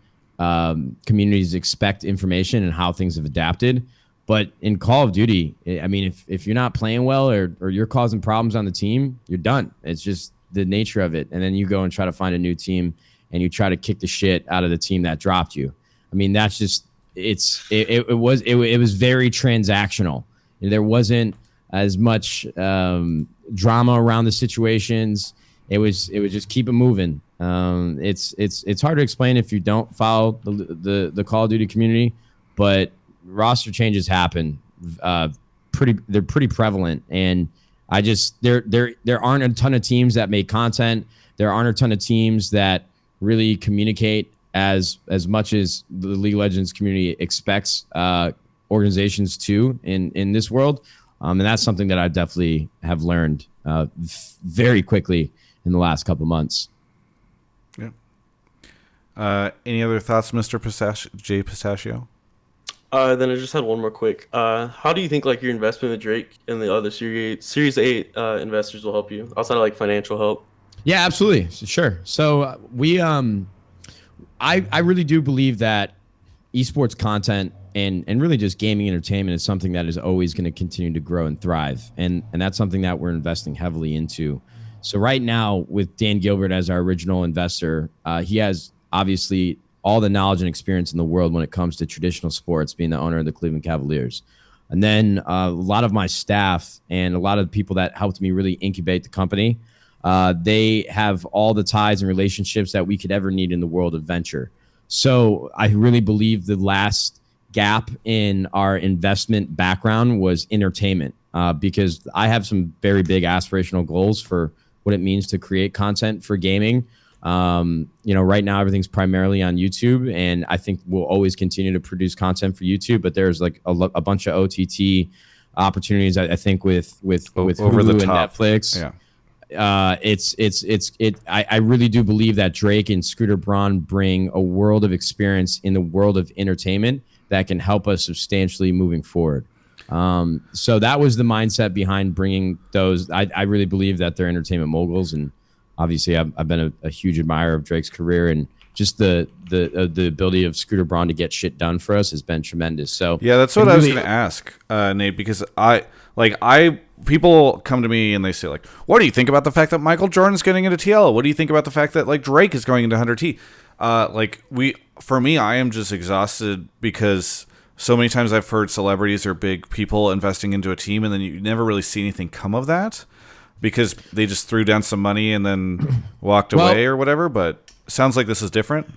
communities expect information and how things have adapted. But in Call of Duty, I mean, if you're not playing well or you're causing problems on the team, you're done. It's just the nature of it. And then you go and try to find a new team and you try to kick the shit out of the team that dropped you. I mean, that's just, it was very transactional. There wasn't as much drama around the situations. It was just keep it moving. It's hard to explain if you don't follow the Call of Duty community, but roster changes happen. They're pretty prevalent, and there aren't a ton of teams that make content. There aren't a ton of teams that really communicate as much as the League of Legends community expects organizations to in this world. And that's something that I definitely have learned very quickly in the last couple months. Yeah. Any other thoughts, Mr. J Pistachio? Then I just had one more quick. How do you think like your investment with Drake and the other Series 8 investors will help you outside of like financial help? Yeah, absolutely. Sure. So we, I really do believe that esports content and really just gaming entertainment is something that is always going to continue to grow and thrive. And that's something that we're investing heavily into. So right now with Dan Gilbert as our original investor, he has obviously all the knowledge and experience in the world when it comes to traditional sports, being the owner of the Cleveland Cavaliers. And then a lot of my staff and a lot of the people that helped me really incubate the company, they have all the ties and relationships that we could ever need in the world of venture. So I really believe the last gap in our investment background was entertainment, because I have some very big aspirational goals for what it means to create content for gaming. Right now everything's primarily on YouTube, and I think we'll always continue to produce content for YouTube, but there's like a bunch of OTT opportunities. I think with over the Hulu top. and Netflix. Yeah. I really do believe that Drake and Scooter Braun bring a world of experience in the world of entertainment that can help us substantially moving forward. So that was the mindset behind bringing those. I really believe that they're entertainment moguls, and obviously I've been a huge admirer of Drake's career, and just the ability of Scooter Braun to get shit done for us has been tremendous. So yeah, that's what I was going to ask, Nate, because people come to me and they say like, what do you think about the fact that Michael Jordan's getting into TL? What do you think about the fact that like Drake is going into 100T? For me, I am just exhausted because so many times I've heard celebrities or big people investing into a team and then you never really see anything come of that because they just threw down some money and then walked away or whatever. But sounds like this is different.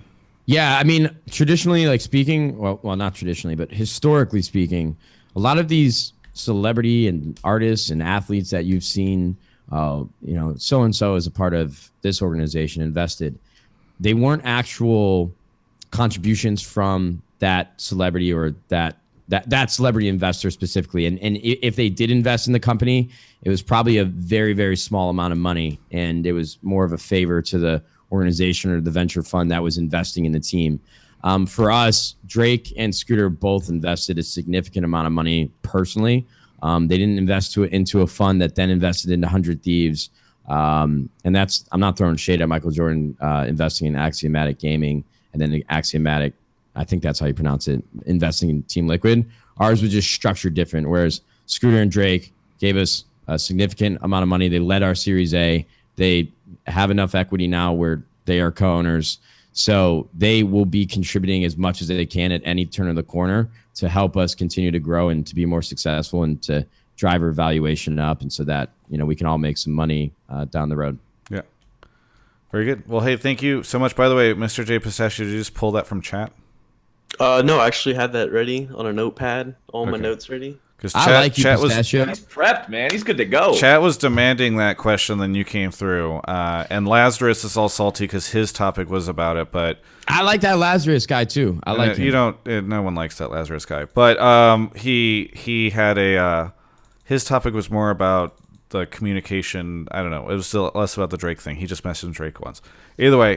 Yeah, I mean, traditionally, like speaking, well, not traditionally, but historically speaking, a lot of these celebrity and artists and athletes that you've seen, so-and-so as a part of this organization invested, they weren't actual contributions from that celebrity or that celebrity investor specifically. And if they did invest in the company, it was probably a very, very small amount of money. And it was more of a favor to the organization or the venture fund that was investing in the team. For us, Drake and Scooter both invested a significant amount of money personally. They didn't invest into a fund that then invested into 100 Thieves. And that's, I'm not throwing shade at Michael Jordan investing in Axiomatic Gaming and then Axiomatic, I think that's how you pronounce it, investing in Team Liquid. Ours was just structured different, whereas Scooter and Drake gave us a significant amount of money. They led our Series A. They have enough equity now where they are co-owners. So they will be contributing as much as they can at any turn of the corner to help us continue to grow and to be more successful and to drive our valuation up, and so that we can all make some money down the road. Yeah, very good. Well, hey, thank you so much. By the way, Mr. J Pistachio, did you just pull that from chat? No, I actually had that ready on a notepad. All my notes ready. Because I like you, chat Pistachio. He's prepped, man. He's good to go. Chat was demanding that question, then you came through. And Lazarus is all salty because his topic was about it. But I like that Lazarus guy too. I like him. You don't. No one likes that Lazarus guy. But he had a his topic was more about the communication. I don't know. It was still less about the Drake thing. He just messaged Drake once. Either way,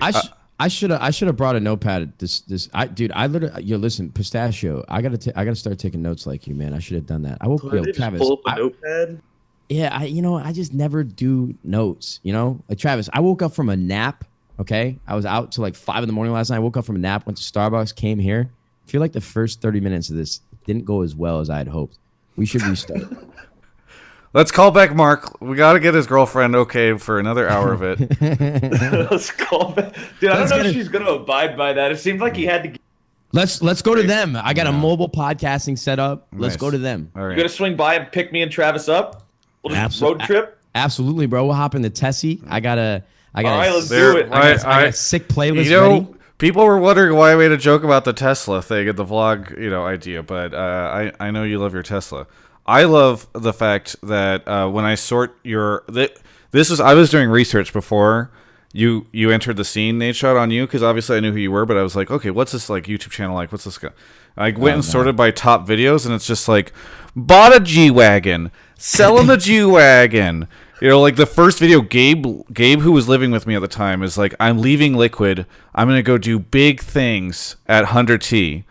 I should have brought a notepad. I literally, listen, Pistachio. I gotta start taking notes like you, man. I should have done that. Travis. Pull up a notepad. Yeah, I just never do notes. Like Travis, I woke up from a nap. Okay, I was out till like 5 in the morning last night. I woke up from a nap, went to Starbucks, came here. I feel like the first 30 minutes of this didn't go as well as I had hoped. We should restart. Let's call back Mark. We got to get his girlfriend okay for another hour of it. Let's call back. Dude, I don't know if she's going to abide by that. It seems like he had to. Let's go to them. I got a mobile podcasting set up. Let's go to them. All right. You going to swing by and pick me and Travis up? We'll just road trip? Absolutely, bro. We'll hop into Tessie. I got all right, let's do it. I got a sick playlist ready. People were wondering why I made a joke about the Tesla thing and the vlog, idea, but I know you love your Tesla. I love the fact that when I sort I was doing research before you entered the scene, Nadeshot, on you, because obviously I knew who you were, but I was like, okay, what's this like YouTube channel like? What's this guy? I went and sorted by top videos, and it's just like, bought a G-Wagon, selling the G-Wagon. Like the first video, Gabe, who was living with me at the time, is like, I'm leaving Liquid. I'm going to go do big things at 100T.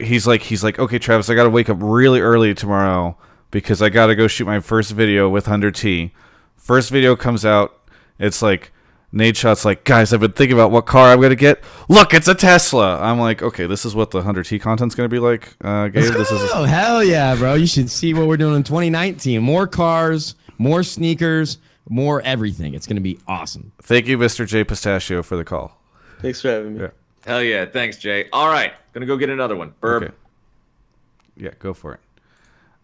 He's like, okay, Travis, I got to wake up really early tomorrow because I got to go shoot my first video with 100T. First video comes out. It's like, Nadeshot's like, guys, I've been thinking about what car I'm going to get. Look, it's a Tesla. I'm like, okay, this is what the 100T content's going to be like, Gabe. Oh, hell yeah, bro. You should see what we're doing in 2019. More cars, more sneakers, more everything. It's going to be awesome. Thank you, Mr. J Pistachio, for the call. Thanks for having me. Yeah. Hell yeah. Thanks, Jay. All right. Going to go get another one. Burb. Okay. Yeah, go for it.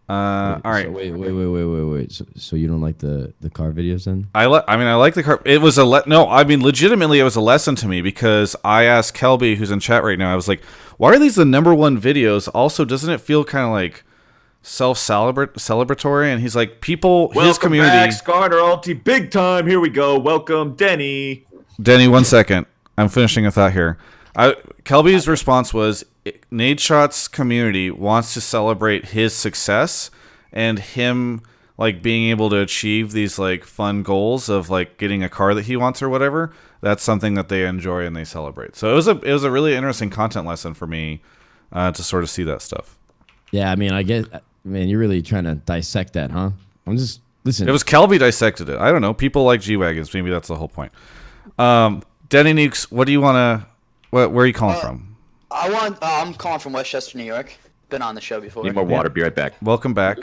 All right. So wait. So you don't like the car videos then? I like the car. It was legitimately, it was a lesson to me because I asked Kelby, who's in chat right now, I was like, why are these the #1 videos? Also, doesn't it feel kind of like self-celebratory? And he's like, his community. Welcome back, Scarter Alti, big time. Here we go. Welcome, Denny. Denny, 1 second. I'm finishing a thought here. Kelby's response was, Nadeshot's community wants to celebrate his success and him like being able to achieve these like fun goals of like getting a car that he wants or whatever. That's something that they enjoy and they celebrate. So it was a really interesting content lesson for me to sort of see that stuff. Yeah, you're really trying to dissect that, huh? I'm just listen. It was Kelby dissected it. I don't know. People like G-Wagons. Maybe that's the whole point. Denny Nukes, what do you want to Where are you calling from? I'm calling from Westchester, New York. Been on the show before. Need more water. Be right back. Welcome back.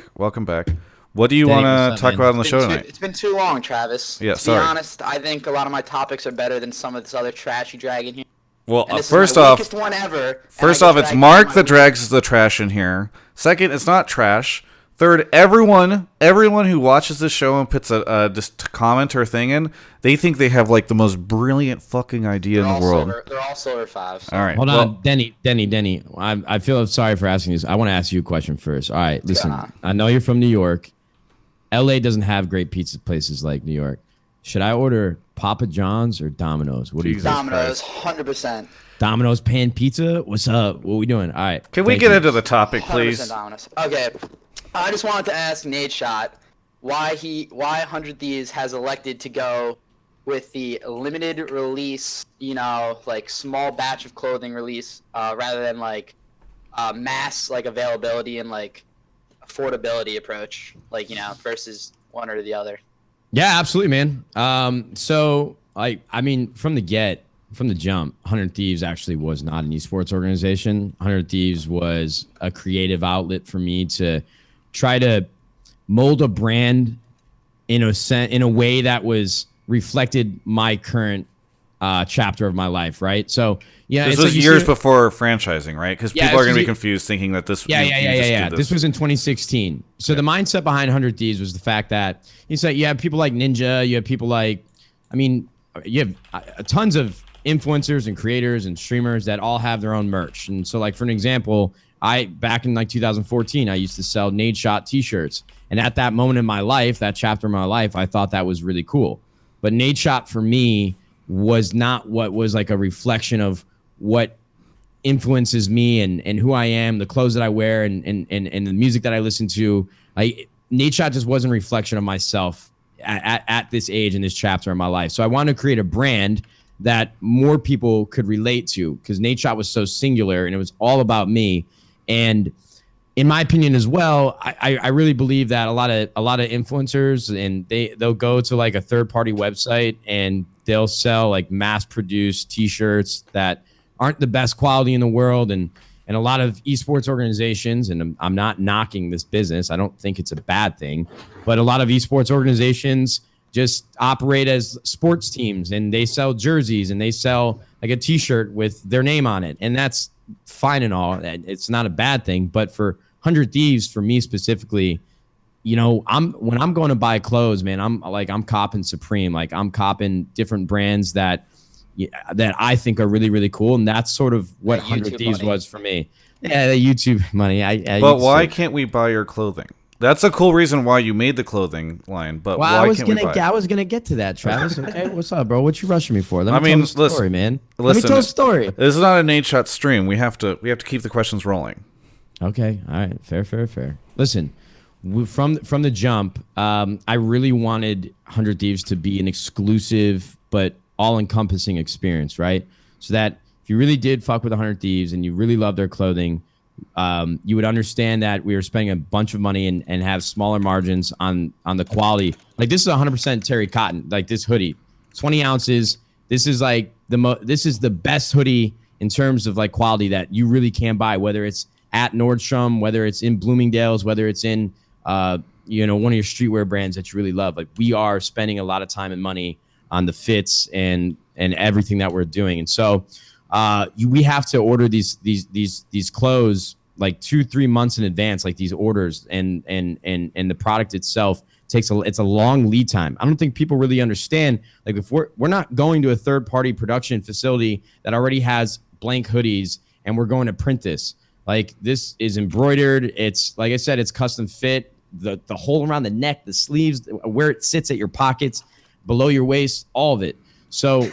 What do you Danny, want what's to up, talk man? about on the show tonight? It's been too long, Travis. Yeah, to sorry. be honest, I think a lot of my topics are better than some of this other trash you drag in here. Well, And this first is my off, weakest one ever. First off, it's Mark that drags the trash in here. Second, it's not trash. Third, everyone who watches this show and puts a just comment or thing in, they think they have like the most brilliant fucking idea in the world. They're all Silver 5s. All right, Hold on, Denny. I feel sorry for asking this. I want to ask you a question first. All right, listen. I know you're from New York. LA doesn't have great pizza places like New York. Should I order Papa John's or Domino's? What do you think? Domino's, 100%. Domino's pan pizza? What's up? What we doing? All right. Can we get into the topic, 100% please? Domino's. Okay, I just wanted to ask Nadeshot why 100 Thieves has elected to go with the limited release, like small batch of clothing release, rather than like mass like availability and like affordability approach, like versus one or the other. Yeah, absolutely, man. So I mean, from the jump, 100 Thieves actually was not an esports organization. 100 Thieves was a creative outlet for me to try to mold a brand in a way that was reflected my current chapter of my life, right? So yeah, this was years before franchising, right? Because people are going to be confused thinking that this. Yeah. This was in 2016. So the mindset behind 100 Thieves was the fact that you have people like Ninja, you have people like, you have tons of influencers and creators and streamers that all have their own merch. And so, like for an example, back in like 2014, I used to sell Nadeshot t-shirts, and at that moment in my life, that chapter of my life, I thought that was really cool. But Nadeshot for me was not what was like a reflection of what influences me and who I am, the clothes that I wear, and the music that I listen to. Nadeshot just wasn't a reflection of myself at this age in this chapter of my life. So I wanted to create a brand that more people could relate to, because Nadeshot was so singular and it was all about me. And in my opinion as well, I really believe that a lot of influencers, and they'll go to like a third-party website and they'll sell like mass-produced t-shirts that aren't the best quality in the world. And a lot of esports organizations, and I'm not knocking this business, I don't think it's a bad thing, but a lot of esports organizations just operate as sports teams, and they sell jerseys and they sell like a t-shirt with their name on it. And that's fine and all. It's not a bad thing. But for 100 Thieves, for me specifically, when I'm going to buy clothes, man, I'm copping Supreme. Like I'm copping different brands that I think are really, really cool. And that's sort of what 100 Thieves was for me. Yeah, the YouTube money. But why can't we buy your clothing? That's a cool reason why you made the clothing line, but why can't we buy it? I was gonna get to that, Travis. Okay, what's up, bro? What you rushing me for? Let me tell the story, man. Let me tell the story. This is not a Nadeshot stream. We have to keep the questions rolling. Okay, all right, fair. Listen, from the jump, I really wanted 100 Thieves to be an exclusive but all-encompassing experience, right? So that if you really did fuck with 100 Thieves and you really love their clothing, you would understand that we were spending a bunch of money and have smaller margins on the quality. Like this is 100% terry cotton, like this hoodie, 20 ounces. This is like this is the best hoodie in terms of like quality that you really can buy, whether it's at Nordstrom, whether it's in Bloomingdale's, whether it's in one of your streetwear brands that you really love. Like we are spending a lot of time and money on the fits and everything that we're doing. And so we have to order these clothes like 2-3 months in advance, like these orders, and the product itself it's a long lead time. I don't think people really understand, like if we're not going to a third party production facility that already has blank hoodies and we're going to print this. Like this is embroidered. It's like I said, it's custom fit, the hole around the neck, the sleeves, where it sits at your pockets, below your waist, all of it. So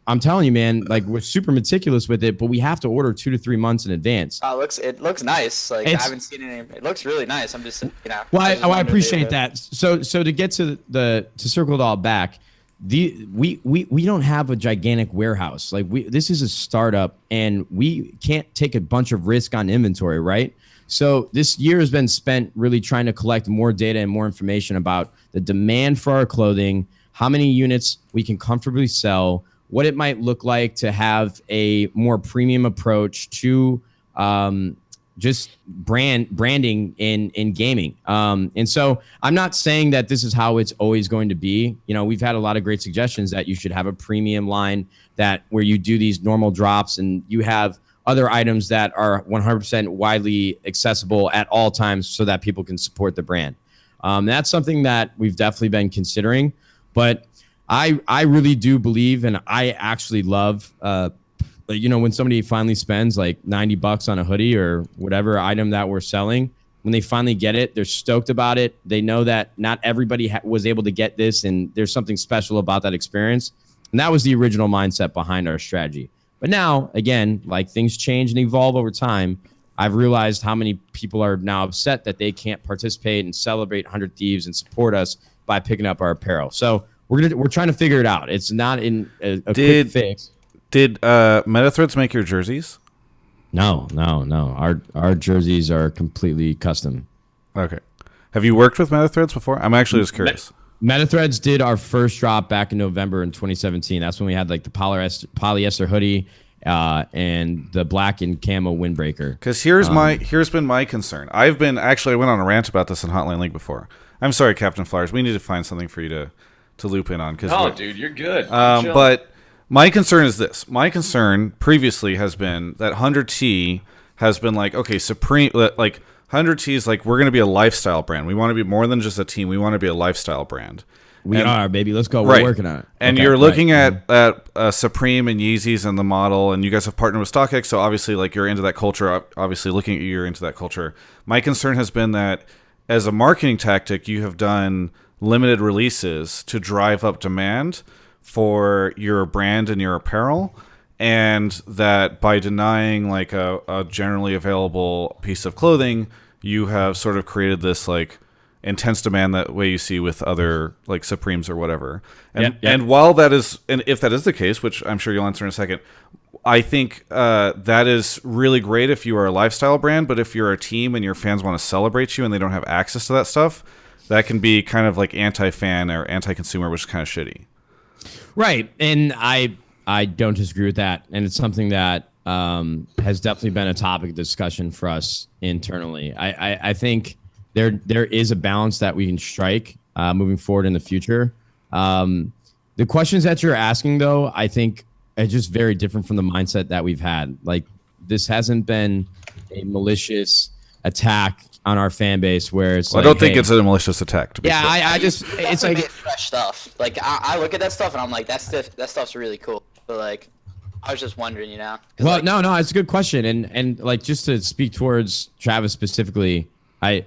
I'm telling you, man, like we're super meticulous with it, but we have to order 2 to 3 months in advance. It looks nice. Like I haven't seen it. It looks really nice. I'm just Well, I appreciate that. So to get to circle it all back, we don't have a gigantic warehouse. Like this is a startup, and we can't take a bunch of risk on inventory, right? So this year has been spent really trying to collect more data and more information about the demand for our clothing, how many units we can comfortably sell, what it might look like to have a more premium approach to just branding in gaming. And so I'm not saying that this is how it's always going to be. You know, we've had a lot of great suggestions that you should have a premium line that where you do these normal drops and you have other items that are 100% widely accessible at all times so that people can support the brand. That's something that we've definitely been considering, but I really do believe, and I actually love, you know, when somebody finally spends like $90 on a hoodie or whatever item that we're selling, when they finally get it, they're stoked about it. They know that not everybody was able to get this, and there's something special about that experience. And that was the original mindset behind our strategy. But now, again, like things change and evolve over time. I've realized how many people are now upset that they can't participate and celebrate 100 Thieves and support us by picking up our apparel. So we're trying to figure it out. It's not in a quick fix. Did MetaThreads make your jerseys? No. Our jerseys are completely custom. Okay. Have you worked with MetaThreads before? I'm actually just curious. MetaThreads did our first drop back in November in 2017. That's when we had like the polyester hoodie and the black and camo windbreaker. Because here's been my concern. I went on a rant about this in Hotline League before. I'm sorry, CaptainFlowers. We need to find something for you to loop in on. Dude, you're good. But my concern is this. My concern previously has been that 100T has been like, okay, Supreme, like 100T is like, we're going to be a lifestyle brand. We want to be more than just a team. We want to be a lifestyle brand. We are, baby. Let's go. We're working on it. And you're looking at Supreme and Yeezys and the model, and you guys have partnered with StockX, so obviously, like, you're into that culture. Obviously, looking at you, you're into that culture. My concern has been that as a marketing tactic, you have done limited releases to drive up demand for your brand and your apparel, and that by denying like a generally available piece of clothing, you have sort of created this like intense demand that way you see with other like Supremes or whatever. And and while that is, and if that is the case, which I'm sure you'll answer in a second, I think that is really great if you are a lifestyle brand, but if you're a team and your fans want to celebrate you and they don't have access to that stuff, that can be kind of like anti-fan or anti-consumer, which is kind of shitty. Right. And I don't disagree with that. And it's something that has definitely been a topic of discussion for us internally. I think there is a balance that we can strike moving forward in the future. The questions that you're asking, though, I think are just very different from the mindset that we've had. Like, this hasn't been a malicious attack on our fan base where it's I don't think it's a malicious attack. I just it's like fresh stuff. Like I look at that stuff and I'm like, that stuff's really cool. But like, I was just wondering, you know. Well, like, no, it's a good question, and like just to speak towards Travis specifically, I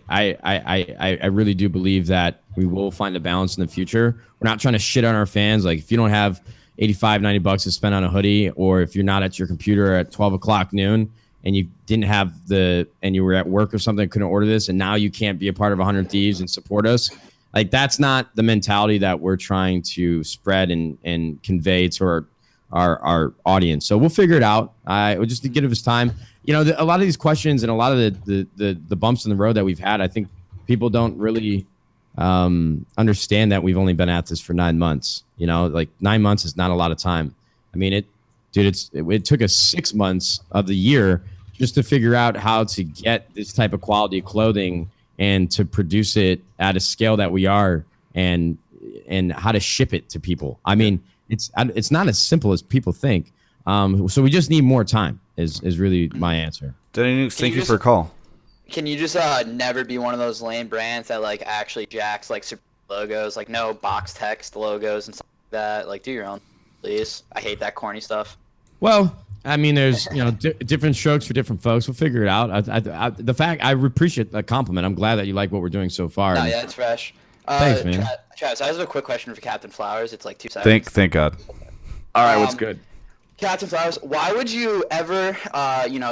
really do believe that we will find a balance in the future. We're not trying to shit on our fans. Like, if you don't have $85-$90 to spend on a hoodie, or if you're not at your computer at 12 o'clock noon and you didn't have and you were at work or something, couldn't order this, and now you can't be a part of 100 Thieves and support us. Like, that's not the mentality that we're trying to spread and convey to our audience. So we'll figure it out. We'll just give us time. You know, a lot of these questions and a lot of the bumps in the road that we've had, I think people don't really understand that we've only been at this for 9 months. You know, like 9 months is not a lot of time. I mean, it took us 6 months of the year just to figure out how to get this type of quality clothing and to produce it at a scale that we are, and how to ship it to people. I mean, it's not as simple as people think. So we just need more time is really my answer. Danny Nukes, thank you for a call. Can you just never be one of those lame brands that like actually jacks like super logos, like no box text logos and stuff like that? Like, do your own, please. I hate that corny stuff. Well, I mean, there's different strokes for different folks. We'll figure it out. I appreciate the compliment. I'm glad that you like what we're doing so far. No, yeah, it's fresh. Thanks, man. Travis, I have a quick question for CaptainFlowers. It's like 2 seconds. Thank God. All right, what's good? CaptainFlowers, why would you ever,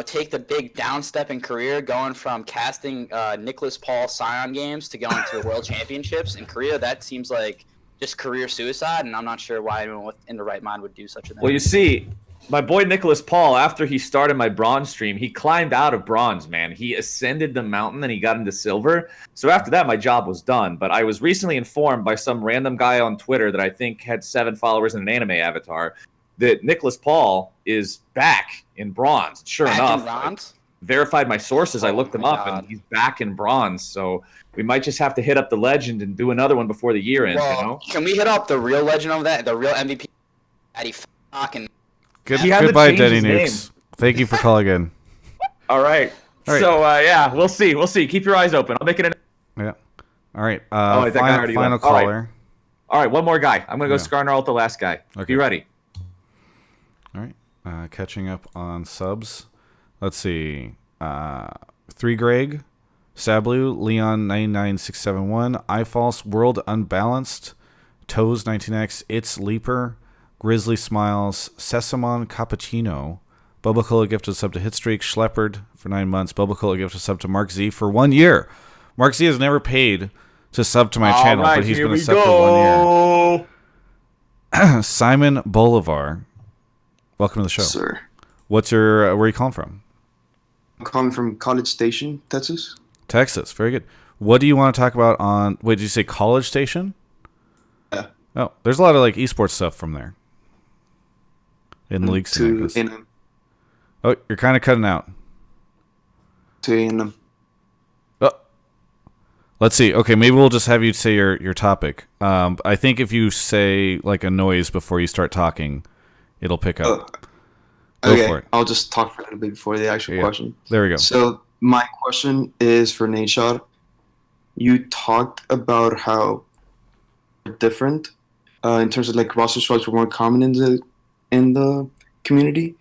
take the big downstep in career going from casting Nicholas Paul Scion games to going to the World Championships in Korea? That seems like just career suicide, and I'm not sure why anyone in the right mind would do such a thing. Well, you see, my boy Nicholas Paul, after he started my bronze stream, he climbed out of bronze, man. He ascended the mountain and he got into silver. So after that, my job was done. But I was recently informed by some random guy on Twitter that I think had 7 followers and an anime avatar that Nicholas Paul is back in bronze. Sure Back enough, in bronze? I verified my sources. I looked them my up, God. and he's back in bronze. So we might just have to hit up the legend and do another one before the year ends. Well, You know, can we hit up the real legend of that, the real MVP, Daddy Fuck, and He had to Goodbye, change Denny his Nukes. Thank you for calling in. all right. All right. So yeah, we'll see. We'll see. Keep your eyes open. I'll make it. Yeah. All right. that guy already Final left. All right. caller. All right, one more guy. I'm gonna go Yeah. Skarnar with the last guy. Okay. Be ready. All right. Catching up on subs. Let's see. 3 Greg, Sablu, Leon 99671, iFalse, World Unbalanced, Toes 19X, It's Leaper, Grizzly Smiles, Sesamon Cappuccino, Bubba Cola gifted sub to Hitstreak, Schleppard for 9 months, Bubba Cola gifted sub to Mark Z for 1 year. Mark Z has never paid to sub to my channel, but he's been a sub for 1 year. Simon Bolivar, welcome to the show. Sir. What's your, where are you calling from? I'm calling from College Station, Texas. Texas, very good. What do you want to talk about on, wait, did you say College Station? Yeah. Oh, there's a lot of like esports stuff from there. In leagues. To A&M. Oh, you're kind of cutting out. To A&M. Oh. Let's see. Okay, maybe we'll just have you say your topic. I think if you say like a noise before you start talking, it'll pick up. Go for it. I'll just talk for a little bit before the actual question. There we go. So my question is for Nadeshot. You talked about how different in terms of like roster swaps were more common in the community.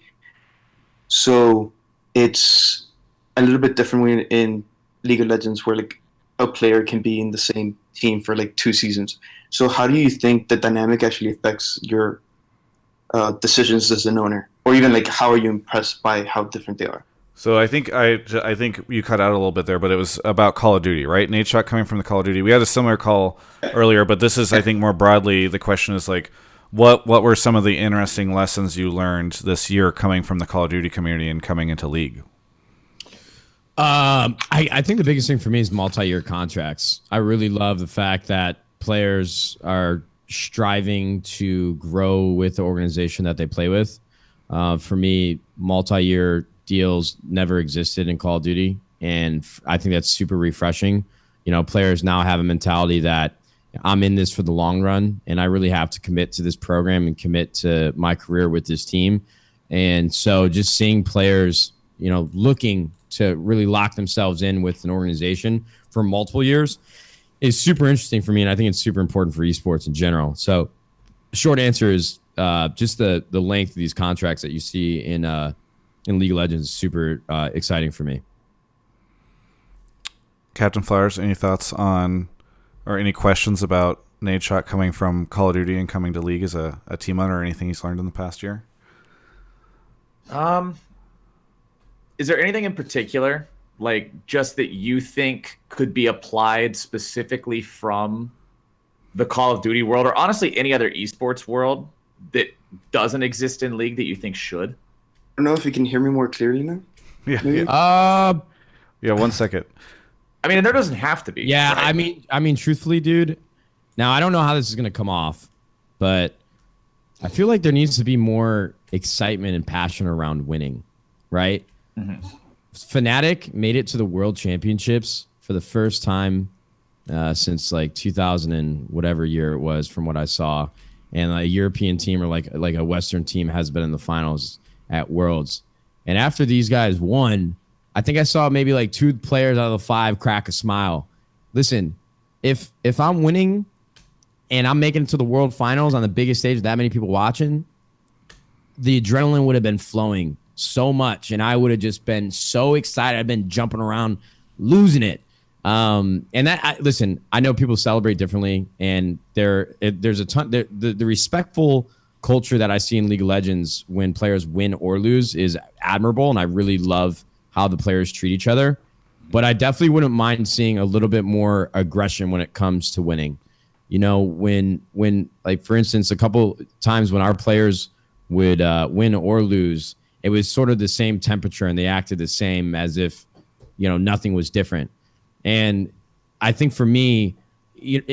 So it's a little bit different when in League of Legends where like a player can be in the same team for like 2 seasons. So how do you think the dynamic actually affects your decisions as an owner, or even like how are you impressed by how different they are? So I think you cut out a little bit there, but it was about Call of Duty, right? Nadeshot coming from the Call of Duty. We had a similar call earlier, but this is, I think, more broadly. The question is like, what were some of the interesting lessons you learned this year coming from the Call of Duty community and coming into League? I think the biggest thing for me is multi-year contracts. I really love the fact that players are striving to grow with the organization that they play with. For me, multi-year deals never existed in Call of Duty, and I think that's super refreshing. You know, players now have a mentality that I'm in this for the long run, and I really have to commit to this program and commit to my career with this team. And so just seeing players, you know, looking to really lock themselves in with an organization for multiple years is super interesting for me, and I think it's super important for esports in general. So short answer is just the length of these contracts that you see in League of Legends is super exciting for me. CaptainFlowers, any thoughts on or any questions about Nadeshot coming from Call of Duty and coming to League as a team owner, or anything he's learned in the past year? Is there anything in particular, like just that you think could be applied specifically from the Call of Duty world, or honestly any other esports world that doesn't exist in League that you think should? I don't know if you can hear me more clearly now. Yeah. Yeah. 1 second. I mean, there doesn't have to be. Yeah, right? I mean, truthfully, dude. Now I don't know how this is gonna come off, but I feel like there needs to be more excitement and passion around winning, right? Mm-hmm. Fnatic made it to the World Championships for the first time since like 2000 and whatever year it was, from what I saw, and a European team or like a Western team has been in the finals at Worlds. And after these guys won, I think I saw maybe like 2 players out of the 5 crack a smile. Listen, if I'm winning and I'm making it to the World Finals on the biggest stage with that many people watching, the adrenaline would have been flowing so much, and I would have just been so excited. I've been jumping around, losing it. And that, listen, I know people celebrate differently, and there's a ton. The respectful culture that I see in League of Legends when players win or lose is admirable, and I really love how the players treat each other. But I definitely wouldn't mind seeing a little bit more aggression when it comes to winning. You know, when like for instance, a couple times when our players would win or lose, it was sort of the same temperature, and they acted the same as if, you know, nothing was different. And I think for me,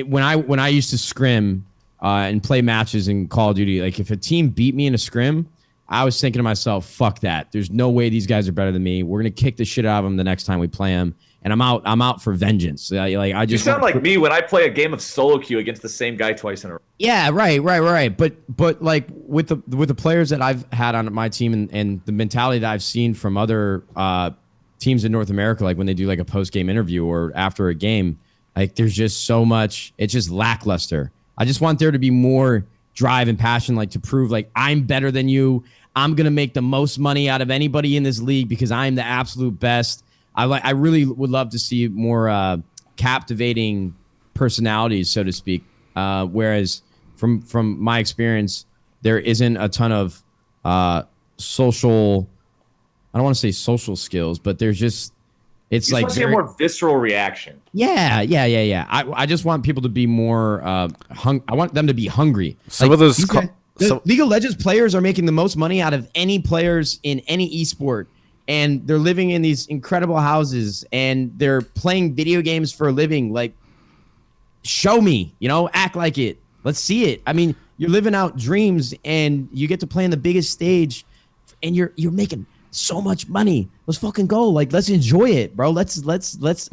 when I used to scrim, and play matches in Call of Duty. Like if a team beat me in a scrim, I was thinking to myself, fuck that. There's no way these guys are better than me. We're going to kick the shit out of them the next time we play them. And I'm out for vengeance. Like I just You sound like me when I play a game of solo queue against the same guy twice in a row. Yeah, right. But like with the players that I've had on my team and the mentality that I've seen from other teams in North America, like when they do like a post-game interview or after a game, like there's just so much, it's just lackluster. I just want there to be more drive and passion, like to prove like I'm better than you. I'm going to make the most money out of anybody in this league because I'm the absolute best. I really would love to see more captivating personalities, so to speak. Whereas from my experience, there isn't a ton of social. I don't want to say social skills, but there's just it's You like just want to see a more visceral reaction. Yeah. I just want people to be more I want them to be hungry. Some of those League of Legends players are making the most money out of any players in any esport. And they're living in these incredible houses and they're playing video games for a living. Like, show me, act like it. Let's see it. I mean, you're living out dreams and you get to play on the biggest stage and you're making so much money. Let's fucking go. Like, let's enjoy it, bro. Let's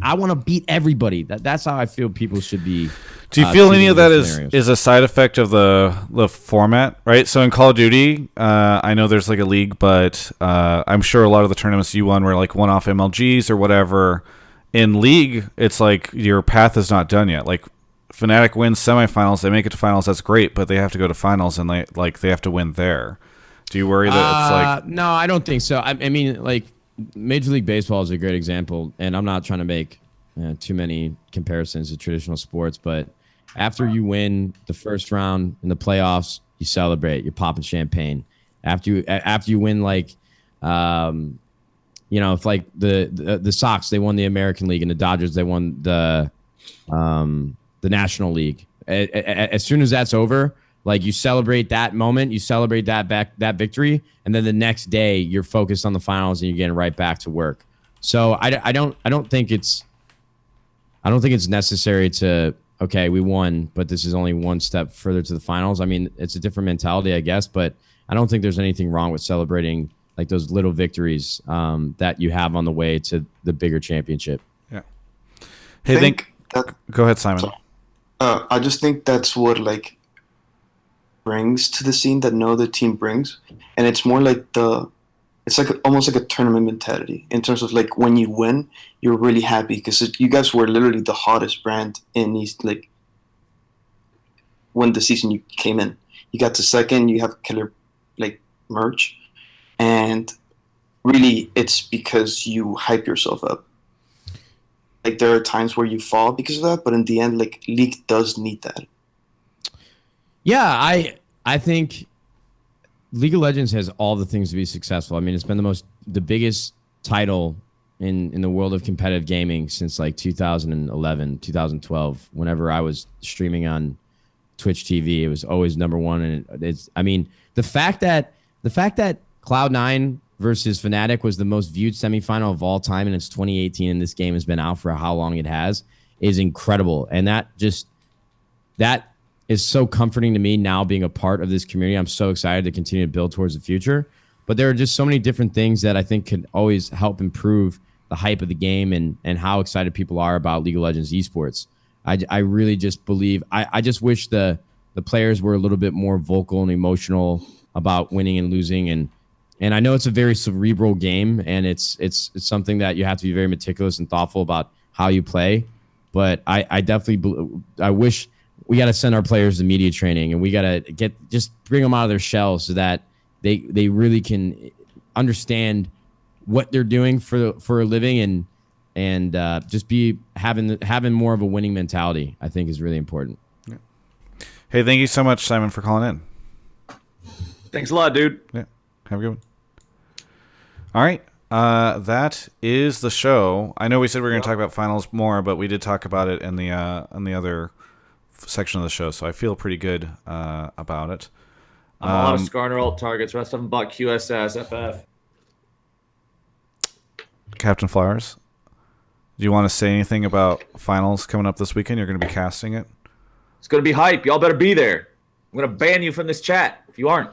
I want to beat everybody. That's how I feel people should be. Do you feel any of that is a side effect of the format, right? So in Call of Duty, I know there's like a league, but I'm sure a lot of the tournaments you won were like one-off MLGs or whatever. In League, it's like your path is not done yet. Like Fnatic wins semifinals, they make it to finals, that's great, but they have to go to finals and they have to win there. Do you worry that it's like... No, I don't think so. I mean, like Major League Baseball is a great example, and I'm not trying to make too many comparisons to traditional sports, but after you win the first round in the playoffs, you celebrate. You're popping champagne. After you win, like, if like the Sox, they won the American League, and the Dodgers, they won the National League. As soon as that's over, like you celebrate that moment, you celebrate that victory, and then the next day you're focused on the finals and you're getting right back to work. So I don't think it's necessary to. Okay, we won, but this is only one step further to the finals. I mean, it's a different mentality, I guess, but I don't think there's anything wrong with celebrating like those little victories that you have on the way to the bigger championship. Yeah. Hey, go ahead, Simon. So, I just think that's what like brings to the scene that no other team brings, and it's more like it's like almost like a tournament mentality in terms of like when you win, you're really happy because you guys were literally the hottest brand in East. Like when the season you came in, you got to second, you have killer like merch, and really it's because you hype yourself up. Like there are times where you fall because of that, but in the end, like League does need that. Yeah, I think League of Legends has all the things to be successful. I mean, it's been the biggest title in the world of competitive gaming since like 2011, 2012. Whenever I was streaming on Twitch TV, it was always number one. And the fact that Cloud9 versus Fnatic was the most viewed semifinal of all time, and it's 2018, and this game has been out for how long it has, is incredible. And that is so comforting to me now being a part of this community. I'm so excited to continue to build towards the future. But there are just so many different things that I think can always help improve the hype of the game and how excited people are about League of Legends esports. I really just believe, I just wish the players were a little bit more vocal and emotional about winning and losing. And I know it's a very cerebral game, and it's something that you have to be very meticulous and thoughtful about how you play. But I definitely, I wish we got to send our players to media training, and we got to just bring them out of their shells so that they really can understand what they're doing for a living and just be having more of a winning mentality. I think is really important. Yeah. Hey, thank you so much, Simon, for calling in. Thanks a lot, dude. Yeah, have a good one. All right. That is the show. I know we said we were going to talk about finals more, but we did talk about it in the other section of the show, so I feel pretty good about it. I'm a lot of Skarner alt targets. Rest of them bought QSS, FF. CaptainFlowers, do you want to say anything about finals coming up this weekend? You're going to be casting it. It's going to be hype. Y'all better be there. gonna ban you from this chat if you aren't.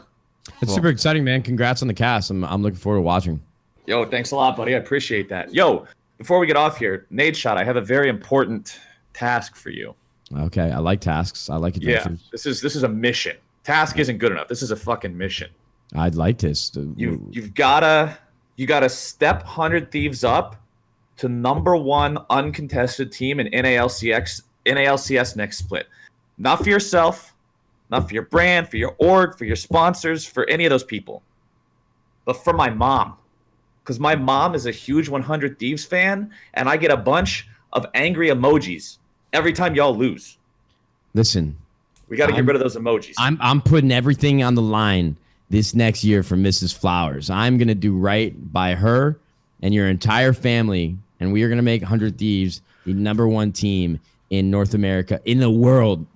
It's super exciting, man. Congrats on the cast. I'm looking forward to watching. Yo, thanks a lot, buddy. I appreciate that. Yo, before we get off here, Nadeshot, I have a very important task for you. Okay, I like tasks. I like adventures. Yeah, this is a mission. Task isn't good enough. This is a fucking mission. I'd like this. You gotta step 100 Thieves up to #1 uncontested team in NALCS next split. Not for yourself, not for your brand, for your org, for your sponsors, for any of those people, but for my mom. Because my mom is a huge 100 Thieves fan, and I get a bunch of angry emojis every time y'all lose. Listen, we got to get rid of those emojis. I'm putting everything on the line this next year for Mrs. Flowers. I'm gonna do right by her and your entire family, and we are gonna make 100 Thieves the #1 team in North America, in the world,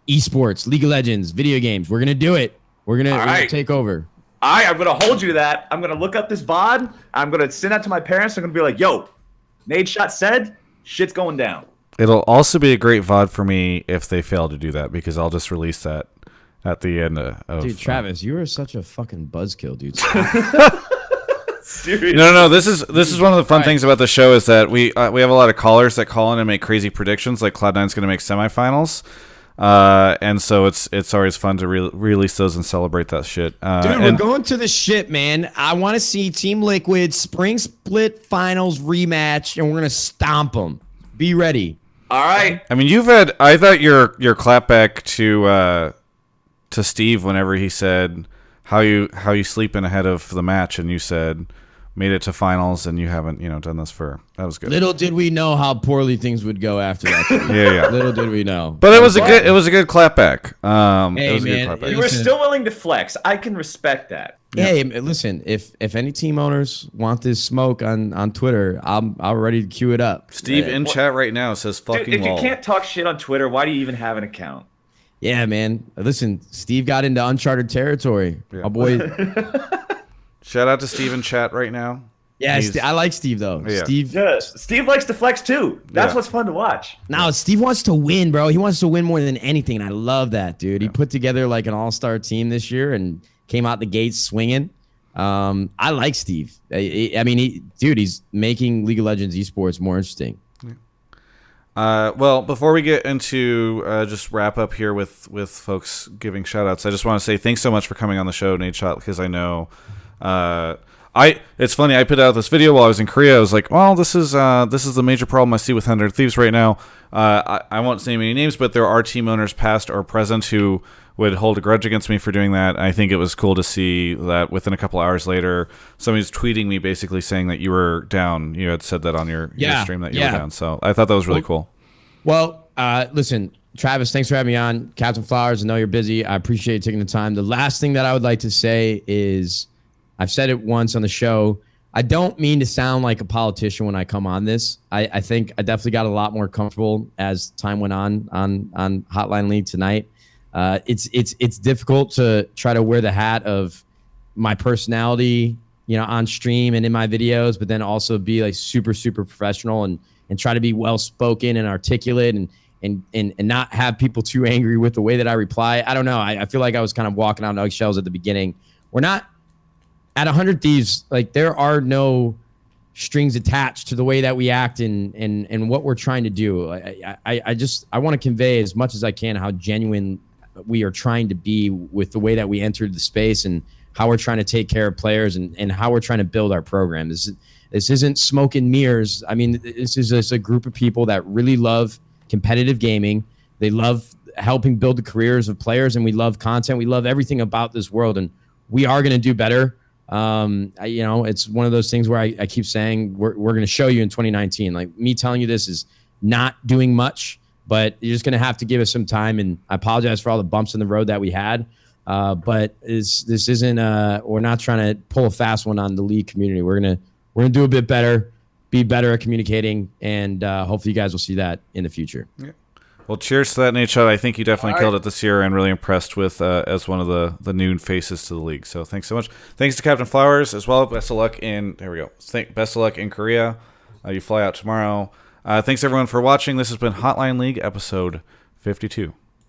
esports, League of Legends, video games. We're gonna do it. We're gonna take over. I'm going to hold you to that. I'm going to look up this VOD. I'm going to send that to my parents. I'm going to be like, yo, Nadeshot said shit's going down. It'll also be a great VOD for me if they fail to do that, because I'll just release that at the end of... Dude, Travis, you are such a fucking buzzkill, dude. Seriously. No. This is one of the fun things about the show is that we have a lot of callers that call in and make crazy predictions, like Cloud9's going to make semifinals. And so it's always fun to release those and celebrate that shit. Dude, we're going to the shit, man. I want to see Team Liquid Spring Split Finals rematch, and we're gonna stomp them. Be ready. All right. I mean, I thought your clapback to Steve whenever he said how you sleeping ahead of the match, and you said made it to finals, and you haven't done this that was good. Little did we know how poorly things would go after that. Yeah. Little did we know. But it was a good clapback. Hey, it was a man, good clapback. You were still willing to flex. I can respect that. Hey, listen, if any team owners want this smoke on Twitter, I'm ready to queue it up. Steve in chat right now says fucking Dude, if you lol. can't talk shit on Twitter, why do you even have an account? Yeah, man. Listen, Steve got into uncharted territory. Yeah. My boy. Shout out to Steve in chat right now. Yeah, I like Steve though. Yeah. Steve likes to flex too. That's what's fun to watch. No, Steve wants to win, bro. He wants to win more than anything, and I love that, dude. He put together like an all-star team this year and came out the gates swinging. I like Steve. I mean, he's making League of Legends esports more interesting. Well, before we get into just wrap up here with folks giving shout outs, I just want to say thanks so much for coming on the show, Nadeshot, because I know it's funny, I put out this video while I was in Korea. I was like, well, this is the major problem I see with 100 Thieves right now. I won't say any names, but there are team owners past or present who would hold a grudge against me for doing that. I think it was cool to see that within a couple hours later, somebody's tweeting me basically saying that you were down. You had said that on your stream that you were down. So I thought that was really cool. Well, listen, Travis, thanks for having me on. CaptainFlowers, I know you're busy. I appreciate you taking the time. The last thing that I would like to say is, I've said it once on the show, I don't mean to sound like a politician when I come on this. I think I definitely got a lot more comfortable as time went on Hotline League tonight. It's difficult to try to wear the hat of my personality, on stream and in my videos, but then also be like super, super professional and try to be well spoken and articulate and not have people too angry with the way that I reply. I don't know. I feel like I was kind of walking on eggshells at the beginning. We're not at 100 Thieves. Like, there are no strings attached to the way that we act and what we're trying to do. I want to convey as much as I can how genuine we are trying to be with the way that we entered the space and how we're trying to take care of players and how we're trying to build our program. This isn't smoke and mirrors. I mean, this is just a group of people that really love competitive gaming. They love helping build the careers of players, and we love content. We love everything about this world, and we are going to do better. It's one of those things where I keep saying we're going to show you in 2019. Like, me telling you this is not doing much, but you're just going to have to give us some time. And I apologize for all the bumps in the road that we had. But this isn't we're not trying to pull a fast one on the league community. We're gonna do a bit better, be better at communicating, and hopefully you guys will see that in the future. Yeah. Well, cheers to that, Nadeshot. I think you definitely killed it this year, and really impressed with as one of the new faces to the league. So thanks so much. Thanks to CaptainFlowers as well. Best of luck best of luck in Korea. You fly out tomorrow. Thanks everyone for watching. This has been Hotline League episode 52.